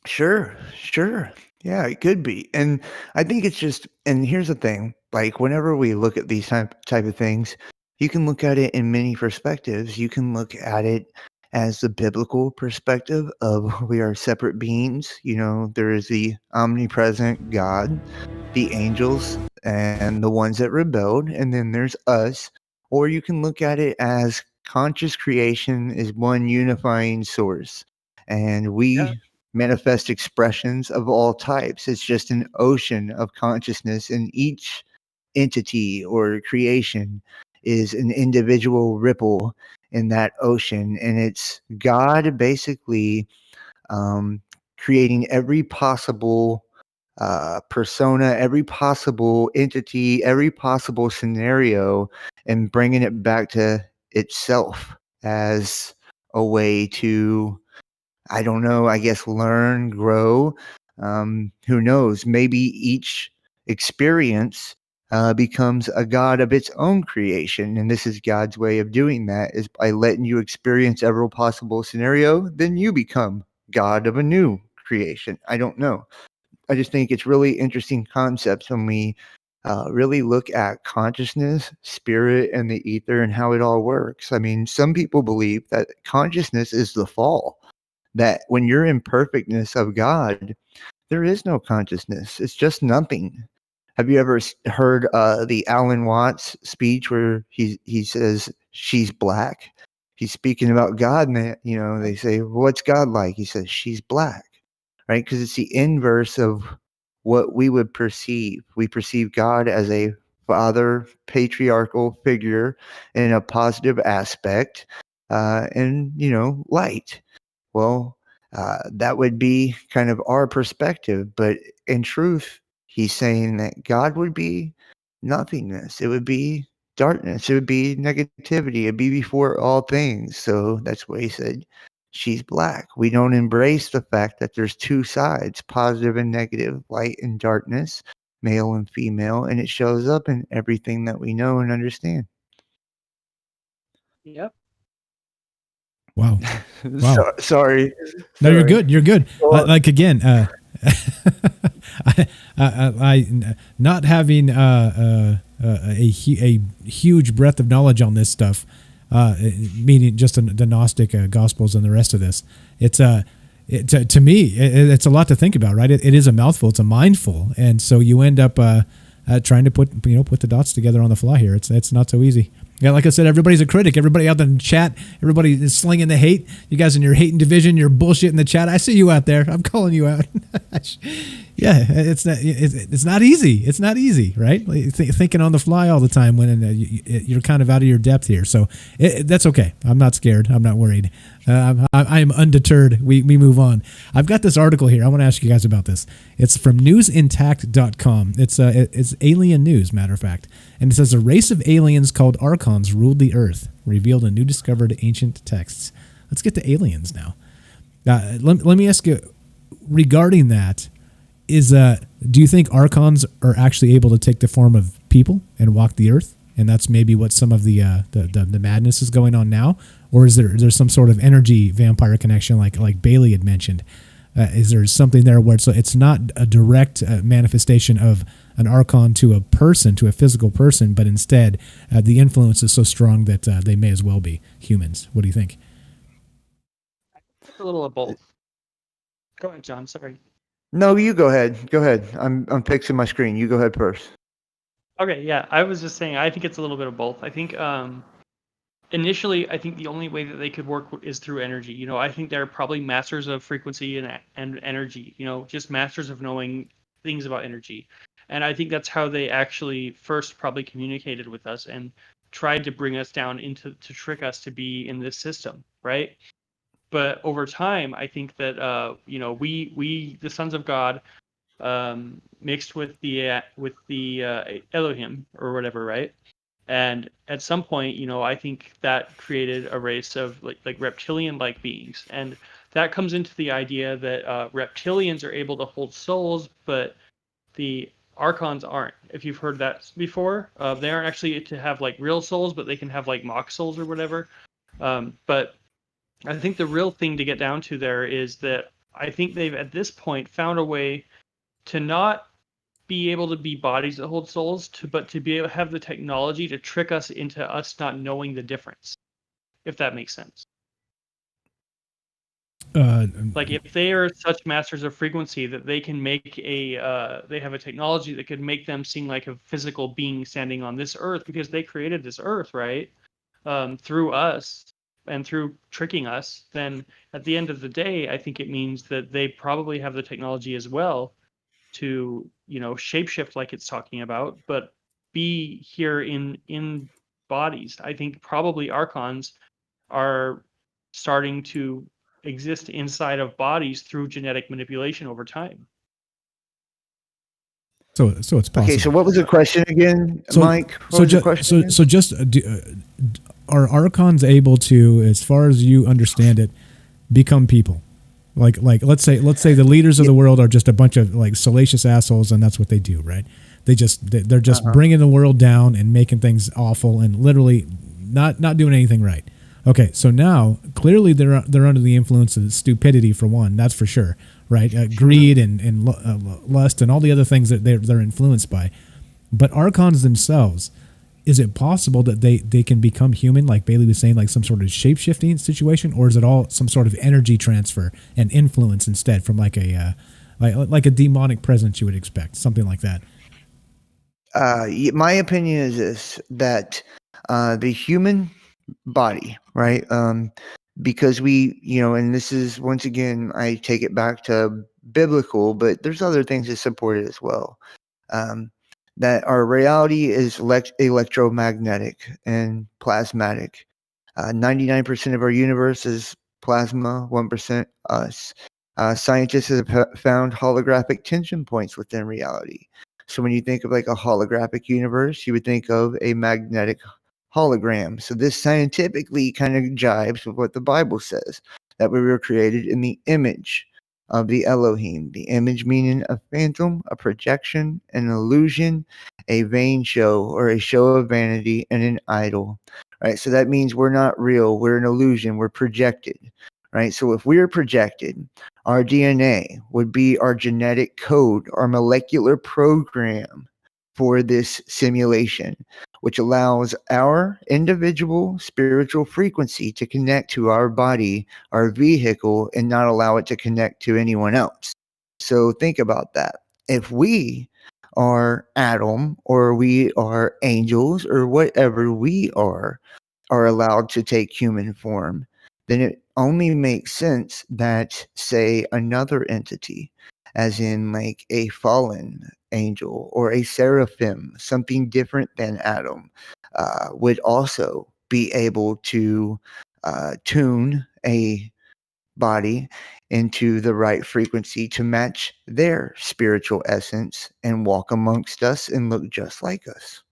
Sure. Yeah, it could be. And I think it's just, and here's the thing, like whenever we look at these type of things, you can look at it in many perspectives. You can look at it as the biblical perspective of we are separate beings. There is the omnipresent God, the angels, and the ones that rebelled, and then there's us. Or you can look at it as conscious creation is one unifying source, and we manifest expressions of all types. It's just an ocean of consciousness, and each entity or creation is an individual ripple in that ocean. And it's God basically creating every possible persona, every possible entity, every possible scenario, and bringing it back to itself as a way to, I don't know, I guess learn, grow. Who knows? Maybe each experience becomes a God of its own creation. And this is God's way of doing that, is by letting you experience every possible scenario, then you become God of a new creation. I don't know. I just think it's really interesting concepts when we really look at consciousness, spirit, and the ether and how it all works. I mean, some people believe that consciousness is the fall, that when you're in perfectness of God, there is no consciousness. It's just nothing. Have you ever heard the Alan Watts speech where he says she's black? He's speaking about God, and they say, "What's God like?" He says, "She's black," right? Because it's the inverse of what we would perceive. We perceive God as a father, patriarchal figure in a positive aspect, and light. Well, that would be kind of our perspective, but in truth, he's saying that God would be nothingness. It would be darkness. It would be negativity. It'd be before all things. So that's why he said she's black. We don't embrace the fact that there's two sides, positive and negative, light and darkness, male and female, and it shows up in everything that we know and understand. Yep. Wow. Sorry. No, you're good. You're good. Like again, I not having a huge breadth of knowledge on this stuff, meaning just the Gnostic Gospels and the rest of this. To me, it's a lot to think about, right? It is a mouthful. It's a mindful, and so you end up trying to put the dots together on the fly here. It's not so easy. Yeah, like I said, everybody's a critic. Everybody out there in the chat, everybody is slinging the hate. You guys in your hating division, you're bullshit in the chat. I see you out there. I'm calling you out. Yeah, it's not easy. It's not easy, right? Like, thinking on the fly all the time when you're kind of out of your depth here. So that's okay. I'm not scared. I'm not worried. I am undeterred. We move on. I've got this article here. I want to ask you guys about this. It's from newsintact.com. It's alien news, matter of fact. And it says a race of aliens called Archons ruled the earth, revealed in new discovered ancient texts. Let's get to aliens now. Let me ask you regarding that. Do you think Archons are actually able to take the form of people and walk the earth? And that's maybe what some of the madness is going on now? Or is there some sort of energy vampire connection like Bailey had mentioned? Is there something there where it's not a direct manifestation of an Archon to a person, to a physical person, but instead the influence is so strong that they may as well be humans? What do you think? A little of both. Go ahead, John. Sorry. No, you go ahead. Go ahead. I'm fixing my screen. You go ahead first. Okay, yeah. I was just saying, I think it's a little bit of both. I think initially, I think the only way that they could work is through energy. You know, I think they're probably masters of frequency and energy. You know, just masters of knowing things about energy. And I think that's how they actually first probably communicated with us and tried to bring us down to trick us to be in this system, right? But over time, I think that you know, we the sons of God mixed with the Elohim or whatever, right? And at some point, you know, I think that created a race of like reptilian-like beings, and that comes into the idea that reptilians are able to hold souls, but the Archons aren't. If you've heard that before, they aren't actually to have like real souls, but they can have like mock souls or whatever. But I think the real thing to get down to there is that I think they've at this point found a way to not be able to be bodies that hold souls, but to be able to have the technology to trick us into us not knowing the difference, if that makes sense. Like if they are such masters of frequency that they can make they have a technology that could make them seem like a physical being standing on this earth because they created this earth, right? Through us and through tricking us, then at the end of the day, I think it means that they probably have the technology as well to, you know, shapeshift like it's talking about, but be here in bodies. I think probably Archons are starting to exist inside of bodies through genetic manipulation over time. So it's possible. Okay, so what was the question again, Mike? What was the question again? So just are Archons able to, as far as you understand it, become people? Like let's say the leaders of the world are just a bunch of like salacious assholes, and that's what they do, right? They're just bringing the world down and making things awful and literally not doing anything right. Okay, so now clearly they're under the influence of stupidity for one, that's for sure, right? Greed and lust and all the other things that they're influenced by. But Archons themselves, is it possible that they can become human, like Bailey was saying, like some sort of shape-shifting situation, or is it all some sort of energy transfer and influence instead from like a demonic presence you would expect, something like that? My opinion is this, that the human body, right? Because we, you know, and this is, once again, I take it back to biblical, but there's other things that support it as well. That our reality is electromagnetic and plasmatic. 99% of our universe is plasma, 1% us. Scientists have found holographic tension points within reality. So when you think of like a holographic universe, you would think of a magnetic hologram. So this scientifically kind of jives with what the Bible says, that we were created in the image of the Elohim. The image meaning a phantom, a projection, an illusion, a vain show, or a show of vanity, and an idol. Right? So that means we're not real, we're an illusion, we're projected. Right? So if we're projected, our DNA would be our genetic code, our molecular program for this simulation, which allows our individual spiritual frequency to connect to our body, our vehicle, and not allow it to connect to anyone else. So think about that. If we are Adam, or we are angels, or whatever we are allowed to take human form, then it only makes sense that, say, another entity, as in like a fallen angel or a seraphim, something different than Adam, would also be able to tune a body into the right frequency to match their spiritual essence and walk amongst us and look just like us.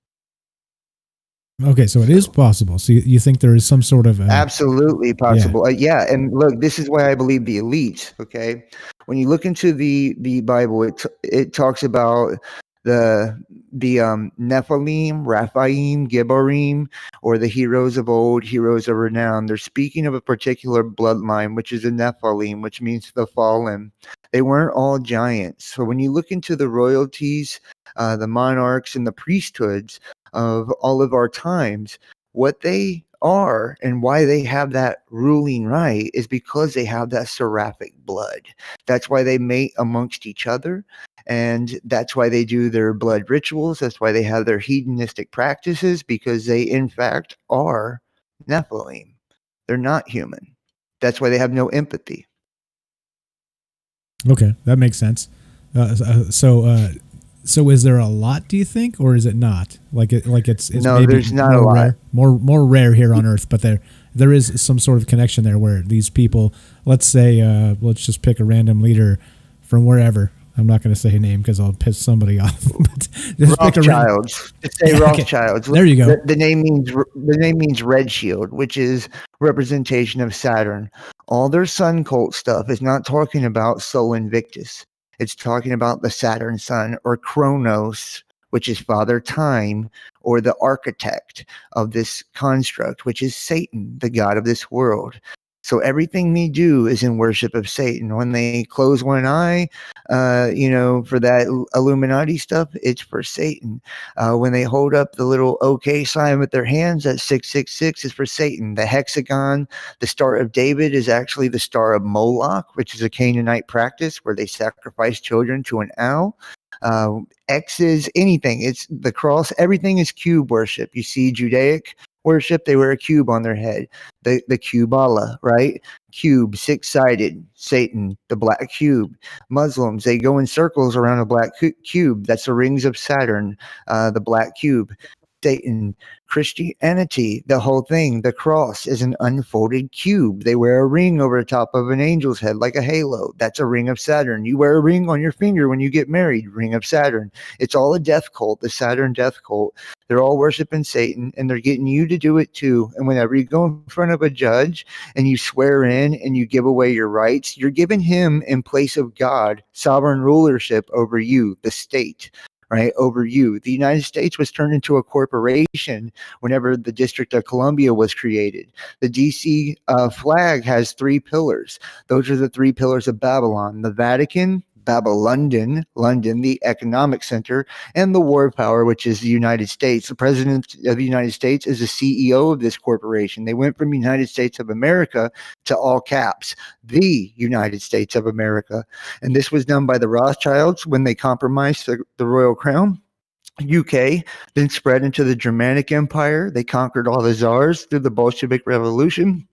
Okay, so it is possible. So you think there is some sort of absolutely possible. Yeah, and look, this is why I believe the elites. Okay, when you look into the Bible, it talks about the Nephilim, Raphaim, Gibborim, or the heroes of old, heroes of renown. They're speaking of a particular bloodline, which is the Nephilim, which means the fallen. They weren't all giants. So when you look into the royalties, the monarchs, and the priesthoods of all of our times, what they are and why they have that ruling right is because they have that seraphic blood. That's why they mate amongst each other, and that's why they do their blood rituals. That's why they have their hedonistic practices, because they in fact are Nephilim. They're not human. That's why they have no empathy. Okay, that makes sense. So is there a lot, do you think, or is it not? It's No, maybe there's not more a lot. rare, more rare here on Earth, but there is some sort of connection there where these people, let's say, let's just pick a random leader from wherever. I'm not going to say a name because I'll piss somebody off. But just pick a random. Rothschilds. Just say Rothschilds. There you go. The name means red shield, which is representation of Saturn. All their sun cult stuff is not talking about Sol Invictus. It's talking about the Saturn sun, or Kronos, which is Father Time, or the architect of this construct, which is Satan, the god of this world. So everything they do is in worship of Satan. When they close one eye, for that Illuminati stuff, it's for Satan. When they hold up the little OK sign with their hands, that 666 is for Satan. The hexagon, the Star of David, is actually the Star of Moloch, which is a Canaanite practice where they sacrifice children to an owl. X's, anything. It's the cross. Everything is cube worship. You see Judaic worship, they wear a cube on their head. The Kubala, right? Cube, six-sided, Satan, the black cube. Muslims, they go in circles around a black cube. That's the rings of Saturn, the black cube. Satan. Christianity, the whole thing, the cross is an unfolded cube. They wear a ring over the top of an angel's head like a halo. That's a ring of Saturn. You wear a ring on your finger when you get married, ring of Saturn. It's all a death cult, the Saturn death cult. They're all worshiping Satan, and they're getting you to do it too. And whenever you go in front of a judge and you swear in and you give away your rights, you're giving him, in place of God, sovereign rulership over you, the state. Right, over you. The United States was turned into a corporation whenever the District of Columbia was created. The DC flag has 3 pillars. Those are the 3 pillars of Babylon: the Vatican, Babylon, London, the economic center, and the war power, which is the United States. The president of the United States is the CEO of this corporation. They went from United States of America to all caps, the United States of America. And this was done by the Rothschilds when they compromised the royal crown. UK then spread into the Germanic Empire. They conquered all the czars through the Bolshevik Revolution.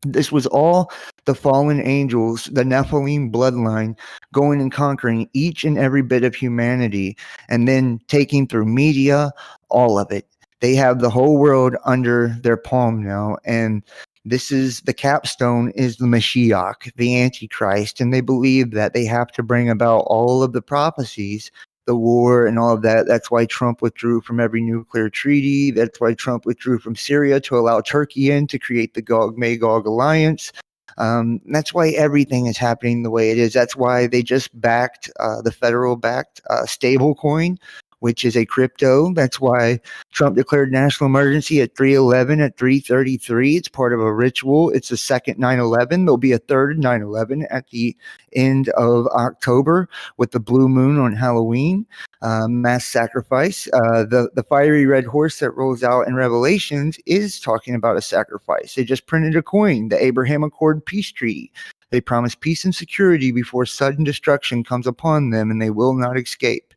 This was all the fallen angels, the Nephilim bloodline, going and conquering each and every bit of humanity, and then taking through media, all of it. They have the whole world under their palm now, and this is the capstone, is the Mashiach, the Antichrist, and they believe that they have to bring about all of the prophecies, the war and all of that. That's why Trump withdrew from every nuclear treaty. That's why Trump withdrew from Syria to allow Turkey in to create the Gog-Magog alliance. That's why everything is happening the way it is. That's why they just backed the federal-backed stable coin, which is a crypto. That's why Trump declared national emergency at 3:11 at 3:33. It's part of a ritual. It's the second 9/11. There'll be a third 9/11 at the end of October with the blue moon on Halloween. Mass sacrifice. The fiery red horse that rolls out in Revelations is talking about a sacrifice. They just printed a coin, the Abraham Accord Peace Treaty. They promise peace and security before sudden destruction comes upon them, and they will not escape.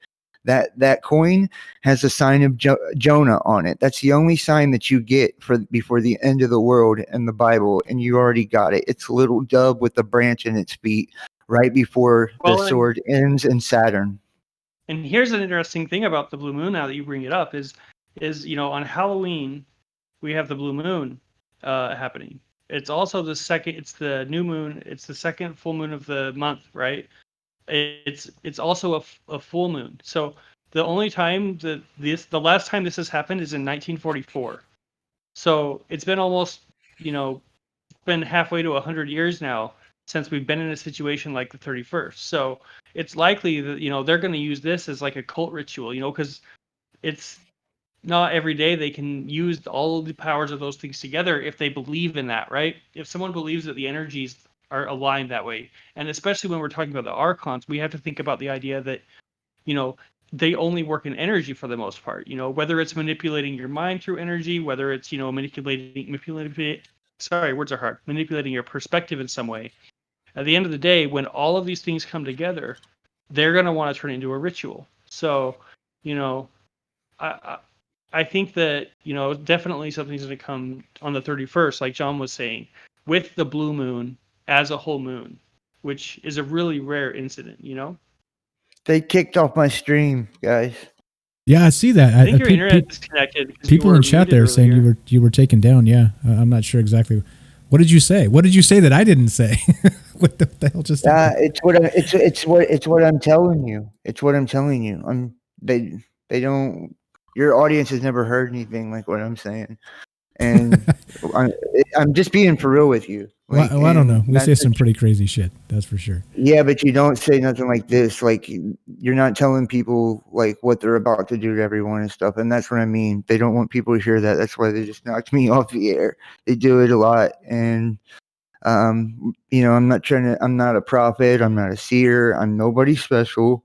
That coin has a sign of Jonah on it. That's the only sign that you get before the end of the world in the Bible, and you already got it. It's a little dove with a branch in its feet right before the sword ends in Saturn. And here's an interesting thing about the blue moon. Now that you bring it up, is on Halloween we have the blue moon happening. It's also the second. It's the new moon. It's the second full moon of the month, right? It's also a full moon. So the only time the last time this has happened is in 1944. So it's been almost been halfway to 100 years now since we've been in a situation like the 31st. So it's likely that, you know, they're going to use this as like a cult ritual, you know, because it's not every day they can use all of the powers of those things together if they believe in that, right? If someone believes that the energies are aligned that way, and especially when we're talking about the Archons, we have to think about the idea that, you know, they only work in energy for the most part, you know, whether it's manipulating your mind through energy, whether it's, you know, manipulating your perspective in some way. At the end of the day, when all of these things come together, they're going to want to turn it into a ritual. So, you know, I think that, you know, definitely something's going to come on the 31st, like John was saying, with the blue moon as a whole moon, which is a really rare incident, you know? They kicked off my stream, guys. Yeah, I see that. I think your internet disconnected. Because people in chat there saying you were taken down. Yeah, I'm not sure exactly. What did you say? What did you say that I didn't say? What the hell just happened? It's what I'm telling you. It's what I'm telling you. They don't. Your audience has never heard anything like what I'm saying, and I'm just being for real with you. Like, well, I don't know. We say some pretty crazy shit. That's for sure. Yeah, but you don't say nothing like this. Like, you're not telling people like what they're about to do to everyone and stuff. And that's what I mean. They don't want people to hear that. That's why they just knocked me off the air. They do it a lot. And, you know, I'm not a prophet. I'm not a seer. I'm nobody special.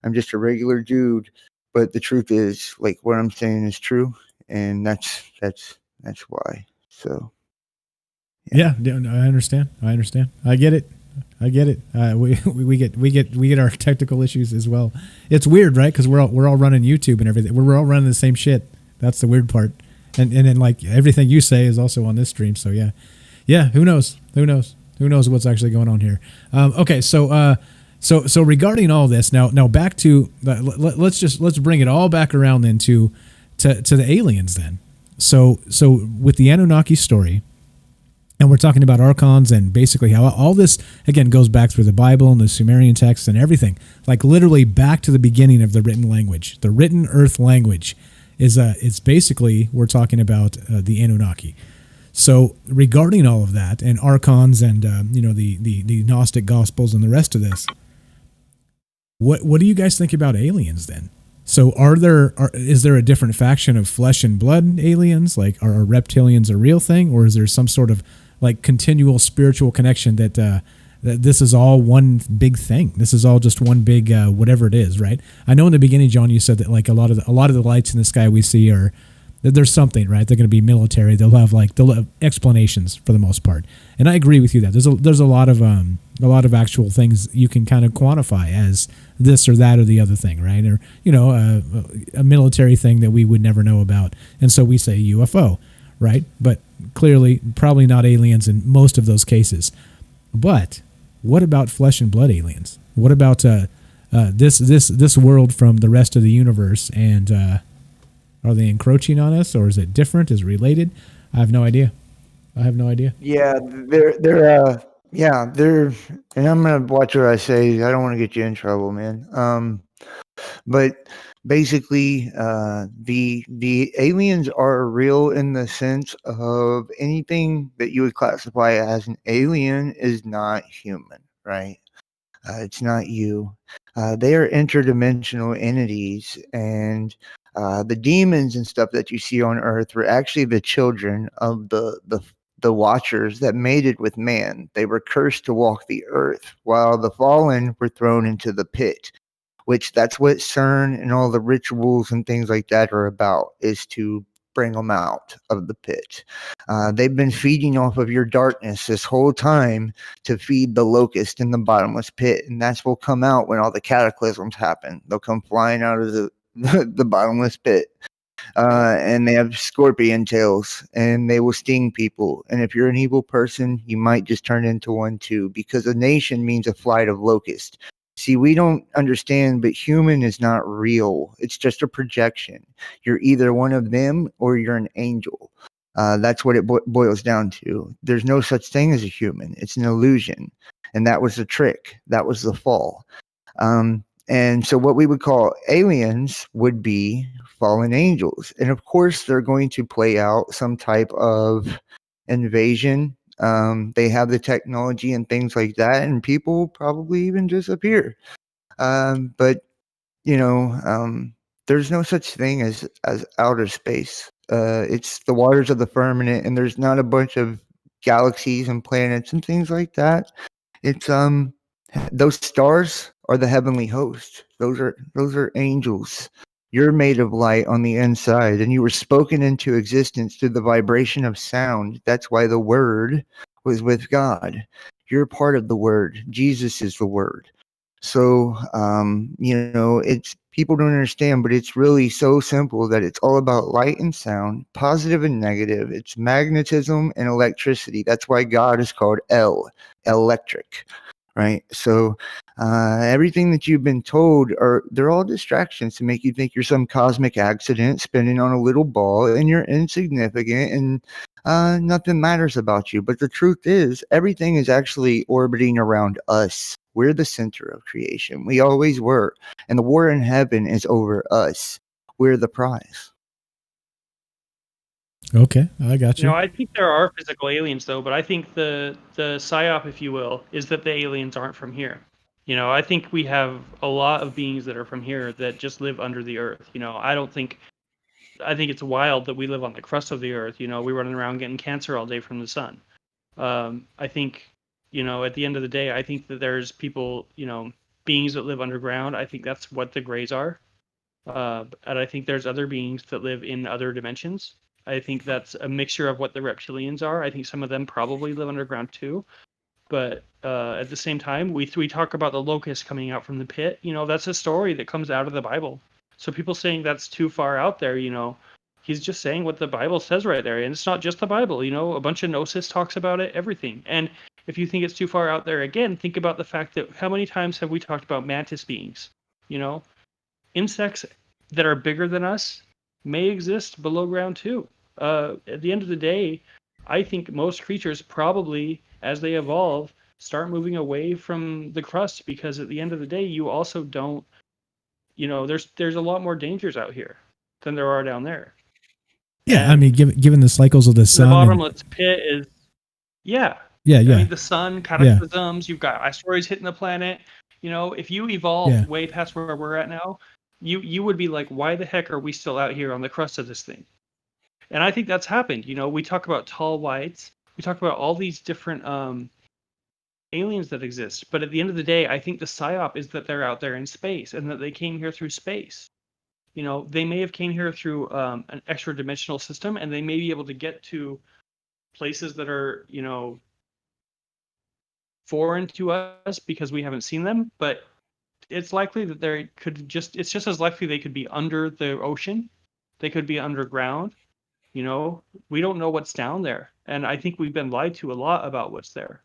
I'm just a regular dude. But the truth is, like, what I'm saying is true. And that's why. So. Yeah, I understand. I get it. We get our technical issues as well. It's weird, right? Because we're all running YouTube and everything. We're all running the same shit. That's the weird part. And then like everything you say is also on this stream. So yeah. Who knows what's actually going on here? Okay, so regarding all this now back to let's bring it all back around then to the aliens then. So with the Anunnaki story. And we're talking about Archons and basically how all this, again, goes back through the Bible and the Sumerian texts and everything. Like literally back to the beginning of the written language. The written earth language is basically, we're talking about the Anunnaki. So regarding all of that and Archons and, you know, the Gnostic Gospels and the rest of this, what do you guys think about aliens then? So is there a different faction of flesh and blood aliens? Like are reptilians a real thing, or is there some sort of like continual spiritual connection that this is all one big thing? This is all just one big whatever it is, right? I know in the beginning, John, you said that like a lot of the lights in the sky we see are that there's something, right? They're going to be military. They'll have explanations for the most part, and I agree with you that there's a lot of actual things you can kind of quantify as this or that or the other thing, right? Or you know, a military thing that we would never know about, and so we say UFO, right? But clearly, probably not aliens in most of those cases. But what about flesh and blood aliens? What about this world from the rest of the universe? And are they encroaching on us, or is it different? Is it related? I have no idea. Yeah, they're and I'm gonna watch what I say. I don't want to get you in trouble, man. But basically, the aliens are real in the sense of anything that you would classify as an alien is not human, right? It's not you. They are interdimensional entities, and the demons and stuff that you see on Earth were actually the children of the Watchers that mated with man. They were cursed to walk the Earth, while the fallen were thrown into the pit. Which that's what CERN and all the rituals and things like that are about, is to bring them out of the pit. They've been feeding off of your darkness this whole time to feed the locust in the bottomless pit, and that's will come out when all the cataclysms happen. They'll come flying out of the bottomless pit. And they have scorpion tails, and they will sting people. And if you're an evil person, you might just turn into one too, because a nation means a flight of locusts. See, we don't understand, but human is not real. It's just a projection. You're either one of them or you're an angel. That's what it boils down to. There's no such thing as a human. It's an illusion. And that was the trick. That was the fall. And so what we would call aliens would be fallen angels. And of course, they're going to play out some type of invasion They have the technology and things like that, and people probably even disappear. But there's no such thing as outer space. It's the waters of the firmament, and there's not a bunch of galaxies and planets and things like that. It's those stars are the heavenly host. Those are angels. You're made of light on the inside, and you were spoken into existence through the vibration of sound. That's why the Word was with God. You're part of the Word. Jesus is the Word. So, it's people don't understand, but it's really so simple that it's all about light and sound, positive and negative. It's magnetism and electricity. That's why God is called electric, right? So, everything that you've been told they're all distractions to make you think you're some cosmic accident spinning on a little ball and you're insignificant and nothing matters about you. But the truth is, everything is actually orbiting around us. We're the center of creation. We always were. And the war in heaven is over us. We're the prize. Okay, I got you. I think there are physical aliens, though, but I think the psyop, if you will, is that the aliens aren't from here. I think we have a lot of beings that are from here that just live under the earth. I think it's wild that we live on the crust of the earth. We're running around getting cancer all day from the sun. I think, at the end of the day, I think that there's people, beings that live underground. I think that's what the Greys are. And I think there's other beings that live in other dimensions. I think that's a mixture of what the reptilians are. I think some of them probably live underground too. But at the same time, we talk about the locust coming out from the pit. That's a story that comes out of the Bible. So people saying that's too far out there, he's just saying what the Bible says right there. And it's not just the Bible, a bunch of Gnosis talks about it, everything. And if you think it's too far out there, again, think about the fact that how many times have we talked about mantis beings? Insects that are bigger than us may exist below ground too. At the end of the day, I think most creatures probably, as they evolve, start moving away from the crust, because at the end of the day, you also don't, there's a lot more dangers out here than there are down there. Yeah, and I mean, given the cycles of the sun, the bottomless pit is, yeah. I mean, the sun, cataclysms. You've got asteroids hitting the planet. If you evolve way past where we're at now, you would be like, why the heck are we still out here on the crust of this thing? And I think that's happened. We talk about tall whites. We talk about all these different aliens that exist. But at the end of the day, I think the psyop is that they're out there in space and that they came here through space. They may have came here through an extra dimensional system, and they may be able to get to places that are, foreign to us because we haven't seen them. But it's likely that it's just as likely they could be under the ocean. They could be underground. We don't know what's down there. And I think we've been lied to a lot about what's there.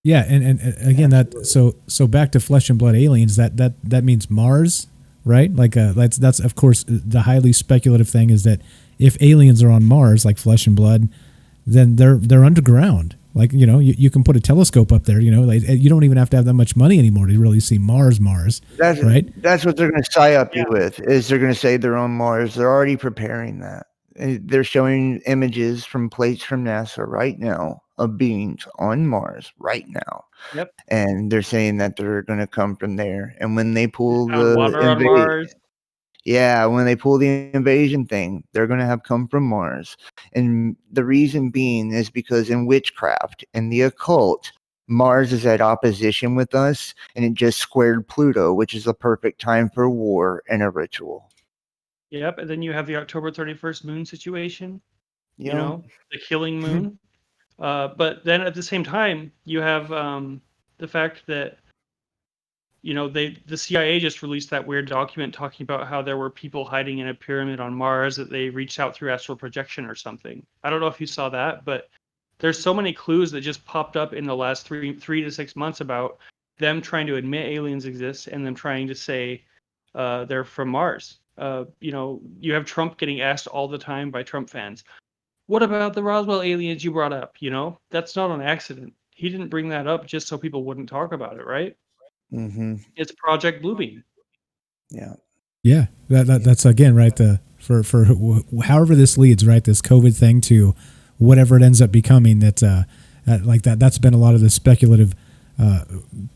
Yeah, and again, that so back to flesh and blood aliens. That means Mars, right? Like that's of course the highly speculative thing is that if aliens are on Mars, like flesh and blood, then they're underground. Like you can put a telescope up there. Like, you don't even have to have that much money anymore to really see Mars. That's right. That's what they're going to tie up you with. Is they're going to say they're on Mars. They're already preparing that. They're showing images from plates from NASA right now of beings on Mars right now. Yep. And they're saying that they're going to come from there. And when they pull water on Mars. Yeah, when they pull the invasion thing, they're going to have come from Mars. And the reason being is because in witchcraft and the occult, Mars is at opposition with us, and it just squared Pluto, which is a perfect time for war and a ritual. Yep, and then you have the October 31st moon situation, Yeah. the killing moon. But then at the same time, you have the fact that, the CIA just released that weird document talking about how there were people hiding in a pyramid on Mars that they reached out through astral projection or something. I don't know if you saw that, but there's so many clues that just popped up in the last 3 to 6 months about them trying to admit aliens exist and them trying to say they're from Mars. You have Trump getting asked all the time by Trump fans, what about the Roswell aliens you brought up? That's not an accident. He didn't bring that up just so people wouldn't talk about it, right? Mm-hmm. It's Project Bluebeam. Yeah. Yeah. That's again, right. For however this leads, right. This COVID thing to whatever it ends up becoming, that like that. That's been a lot of the speculative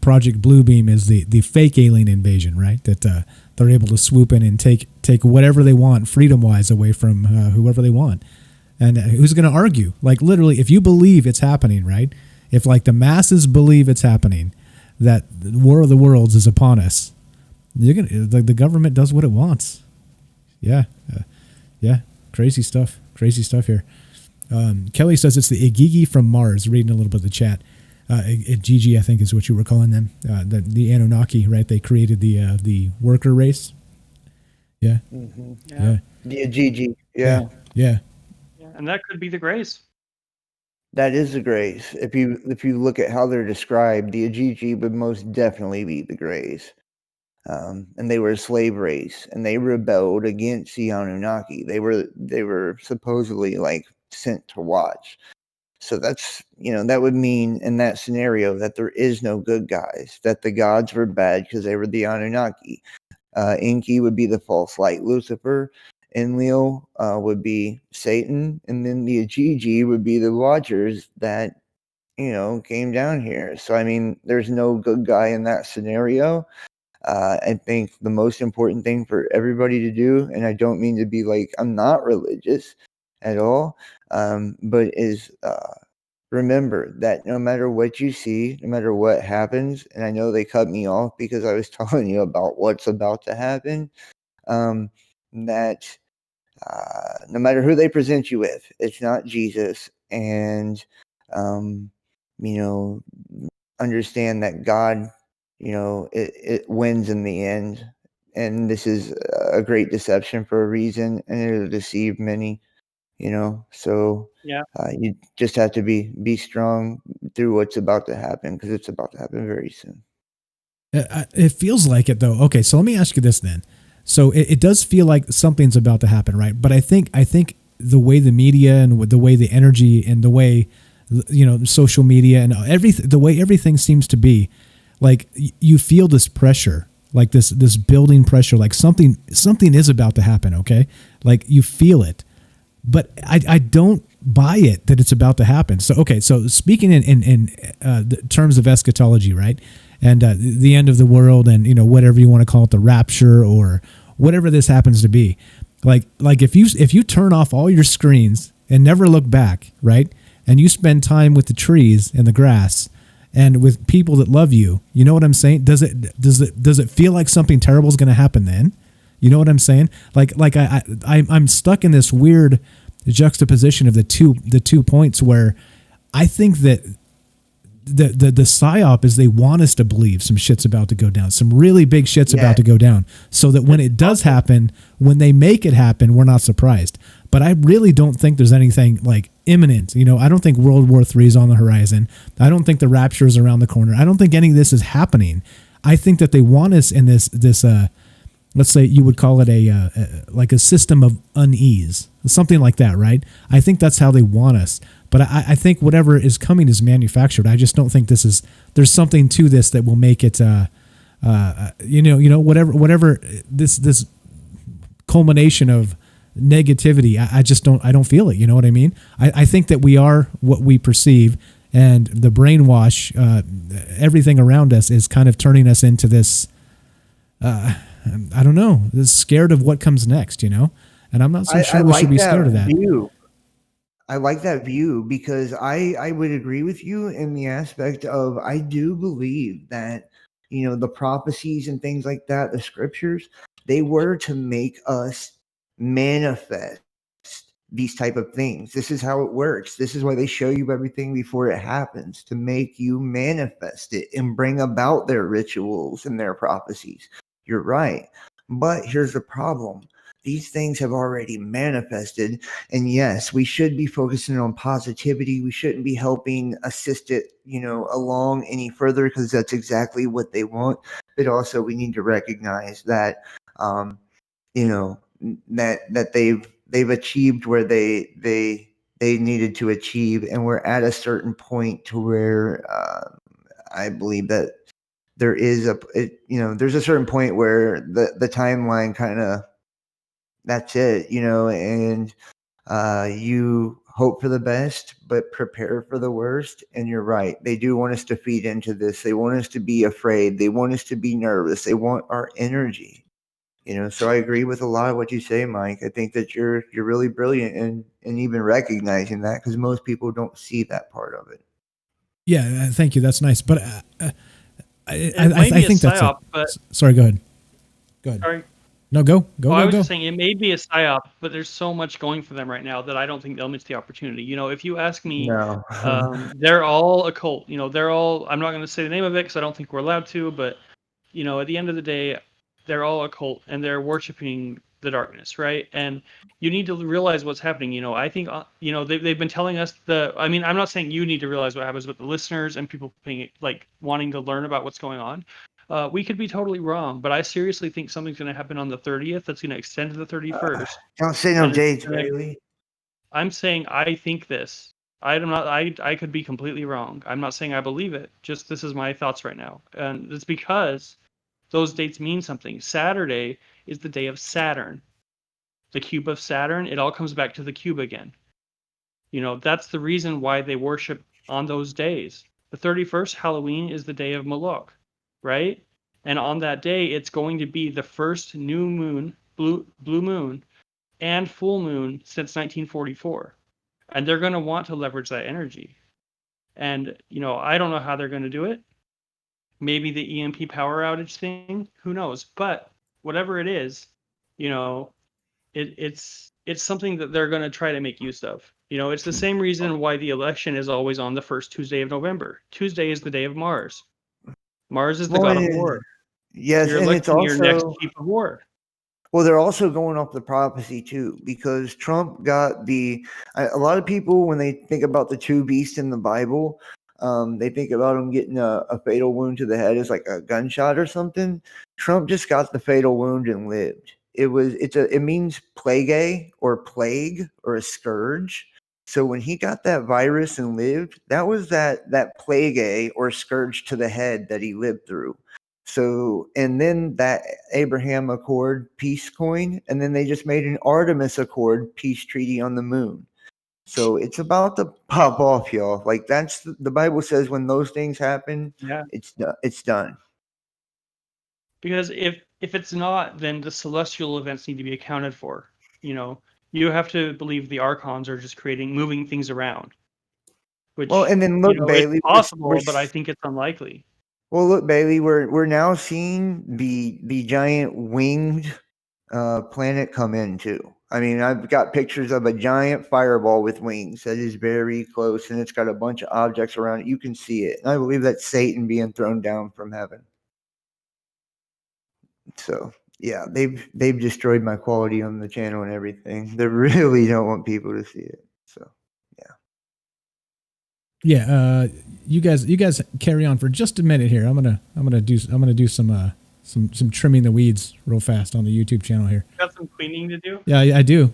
Project Bluebeam is the fake alien invasion, right? That they're able to swoop in and take whatever they want, freedom-wise, away from whoever they want. And who's going to argue? Like, literally, if you believe it's happening, right? If, like, the masses believe it's happening, that the War of the Worlds is upon us, the government does what it wants. Yeah. Crazy stuff here. Kelly says it's the Igigi from Mars. Reading a little bit of the chat. Gigi, I think, is what you were calling them. The Anunnaki, right? They created the worker race. Yeah. Mm-hmm. Yeah. The Gigi. Yeah. Yeah, and that could be the Greys. That is the Greys. If you look at how they're described, the Ajiji would most definitely be the Greys. And they were a slave race, and they rebelled against the Anunnaki. They were supposedly like sent to watch. So that's, that would mean in that scenario that there is no good guys, that the gods were bad because they were the Anunnaki. Enki would be the false light, Lucifer. Enlil would be Satan, and then the Ajiji would be the watchers that, came down here. So, I mean, there's no good guy in that scenario. I think the most important thing for everybody to do, and I don't mean to be like, I'm not religious at all, but is remember that no matter what you see, no matter what happens, and I know they cut me off because I was telling you about what's about to happen, that no matter who they present you with, it's not Jesus. And, understand that God, it wins in the end. And this is a great deception for a reason, and it'll deceive many, So Yeah. You just have to be strong through what's about to happen, because it's about to happen very soon. It feels like it, though. Okay, so let me ask you this then. So it does feel like something's about to happen, right? But I think the way the media and the way the energy and the way, social media and everything, the way everything seems to be, like you feel this pressure, like this building pressure, like something is about to happen. Okay, like you feel it, but I don't buy it that it's about to happen. So okay, so speaking in terms of eschatology, right? And the end of the world, and whatever you want to call it, the rapture or whatever this happens to be, like if you turn off all your screens and never look back, right, and you spend time with the trees and the grass and with people that love you, you know what I'm saying? Does it feel like something terrible is going to happen then? You know what I'm saying? Like I'm stuck in this weird juxtaposition of the two points where I think that the psyop is they want us to believe some shit's about to go down, some really big shit's about to go down, so that when it does happen, when they make it happen, we're not surprised. But I really don't think there's anything like imminent. I don't think World War III is on the horizon. I don't think the rapture is around the corner. I don't think any of this is happening. I think that they want us in this let's say you would call it like a system of unease, something like that, right? I think that's how they want us. But I think whatever is coming is manufactured. I just don't think there's something to this that will make it, whatever this culmination of negativity. I don't feel it. You know what I mean? I think that we are what we perceive, and the brainwash, everything around us is kind of turning us into this, I don't know, this scared of what comes next, and I'm not so sure we should be scared of that. I like that view because I would agree with you in the aspect of, I do believe that, the prophecies and things like that, the scriptures, they were to make us manifest these type of things. This is how it works. This is why they show you everything before it happens, to make you manifest it and bring about their rituals and their prophecies. You're right. But here's the problem. These things have already manifested. And yes, we should be focusing on positivity. We shouldn't be helping assist it, along any further, because that's exactly what they want. But also we need to recognize that, that they've achieved where they needed to achieve. And we're at a certain point to where I believe that there is there's a certain point where the timeline kind of, that's it, and you hope for the best, but prepare for the worst. And you're right. They do want us to feed into this. They want us to be afraid. They want us to be nervous. They want our energy. So I agree with a lot of what you say, Mike. I think that you're really brilliant in even recognizing that, because most people don't see that part of it. Yeah, thank you. That's nice. But I think that's psyop, but sorry. Go ahead. sorry. No, go. I was Go. just saying it may be a psyop, but there's so much going for them right now that I don't think they'll miss the opportunity. If you ask me, No. they're all a cult. They're all. I'm not going to say the name of it because I don't think we're allowed to. But at the end of the day, they're all a cult and they're worshiping the darkness, right? And you need to realize what's happening. I think they've been telling us I'm not saying you need to realize what happens, but the listeners and people wanting to learn about what's going on. We could be totally wrong, but I seriously think something's going to happen on the 30th that's going to extend to the 31st. Don't say no dates, Bailey. I'm saying I think this. I could be completely wrong. I'm not saying I believe it. Just this is my thoughts right now. And it's because those dates mean something. Saturday is the day of Saturn. The cube of Saturn, it all comes back to the cube again. That's the reason why they worship on those days. The 31st, Halloween, is the day of Moloch, right? And on that day, it's going to be the first new moon, blue moon, and full moon since 1944. And they're going to want to leverage that energy. And, I don't know how they're going to do it. Maybe the EMP power outage thing, who knows? But whatever it is, it's something that they're going to try to make use of. It's the same reason why the election is always on the first Tuesday of November. Tuesday is the day of Mars. Mars is the god of war. Yes, You're and it's electing your next also chief of war. well, they're also going off the prophecy too, because Trump got a lot of people, when they think about the two beasts in the Bible, they think about him getting a fatal wound to the head as like a gunshot or something. Trump just got the fatal wound and lived. It means plague or a scourge. So when he got that virus and lived, that was that plague or scourge to the head that he lived through. So, and then that Abraham Accord peace coin, and then they just made an Artemis Accord peace treaty on the moon. So it's about to pop off, y'all. Like that's the Bible says when those things happen, it's done. Because if it's not, then the celestial events need to be accounted for. You have to believe the Archons are just moving things around. Which, and then look, Bailey, it's possible, but I think it's unlikely. Well, look, Bailey, we're now seeing the giant winged planet come in too. I mean, I've got pictures of a giant fireball with wings that is very close, and it's got a bunch of objects around it. You can see it. And I believe that's Satan being thrown down from heaven. So yeah, they've destroyed my quality on the channel and everything. They really don't want people to see it. So yeah. You guys carry on for just a minute here. I'm gonna do some trimming the weeds real fast on the YouTube channel here. Got some cleaning to do? Yeah, I do.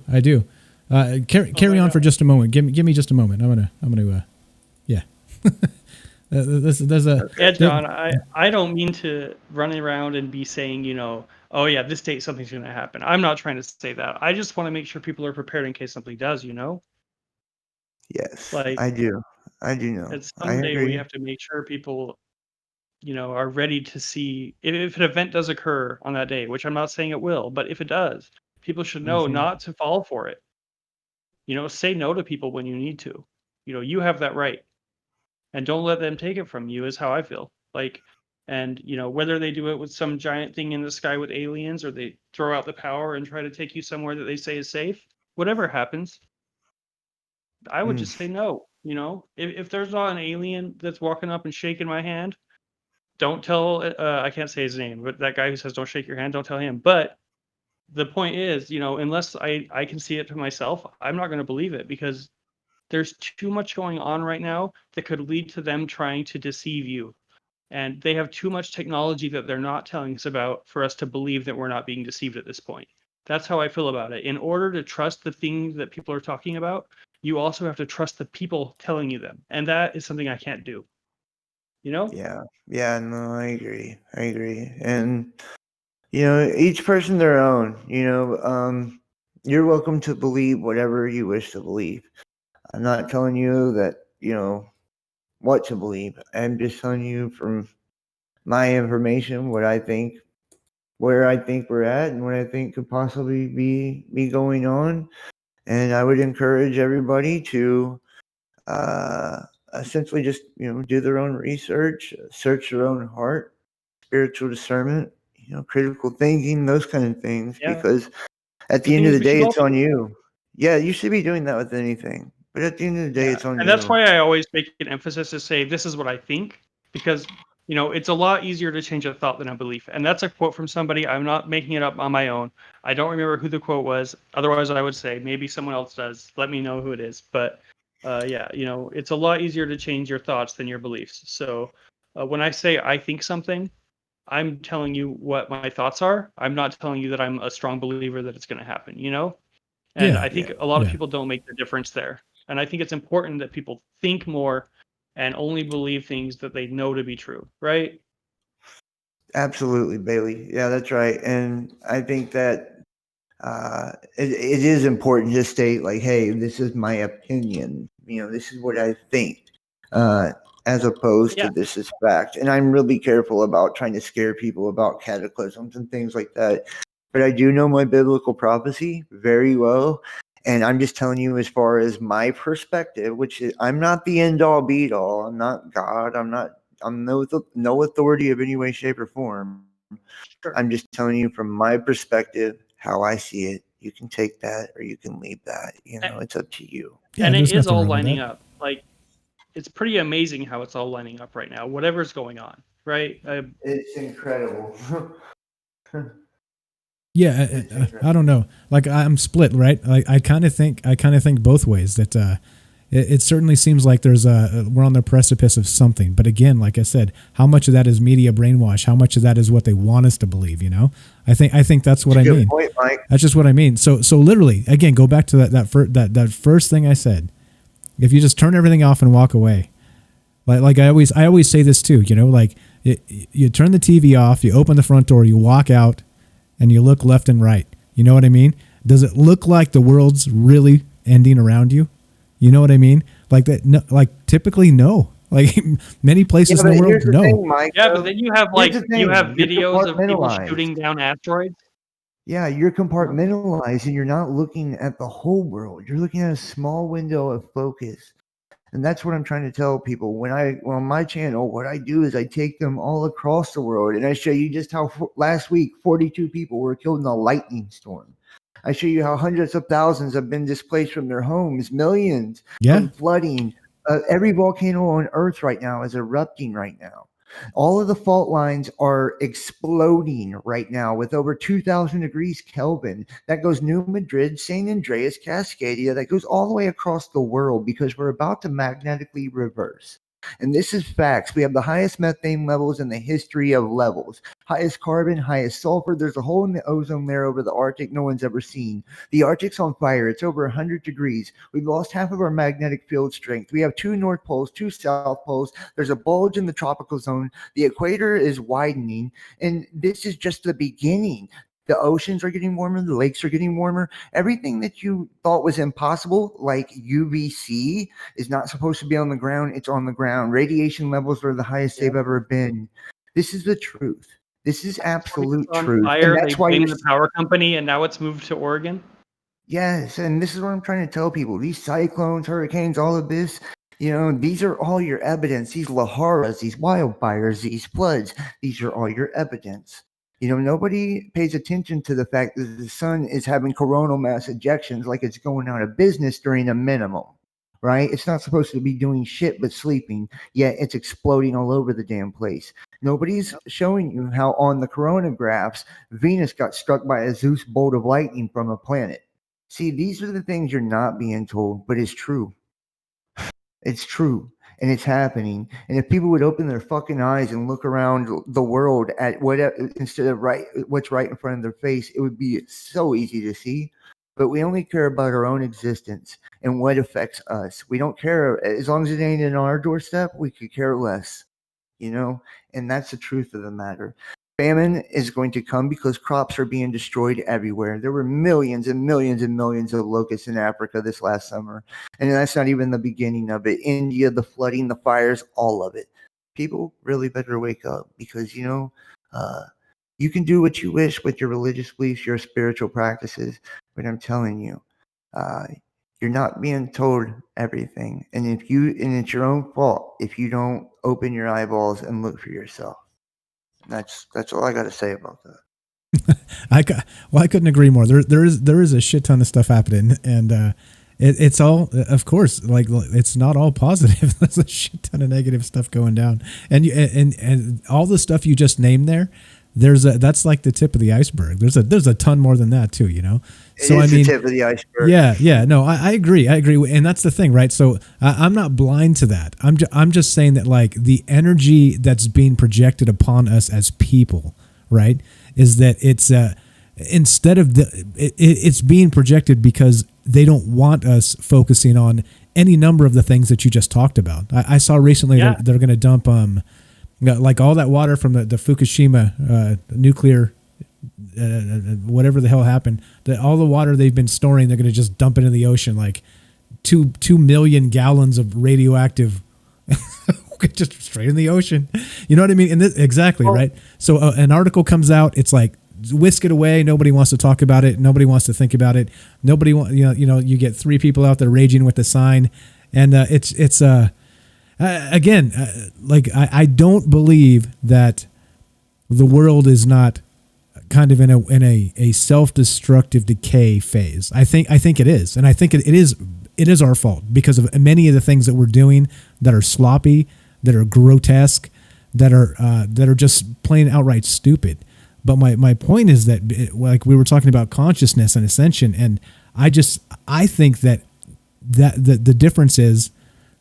Carry on for just a moment. Give me just a moment. I'm gonna yeah. John, I don't mean to run around and be saying, oh yeah, this date something's going to happen. I'm not trying to say that. I just want to make sure people are prepared in case something does, Yes, like I do know. It's someday we have to make sure people, are ready to see if an event does occur on that day, which I'm not saying it will, but if it does, people should know not to fall for it. Say no to people when you need to. You have that right. And don't let them take it from you is how I feel. And whether they do it with some giant thing in the sky with aliens or they throw out the power and try to take you somewhere that they say is safe, whatever happens, I would just say no. If there's not an alien that's walking up and shaking my hand, don't tell, I can't say his name, but that guy who says don't shake your hand, don't tell him. But the point is, unless I can see it for myself, I'm not going to believe it because there's too much going on right now that could lead to them trying to deceive you. And they have too much technology that they're not telling us about for us to believe that we're not being deceived at this point. That's how I feel about it. In order to trust the things that people are talking about, you also have to trust the people telling you them. And that is something I can't do. Yeah, no, I agree. And, each person their own, you're welcome to believe whatever you wish to believe. I'm not telling you that, what to believe. I'm just telling you from my information what I think, where I think we're at, and what I think could possibly be going on. And I would encourage everybody to essentially just do their own research, search their own heart, spiritual discernment, critical thinking, those kind of things. Yeah. Because at the end of the day, it's on you. Yeah, you should be doing that with anything. But at the end of the day, it's on you. And that's why I always make an emphasis to say this is what I think, because it's a lot easier to change a thought than a belief. And that's a quote from somebody. I'm not making it up on my own. I don't remember who the quote was. Otherwise, I would say maybe someone else does. Let me know who it is. But it's a lot easier to change your thoughts than your beliefs. So when I say I think something, I'm telling you what my thoughts are. I'm not telling you that I'm a strong believer that it's going to happen, And I think a lot of people don't make the difference there. And I think it's important that people think more and only believe things that they know to be true, right? Absolutely, Bailey. Yeah, that's right. And I think that it is important to state, like, hey, this is my opinion. This is what I think, as opposed to this is fact. And I'm really careful about trying to scare people about cataclysms and things like that. But I do know my biblical prophecy very well. And I'm just telling you, as far as my perspective, which is, I'm not the end all be all. I'm not God. I'm no authority of any way, shape, or form. Sure. I'm just telling you from my perspective how I see it. You can take that or you can leave that. It's up to you. Yeah, and it is all lining up. Like, it's pretty amazing how it's all lining up right now. Whatever's going on, right? It's incredible. Yeah, I don't know. Like, I'm split, right? I kind of think both ways. That it certainly seems like we're on the precipice of something. But again, like I said, how much of that is media brainwash? How much of that is what they want us to believe? I think that's what I mean. Point, Mike. That's just what I mean. So literally, again, go back to that first thing I said. If you just turn everything off and walk away, like I always say this too. Like you turn the TV off, you open the front door, you walk out. And you look left and right. You know what I mean? Does it look like the world's really ending around you? You know what I mean? Like that? No, like typically, no. Like many places in the world, no. Thing, Mike, but then you have videos of people shooting down asteroids. Yeah, you're compartmentalized, and you're not looking at the whole world. You're looking at a small window of focus. And that's what I'm trying to tell people. On my channel, what I do is I take them all across the world, and I show you just how last week 42 people were killed in a lightning storm. I show you how hundreds of thousands have been displaced from their homes, millions from flooding. Every volcano on Earth right now is erupting right now. All of the fault lines are exploding right now with over 2,000 degrees Kelvin. That goes New Madrid, San Andreas, Cascadia. That goes all the way across the world because we're about to magnetically reverse. And this is facts. We have the highest methane levels in the history of levels. Highest carbon, highest sulfur. There's a hole in the ozone layer over the Arctic no one's ever seen. The Arctic's on fire. It's over 100 degrees. We've lost half of our magnetic field strength. We have 2 north poles, 2 south poles. There's a bulge in the tropical zone. The equator is widening. And this is just the beginning. The oceans are getting warmer. The lakes are getting warmer. Everything that you thought was impossible, like UVC, is not supposed to be on the ground. It's on the ground. Radiation levels are the highest they've ever been. This is the truth. This is absolute truth. Fire, and that's why you're the power company, and now it's moved to Oregon. Yes, and this is what I'm trying to tell people. These cyclones, hurricanes, all of this, these are all your evidence. These Laharas, these wildfires, these floods, these are all your evidence. Nobody pays attention to the fact that the sun is having coronal mass ejections like it's going out of business during a minimum, right? It's not supposed to be doing shit but sleeping, yet it's exploding all over the damn place. Nobody's showing you how on the coronagraphs, Venus got struck by a Zeus bolt of lightning from a planet. See, these are the things you're not being told, but it's true. It's true. And it's happening. And if people would open their fucking eyes and look around the world at instead of what's right in front of their face, it would be so easy to see. But we only care about our own existence and what affects us. We don't care. As long as it ain't in our doorstep, we could care less. And that's the truth of the matter. famine is going to come because crops are being destroyed everywhere. There were millions and millions and millions of locusts in Africa this last summer. And that's not even the beginning of it. India, the flooding, the fires, all of it. People really better wake up because, you can do what you wish with your religious beliefs, your spiritual practices, but I'm telling you, you're not being told everything. And it's your own fault if you don't open your eyeballs and look for yourself. That's all I got to say about that. I couldn't agree more. There is a shit ton of stuff happening, and it's all, of course, like it's not all positive. There's a shit ton of negative stuff going down, and all the stuff you just named there. That's like the tip of the iceberg. There's a ton more than that too, So it is the tip of the iceberg. Yeah. No, I agree, and that's the thing, right? So I'm not blind to that. I'm just saying that like the energy that's being projected upon us as people, right, is that it's instead of it's being projected because they don't want us focusing on any number of the things that you just talked about. I saw recently they're going to dump like all that water from the Fukushima nuclear, whatever the hell happened, all the water they've been storing, they're going to just dump it in the ocean, like 2 million gallons of radioactive, just straight in the ocean. You know what I mean? And exactly, right? So an article comes out, it's like, whisk it away. Nobody wants to talk about it. Nobody wants to think about it. Nobody wants, you get 3 people out there raging with the sign, and I don't believe that the world is not kind of in a self-destructive decay phase. I think it is, and I think it is our fault because of many of the things that we're doing that are sloppy, that are grotesque, that are just plain outright stupid. But my point is that, like we were talking about consciousness and ascension, and I think that the difference is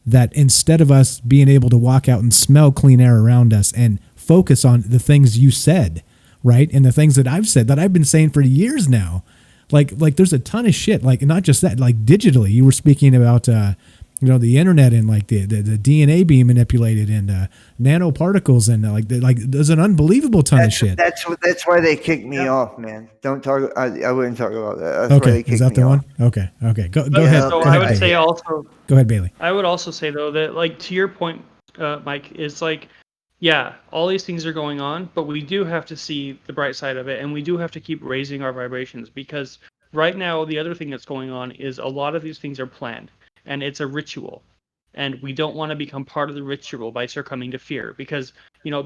that instead of us being able to walk out and smell clean air around us and focus on the things you said, right, and the things that I've said that I've been saying for years now, like there's a ton of shit, like not just that, like digitally, you were speaking about the internet and like the DNA being manipulated and nanoparticles and like there's an unbelievable ton of shit. That's why they kicked me off, man. Don't talk. I wouldn't talk about that. That's why they kicked is that the me one? off. Okay. Go ahead. So Go I ahead, would Bailey. say also. Go ahead, Bailey. I would also say though that, like, to your point, Mike, is like, yeah, all these things are going on, but we do have to see the bright side of it, and we do have to keep raising our vibrations, because right now the other thing that's going on is a lot of these things are planned, and it's a ritual. And we don't want to become part of the ritual by succumbing to fear, because,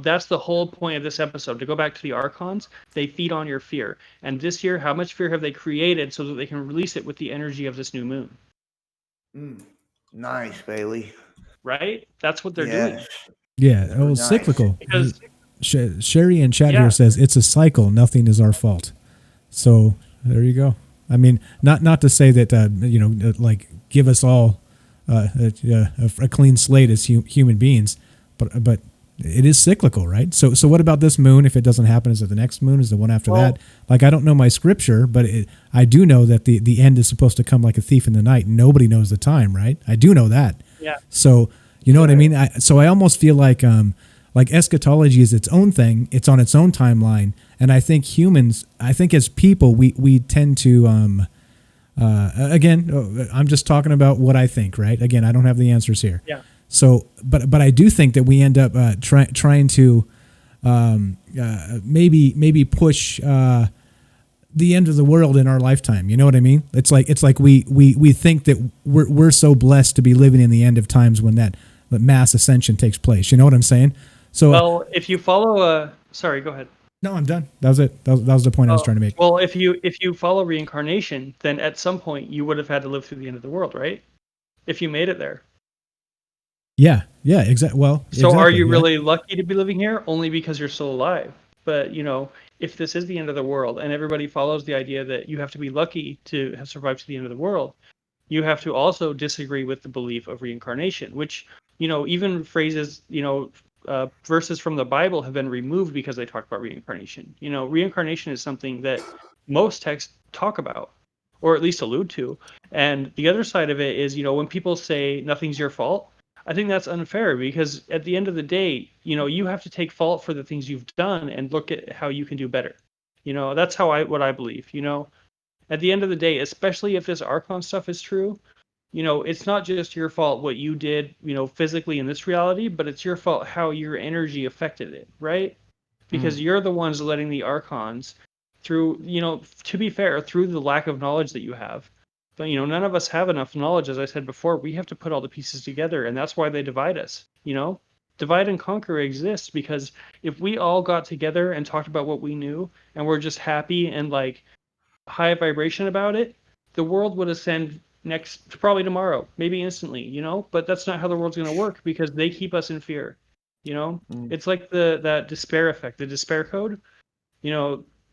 that's the whole point of this episode. To go back to the Archons, they feed on your fear. And this year, how much fear have they created so that they can release it with the energy of this new moon? Nice, Bailey. Right? That's what they're doing. Yeah, Nice. cyclical. Because Sherry in chat here says it's a cycle. Nothing is our fault. So there you go. I mean, not to say that like give us all a clean slate as human beings, but it is cyclical, right? So what about this moon? If it doesn't happen, is it the next moon? Is the one after that? Like, I don't know my scripture, but I do know that the end is supposed to come like a thief in the night. Nobody knows the time, right? I do know that. Yeah. So you know what I mean? I almost feel like eschatology is its own thing. It's on its own timeline, and I think as people, we tend to again, I'm just talking about what I think, right? Again, I don't have the answers here. Yeah. So, but I do think that we end up trying to maybe push the end of the world in our lifetime. You know what I mean? It's like we think that we're so blessed to be living in the end of times when that mass ascension takes place. You know what I'm saying? So, well, if you follow sorry, go ahead. No, I'm done. That was it. That was the point I was trying to make. Well, if you follow reincarnation, then at some point you would have had to live through the end of the world, right? If you made it there. Yeah, exactly. Well, so are you really lucky to be living here? Only because you're still alive. But if this is the end of the world, and everybody follows the idea that you have to be lucky to have survived to the end of the world, you have to also disagree with the belief of reincarnation, which even phrases verses from the Bible have been removed because they talk about reincarnation. Reincarnation is something that most texts talk about, or at least allude to. And the other side of it is, when people say nothing's your fault, I think that's unfair because at the end of the day, you have to take fault for the things you've done and look at how you can do better. That's what I believe. At the end of the day, especially if this Archon stuff is true, it's not just your fault what you did, physically in this reality, but it's your fault how your energy affected it, right? Because you're the ones letting the Archons through, to be fair, through the lack of knowledge that you have. But, none of us have enough knowledge, as I said before. We have to put all the pieces together, and that's why they divide us, Divide and conquer exists because if we all got together and talked about what we knew and we're just happy and, like, high vibration about it, the world would ascend probably tomorrow, maybe instantly, but that's not how the world's going to work because they keep us in fear. It's like that despair effect, the despair code.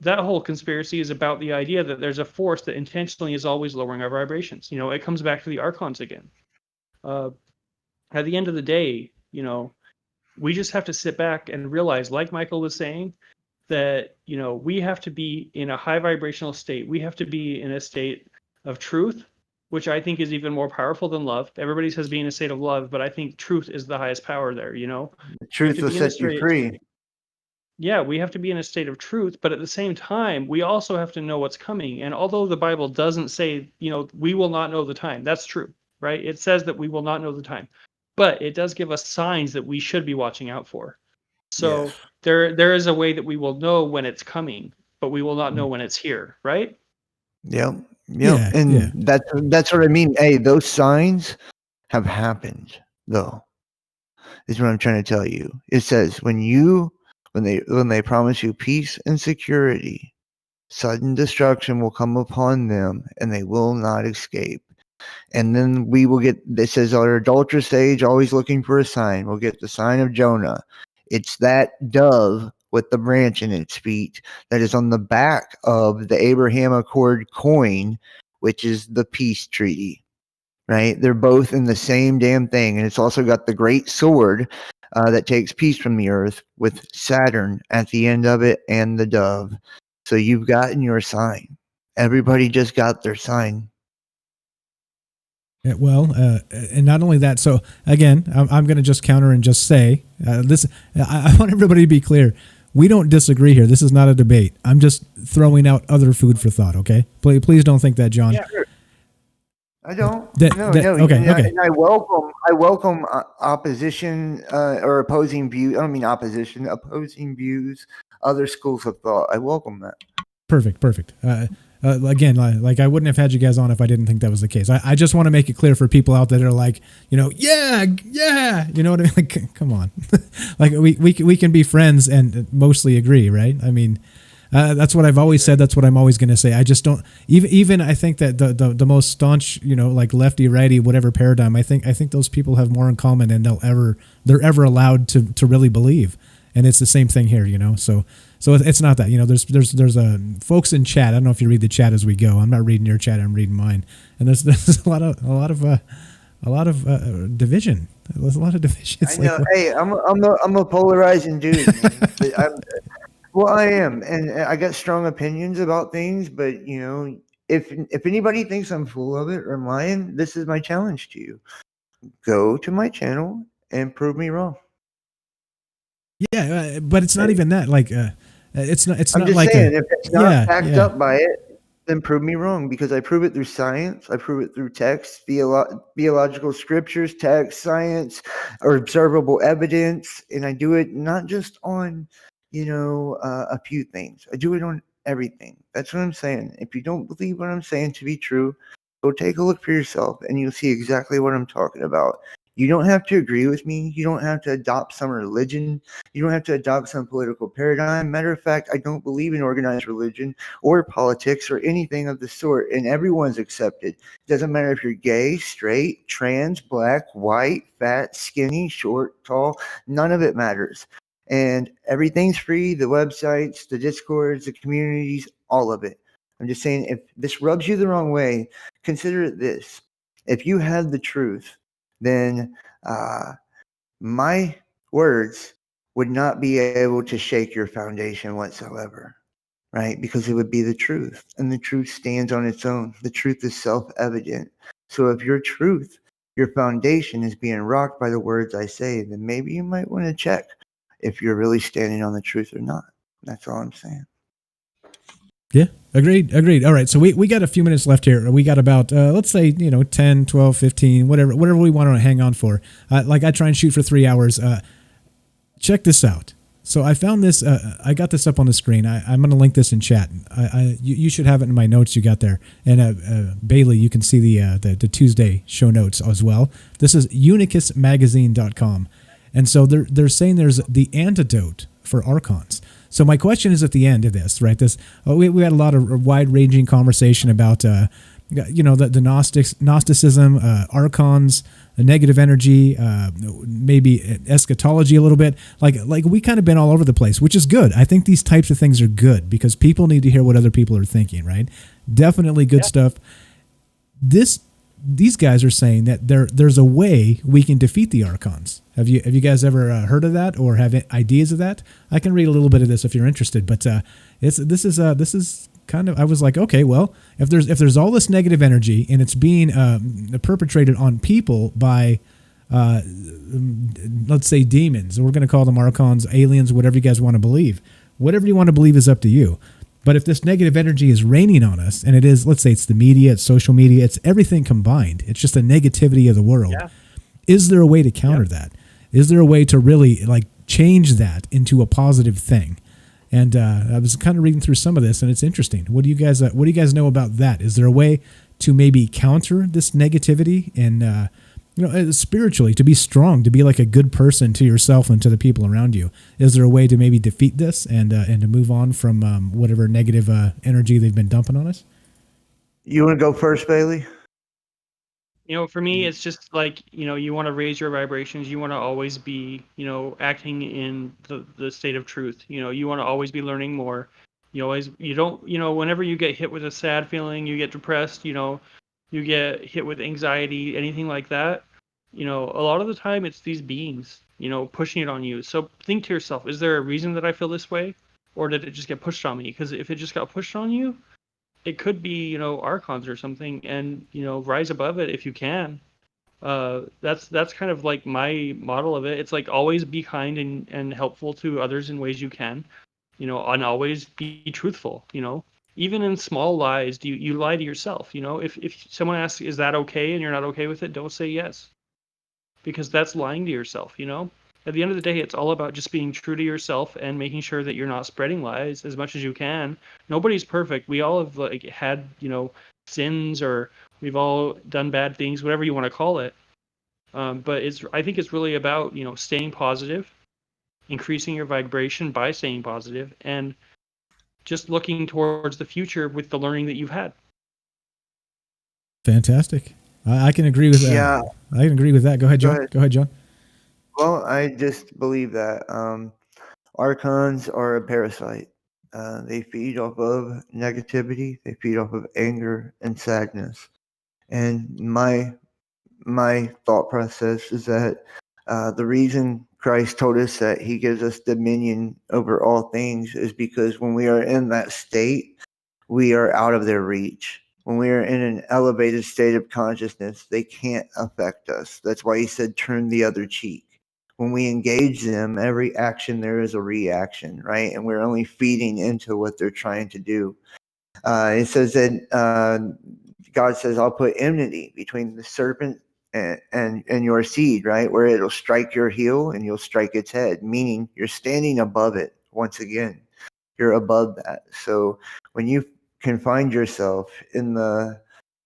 That whole conspiracy is about the idea that there's a force that intentionally is always lowering our vibrations. It comes back to the Archons again. At the end of the day, we just have to sit back and realize, like Michael was saying, that we have to be in a high vibrational state. We have to be in a state of truth, which I think is even more powerful than love. Everybody says be in a state of love, but I think truth is the highest power there. The truth will set you free. Yeah, we have to be in a state of truth, but at the same time, we also have to know what's coming. And although the Bible doesn't say, we will not know the time, that's true, right? It says that we will not know the time, but it does give us signs that we should be watching out for. So Yes. there is a way that we will know when it's coming, but we will not know when it's here, right? Yep. Yeah, And yeah. that's what I mean. Hey, those signs have happened, though. Is what I'm trying to tell you. It says when they promise you peace and security, sudden destruction will come upon them, and they will not escape. And then we will get. This says our adulterous age always looking for a sign. We'll get the sign of Jonah. It's that dove with the branch in its feet that is on the back of the Abraham Accord coin, which is the peace treaty. Right? They're both in the same damn thing. And it's also got the great sword that takes peace from the earth with Saturn at the end of it and the dove. So you've gotten your sign. Everybody just got their sign. Yeah, well, and not only that. So again, I'm going to just counter and just say this. I want everybody to be clear. We don't disagree here. This is not a debate. I'm just throwing out other food for thought. Okay, please don't think that, John. Yeah, sure. I don't. No. Okay. And I welcome opposition or opposing views. I don't mean opposition. Opposing views. Other schools of thought. I welcome that. Perfect. Again, like I wouldn't have had you guys on if I didn't think that was the case. I just want to make it clear for people out there that are like, yeah, you know what I mean? Like, come on, like we can be friends and mostly agree, right? I mean, that's what I've always said. That's what I'm always going to say. I just don't even. I think that the most staunch, like lefty righty whatever paradigm. I think those people have more in common than they're ever allowed to really believe. And it's the same thing here, So it's not that, there's folks in chat. I don't know if you read the chat as we go. I'm not reading your chat. I'm reading mine. And there's a lot of division. There's a lot of division. I know. Like, hey, I'm a polarizing dude. Well, I am, and I got strong opinions about things. But if anybody thinks I'm full of it or I'm lying, this is my challenge to you: go to my channel and prove me wrong. Yeah, but it's not even that. Like, it's not. It's I'm not just like saying, if it's not backed up by it, then prove me wrong, because I prove it through science. I prove it through text, theological scriptures, text, science, or observable evidence, and I do it not just on, a few things. I do it on everything. That's what I'm saying. If you don't believe what I'm saying to be true, go take a look for yourself, and you'll see exactly what I'm talking about. You don't have to agree with me. You don't have to adopt some religion. You don't have to adopt some political paradigm. Matter of fact, I don't believe in organized religion or politics or anything of the sort, and everyone's accepted. It doesn't matter if you're gay, straight, trans, black, white, fat, skinny, short, tall. None of it matters. And everything's free, the websites, the discords, the communities, all of it. I'm just saying, if this rubs you the wrong way, consider it this. If you had the truth, then my words would not be able to shake your foundation whatsoever, right? Because it would be the truth, and the truth stands on its own. The truth is self-evident. So if your truth your foundation is being rocked by the words I say, then maybe you might want to check if you're really standing on the truth or not. That's all I'm saying. Yeah, agreed. All right, so we got a few minutes left here. We got about, let's say, 10, 12, 15, whatever we want to hang on for. Like I try and shoot for 3 hours. Check this out. So I found this, I got this up on the screen. I'm going to link this in chat. You should have it in my notes you got there. And Bailey, you can see the Tuesday show notes as well. This is unicusmagazine.com. And so they're saying there's the antidote for Archons. So my question is at the end of this, right? We had a lot of wide-ranging conversation about, the Gnosticism, Archons, the negative energy, maybe eschatology a little bit. Like we kind of been all over the place, which is good. I think these types of things are good because people need to hear what other people are thinking, right? Definitely good stuff. These guys are saying that there's a way we can defeat the Archons. Have you guys ever heard of that or have ideas of that? I can read a little bit of this if you're interested, but this is kind of, I was like, okay, well, if there's all this negative energy and it's being perpetrated on people by let's say demons, we're going to call them Archons, aliens, whatever you guys want to believe. Whatever you want to believe is up to you. But if this negative energy is raining on us, and it is, let's say it's the media, it's social media, it's everything combined. It's just the negativity of the world. Yeah. Is there a way to counter that? Is there a way to really change that into a positive thing? And I was kind of reading through some of this, and it's interesting. What do you guys know about that? Is there a way to maybe counter this negativity and spiritually, to be strong, to be like a good person to yourself and to the people around you? Is there a way to maybe defeat this and to move on from whatever negative energy they've been dumping on us? You want to go first, Bailey? For me, it's just you want to raise your vibrations. You want to always be, acting in the state of truth. You want to always be learning more. You don't, whenever you get hit with a sad feeling, you get depressed, you get hit with anxiety, anything like that, a lot of the time it's these beings, pushing it on you. So think to yourself, is there a reason that I feel this way? Or did it just get pushed on me? Because if it just got pushed on you, it could be, Archons or something, and, rise above it if you can. That's kind of like my model of it. It's like always be kind and helpful to others in ways you can, and always be truthful, even in small lies. You lie to yourself, if someone asks, is that okay? And you're not okay with it, don't say yes, because that's lying to yourself, At the end of the day, it's all about just being true to yourself and making sure that you're not spreading lies as much as you can. Nobody's perfect. We all have had, sins, or we've all done bad things, whatever you want to call it. But I think it's really about, staying positive, increasing your vibration by staying positive, and just looking towards the future with the learning that you've had. Fantastic. I can agree with that. Yeah. I can agree with that. Go ahead, John. Go ahead, John. Well, I just believe that Archons are a parasite. They feed off of negativity. They feed off of anger and sadness. And my thought process is that the reason Christ told us that he gives us dominion over all things is because when we are in that state, we are out of their reach. When we are in an elevated state of consciousness, they can't affect us. That's why he said, turn the other cheek. When we engage them, every action there is a reaction, right? And we're only feeding into what they're trying to do. It says that God says, I'll put enmity between the serpent and your seed, right? Where it'll strike your heel and you'll strike its head, meaning you're standing above it. Once again, you're above that. So when you can find yourself in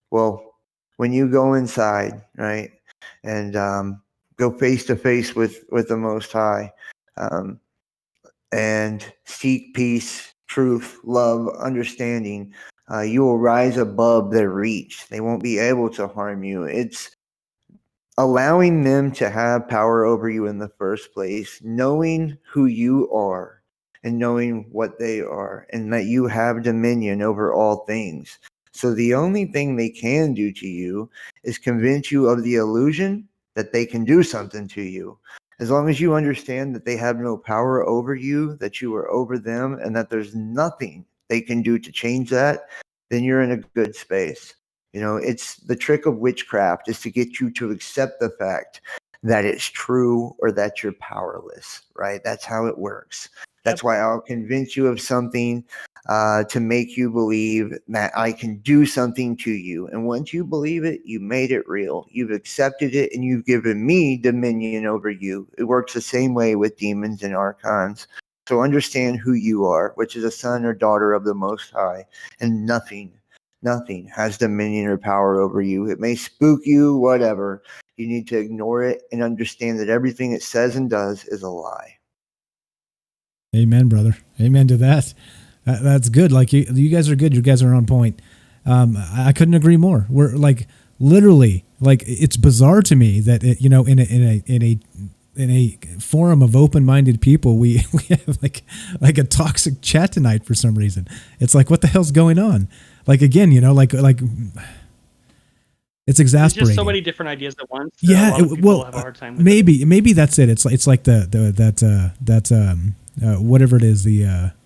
when you go inside, right? And go face to face with the Most High, and seek peace, truth, love, understanding, you will rise above their reach. They won't be able to harm you. It's allowing them to have power over you in the first place, knowing who you are and knowing what they are, and that you have dominion over all things. So the only thing they can do to you is convince you of the illusion that they can do something to you. As long as you understand that they have no power over you, that you are over them, and that there's nothing they can do to change that, then you're in a good space. It's the trick of witchcraft is to get you to accept the fact that it's true or that you're powerless, right? That's how it works. That's why I'll convince you of something to make you believe that I can do something to you. And once you believe it, you made it real. You've accepted it and you've given me dominion over you. It works the same way with demons and archons. So understand who you are, which is a son or daughter of the Most High, and nothing has dominion or power over you. It may spook you, whatever. You need to ignore it and understand that everything it says and does is a lie. Amen, brother. Amen to that. That's good. Like you guys are good. You guys are on point. I couldn't agree more. We're like literally like it's bizarre to me that in a forum of open-minded people, we have like a toxic chat tonight for some reason. It's like, what the hell's going on? Like again, like it's exasperating. There's just so many different ideas at once. Yeah, have a hard time with maybe that's it. It's like whatever it is,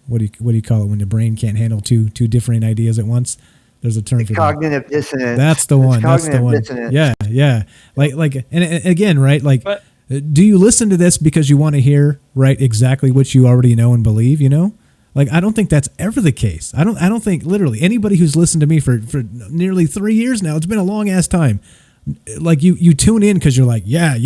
what do you call it when the brain can't handle two different ideas at once? There's a term for cognitive dissonance. That's the one. That's the one. Dissonance. Yeah. Like, and again, right? Like, do you listen to this because you want to hear right exactly what you already know and believe? Like, I don't think that's ever the case. I don't think literally anybody who's listened to me for nearly 3 years now. It's been a long ass time. Like you tune in because you're like, yeah.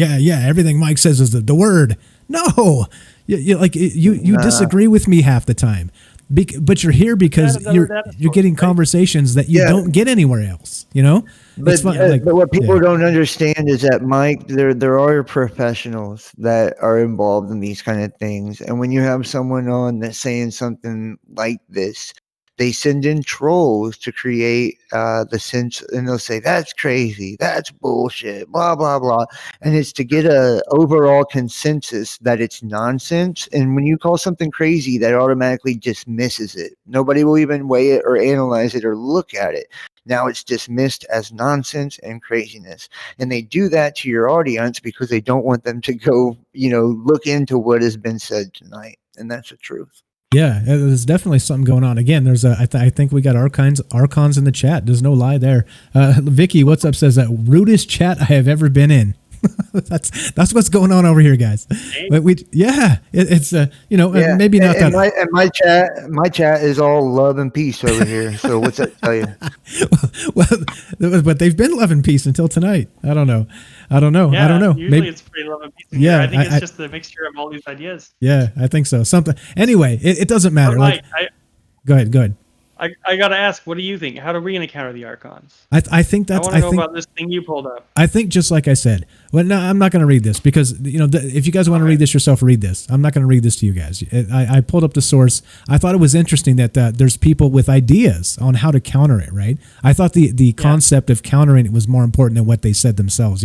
Everything Mike says is the word. No, you disagree with me half the time. But you're here because you're getting conversations that you don't get anywhere else. But what people don't understand is that, Mike, there are professionals that are involved in these kind of things, and when you have someone on that's saying something like this, they send in trolls to create the sense, and they'll say that's crazy, that's bullshit, blah blah blah, and it's to get a overall consensus that it's nonsense. And when you call something crazy, that automatically dismisses it. Nobody will even weigh it or analyze it or look at it. Now it's dismissed as nonsense and craziness, and they do that to your audience because they don't want them to go, look into what has been said tonight, and that's the truth. Yeah, there's definitely something going on. Again, there's I think we got Archons in the chat. There's no lie there. Vicky, what's up, says that rudest chat I have ever been in. that's what's going on over here, guys. But it's maybe not and that. My chat is all love and peace over here. So what's that tell you? well, but they've been love and peace until tonight. I don't know. Yeah, usually it's pretty love and peace. Yeah, I think it's just the mixture of all these ideas. Yeah, I think so. Something. Anyway, it doesn't matter. Go ahead. I gotta ask, what do you think? How are we gonna counter the Archons? I think that's. I want to know about this thing you pulled up. I think just like I said. Well, no, I'm not going to read this because if you guys want to read this yourself, read this. I'm not going to read this to you guys. I pulled up the source. I thought it was interesting that there's people with ideas on how to counter it. Right. I thought the concept of countering it was more important than what they said themselves.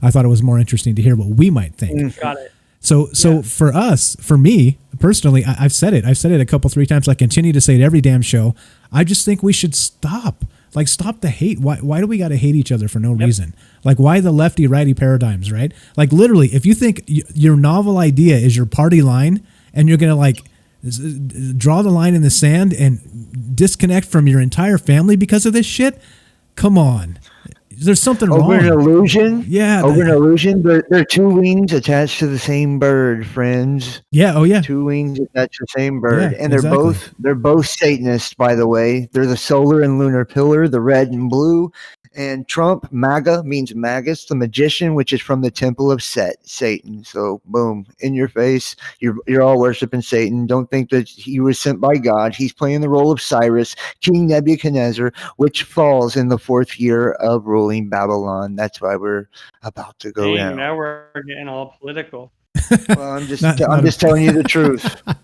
I thought it was more interesting to hear what we might think. Got it. So for me personally, I've said it a couple, 3 times. I continue to say it every damn show. I just think we should stop the hate. Why do we got to hate each other for no reason? Like, why the lefty righty paradigms, right? Like, literally, if you think your novel idea is your party line and you're going to draw the line in the sand and disconnect from your entire family because of this shit, come on. There's something wrong. Over an illusion? Yeah. Over an illusion? They're 2 wings attached to the same bird, friends. Yeah, oh yeah. 2 wings attached to the same bird. Yeah, and they're both Satanists, by the way. They're the solar and lunar pillar, the red and blue. And Trump, MAGA, means Magus, the magician, which is from the temple of Set, Satan. So, boom, in your face. You're all worshiping Satan. Don't think that he was sent by God. He's playing the role of Cyrus, King Nebuchadnezzar, which falls in the 4th year of ruling Babylon. That's why we're about to go down. Now we're getting all political. Well, I'm just telling you the truth. I'm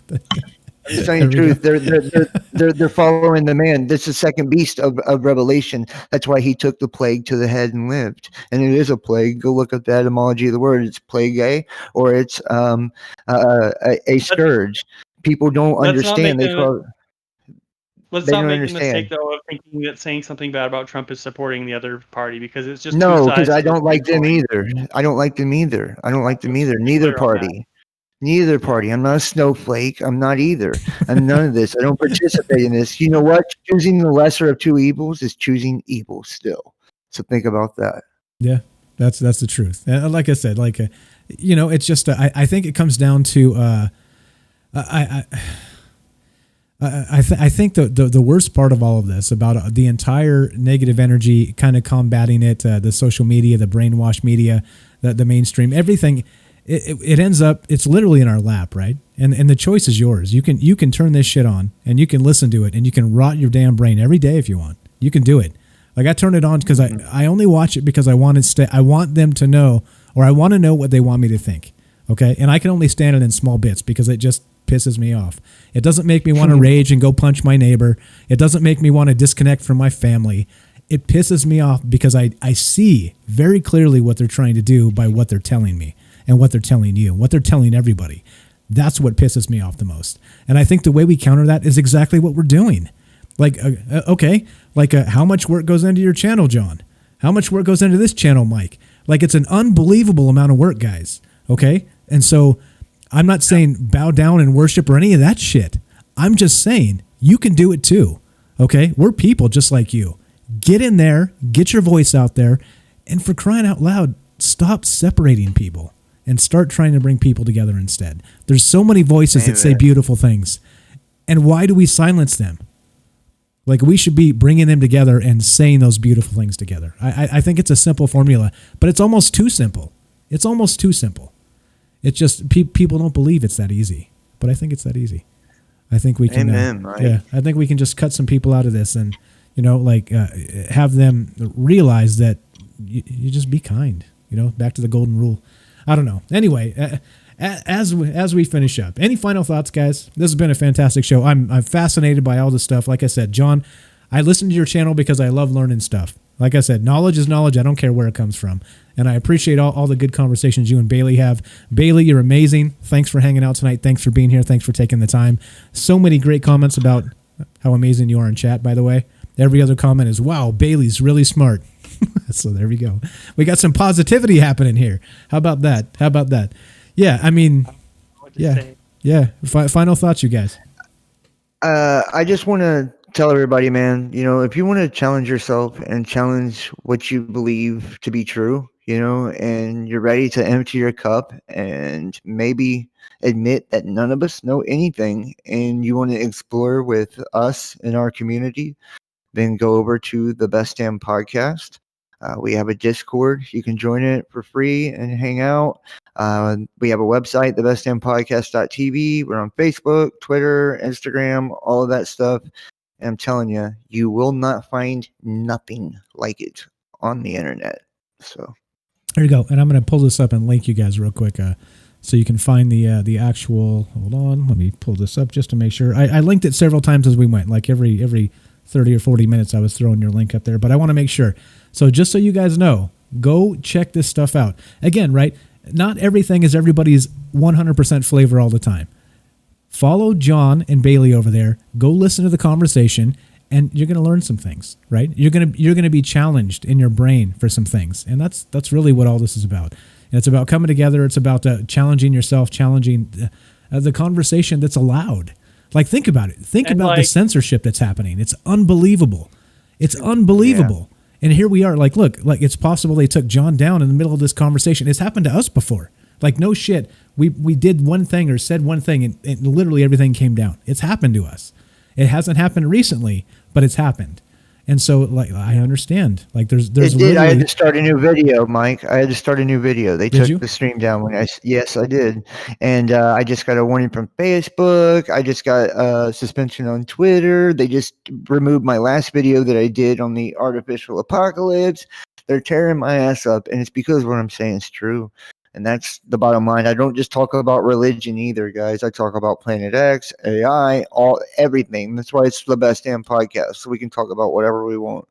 just telling you the truth. They're following the man. This is the second beast of Revelation. That's why he took the plague to the head and lived. And it is a plague. Go look up the etymology of the word. It's plague, or it's a scourge. People don't understand. Let's not make the mistake, though, of thinking that saying something bad about Trump is supporting the other party, because it's just because I don't like them either. Neither party. Neither party. I'm not a snowflake. I'm not either. I'm none of this. I don't participate in this. You know what? Choosing the lesser of 2 evils is choosing evil still. So think about that. Yeah, that's the truth. And like I said, it's just I think it comes down to I think the worst part of all of this about the entire negative energy kind of combating it, the social media, the brainwash media, the mainstream, everything, it ends up, it's literally in our lap, right? And the choice is yours. You can turn this shit on and you can listen to it and you can rot your damn brain every day if you want. You can do it. Like I turn it on because I only watch it because I want them to know, or I want to know what they want me to think. Okay. And I can only stand it in small bits because it just pisses me off. It doesn't make me want to rage and go punch my neighbor. It doesn't make me want to disconnect from my family. It pisses me off because I see very clearly what they're trying to do by what they're telling me and what they're telling you, what they're telling everybody. That's what pisses me off the most. And I think the way we counter that is exactly what we're doing. Like, how much work goes into your channel, John? How much work goes into this channel, Mike? Like, it's an unbelievable amount of work, guys. Okay. And so I'm not saying bow down and worship or any of that shit. I'm just saying you can do it too. Okay. We're people just like you. Get in there, get your voice out there, and for crying out loud, stop separating people and start trying to bring people together instead. There's so many voices that say beautiful things. And why do we silence them? Like, we should be bringing them together and saying those beautiful things together. I think it's a simple formula, but it's almost too simple. It's almost too simple. It's just people don't believe it's that easy, but I think it's that easy. I think we can. Amen, right? Yeah, I think we can just cut some people out of this and, have them realize that you just be kind. Back to the golden rule. I don't know. Anyway, as we finish up, any final thoughts, guys? This has been a fantastic show. I'm fascinated by all this stuff. Like I said, John, I listen to your channel because I love learning stuff. Like I said, knowledge is knowledge. I don't care where it comes from. And I appreciate all the good conversations you and Bailey have. Bailey, you're amazing. Thanks for hanging out tonight. Thanks for being here. Thanks for taking the time. So many great comments about how amazing you are in chat, by the way. Every other comment is, wow, Bailey's really smart. So there we go. We got some positivity happening here. How about that? Yeah, I mean, yeah. Final thoughts, you guys. I just want to tell everybody, man, if you want to challenge yourself and challenge what you believe to be true, and you're ready to empty your cup and maybe admit that none of us know anything and you want to explore with us in our community, then go over to the Best Damn Podcast. We have a Discord. You can join it for free and hang out. We have a website, thebestdampodcast.tv. We're on Facebook, Twitter, Instagram, all of that stuff. And I'm telling you, you will not find nothing like it on the internet. So there you go. And I'm going to pull this up and link you guys real quick so you can find the actual. Hold on. Let me pull this up just to make sure. I linked it several times as we went. Like every 30 or 40 minutes, I was throwing your link up there. But I want to make sure. So just so you guys know, go check this stuff out. Again, right? Not everything is everybody's 100% flavor all the time. Follow John and Bailey over there. Go listen to the conversation, and you're going to learn some things, right? You're going to be challenged in your brain for some things, and that's really what all this is about. And it's about coming together. It's about challenging yourself, challenging the conversation that's allowed. Like, think about it. Think about the censorship that's happening. It's unbelievable. It's unbelievable. Yeah. And here we are. Like, look, like it's possible they took John down in the middle of this conversation. It's happened to us before. Like, no shit. We did one thing or said one thing and literally everything came down. It's happened to us. It hasn't happened recently, but it's happened. And so, like, I understand. Like, there's. It did. I had to start a new video, Mike. I had to start a new video. They took the stream down yes, I did. And I just got a warning from Facebook. I just got suspension on Twitter. They just removed my last video that I did on the artificial apocalypse. They're tearing my ass up, and it's because what I'm saying is true. And that's the bottom line. I don't just talk about religion either, guys. I talk about Planet X, AI, everything. That's why it's the Best Damn Podcast, so we can talk about whatever we want.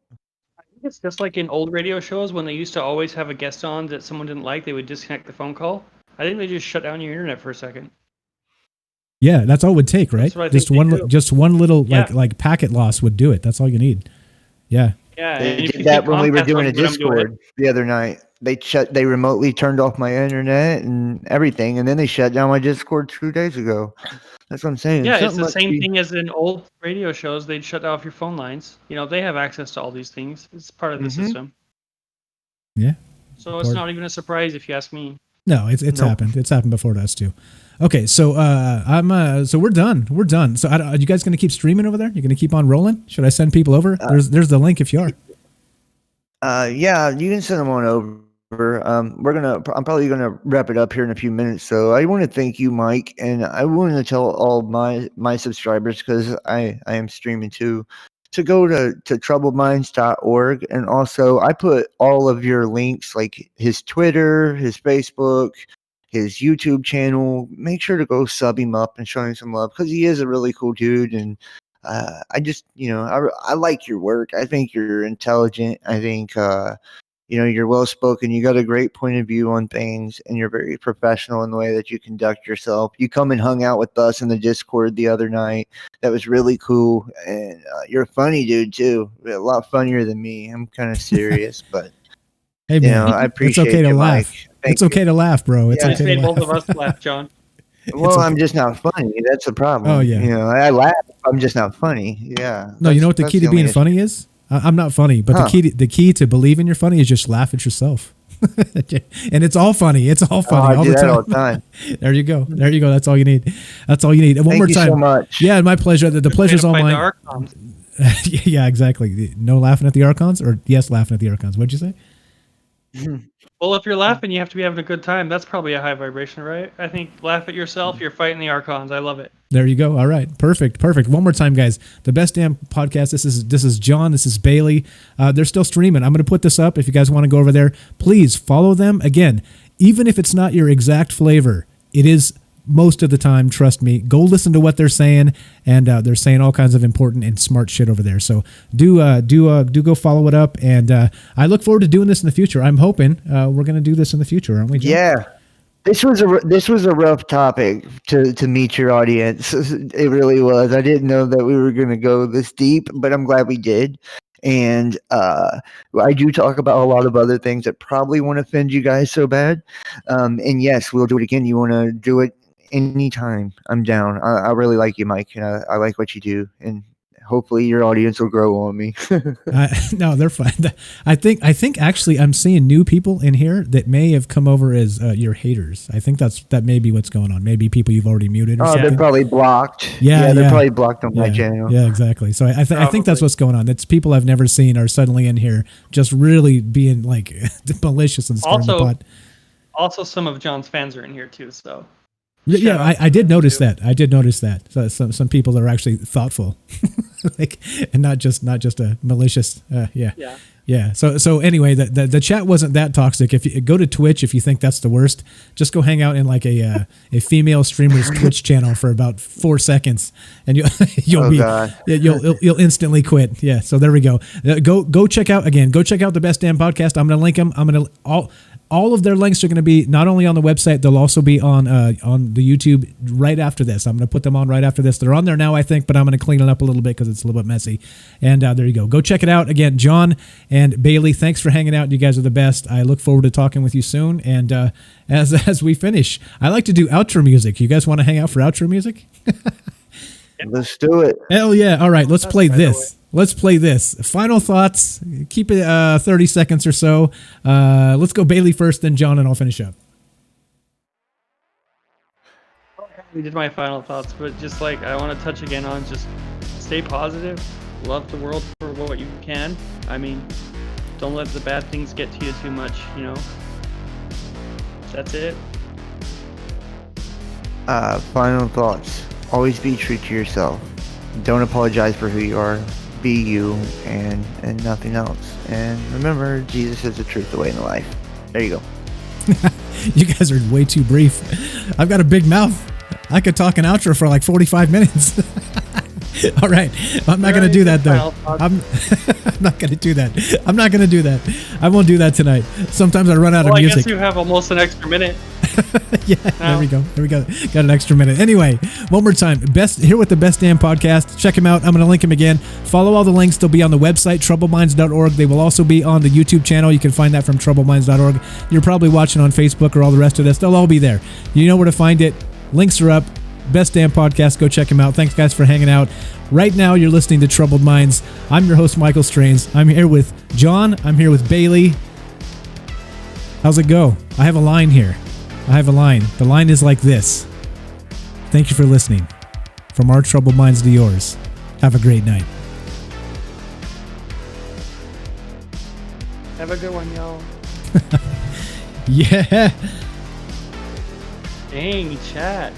I think it's just like in old radio shows when they used to always have a guest on that someone didn't like, they would disconnect the phone call. I think they just shut down your internet for a second. Yeah, that's all it would take, right? Just one little like packet loss would do it. That's all you need. Yeah. Yeah, they did that when we were doing a Discord the other night. They remotely turned off my internet and everything, and then they shut down my Discord 2 days ago. That's what I'm saying. Yeah, it's the same thing as in old radio shows. They'd shut off your phone lines. They have access to all these things. It's part of the system. Yeah. So it's not even a surprise if you ask me. No, it's Nope. happened. It's happened before to us too. Okay, so so we're done. We're done. So are you guys going to keep streaming over there? You're going to keep on rolling? Should I send people over? There's the link if you are. Yeah, you can send them on over. I'm probably gonna wrap it up here in a few minutes. So I want to thank you, Mike, and I want to tell all my subscribers, because I am streaming too, to go to troubledminds.org, and also I put all of your links, like his Twitter, his Facebook, his YouTube channel. Make sure to go sub him up and show him some love, because he is a really cool dude. And I just, I like your work. I think you're intelligent. I think you're well spoken. You got a great point of view on things, and you're very professional in the way that you conduct yourself. You come and hung out with us in the Discord the other night. That was really cool. And you're a funny dude too. A lot funnier than me. I'm kind of serious, but Hey man, I appreciate it's okay to you, laugh. Mike. It's okay to laugh, bro. It's You okay made to both laugh. of us laugh, John. Well, okay. I'm just not funny. That's the problem. Oh, yeah. I laugh. I'm just not funny. Yeah. No, you know what the that's key to only being issue. funny is? I'm not funny, but Huh. the key to believing you're funny is just laugh at yourself. And it's all funny. It's all funny I all do the that time. all the time. There you go. There you go. That's all you need. That's all you need. And one Thank more you time. so much. Yeah, my pleasure. The pleasure's all Fight the mine. Archons. Yeah, exactly. No laughing at the Archons, or yes, laughing at the Archons. What'd you say? Well, if you're laughing, you have to be having a good time. That's probably a high vibration, right? I think laugh at yourself, you're fighting the Archons. I love it. There you go. All right. Perfect. One more time, guys. The Best Damn Podcast. This is John. This is Bailey. They're still streaming. I'm going to put this up. If you guys want to go over there, please follow them. Again, even if it's not your exact flavor, it is most of the time. Trust me. Go listen to what they're saying, and they're saying all kinds of important and smart shit over there. So do go follow it up, and I look forward to doing this in the future. I'm hoping we're going to do this in the future, aren't we, John? Yeah. This was a rough topic to meet your audience. It really was. I didn't know that we were going to go this deep, but I'm glad we did. And I do talk about a lot of other things that probably won't offend you guys so bad. And yes, we'll do it again. You want to do it anytime? I'm down. I really like you, Mike, and I like what you do. And hopefully your audience will grow on me. No, they're fine. I think actually I'm seeing new people in here that may have come over as your haters. I think that may be what's going on. Maybe people you've already muted or Oh, something. they're probably blocked. Yeah, they're yeah. probably blocked on my Yeah, channel. yeah, exactly. So I think that's what's going on. It's people I've never seen are suddenly in here just really being like malicious and stirring the pot. Also, some of John's fans are in here too. So Yeah, I did notice that. I did notice that. So some people are actually thoughtful, like, and not just a malicious. Yeah. So anyway, the chat wasn't that toxic. If you go to Twitch, if you think that's the worst, just go hang out in like a female streamer's Twitch channel for about 4 seconds, and you'll instantly quit. Yeah. So there we go. Go check out the Best Damn Podcast. I'm gonna link them. All of their links are going to be not only on the website, they'll also be on the YouTube right after this. I'm going to put them on right after this. They're on there now, I think, but I'm going to clean it up a little bit because it's a little bit messy. And there you go. Go check it out. Again, John and Bailey, thanks for hanging out. You guys are the best. I look forward to talking with you soon. And as we finish, I like to do outro music. You guys want to hang out for outro music? Let's do it. Hell yeah. All right, let's play this. Let's play this. Final thoughts. Keep it 30 seconds or so. Let's go Bailey first, then John, and I'll finish up. we did my final thoughts, but just like I want to touch again on just stay positive, love the world for what you can. I mean, don't let the bad things get to you too much, you know. That's it. Final thoughts. Always be true to yourself. Don't apologize for who you are. Be you and nothing else. And remember, Jesus is the truth, the way, and the life. There you go. You guys are way too brief. I've got a big mouth. I could talk an outro for like 45 minutes. All right. I'm not going to do that, though. I'm not going to do that. I'm not going to do that. I won't do that tonight. Sometimes I run out of music. I guess you have almost an extra minute. Yeah, there we go. Got an extra minute. Anyway, one more time. Here with the Best Damn Podcast. Check him out. I'm going to link him again. Follow all the links. They'll be on the website, troubledminds.org. They will also be on the YouTube channel. You can find that from troubledminds.org. You're probably watching on Facebook or all the rest of this. They'll all be there. You know where to find it. Links are up. Best Damn Podcast. Go check him out. Thanks, guys, for hanging out. Right now, you're listening to Troubled Minds. I'm your host, Michael Strains. I'm here with John. I'm here with Bailey. How's it go? I have a line here. The line is like this. Thank you for listening. From our troubled minds to yours. Have a great night. Have a good one, y'all. Yeah. Dang, chat.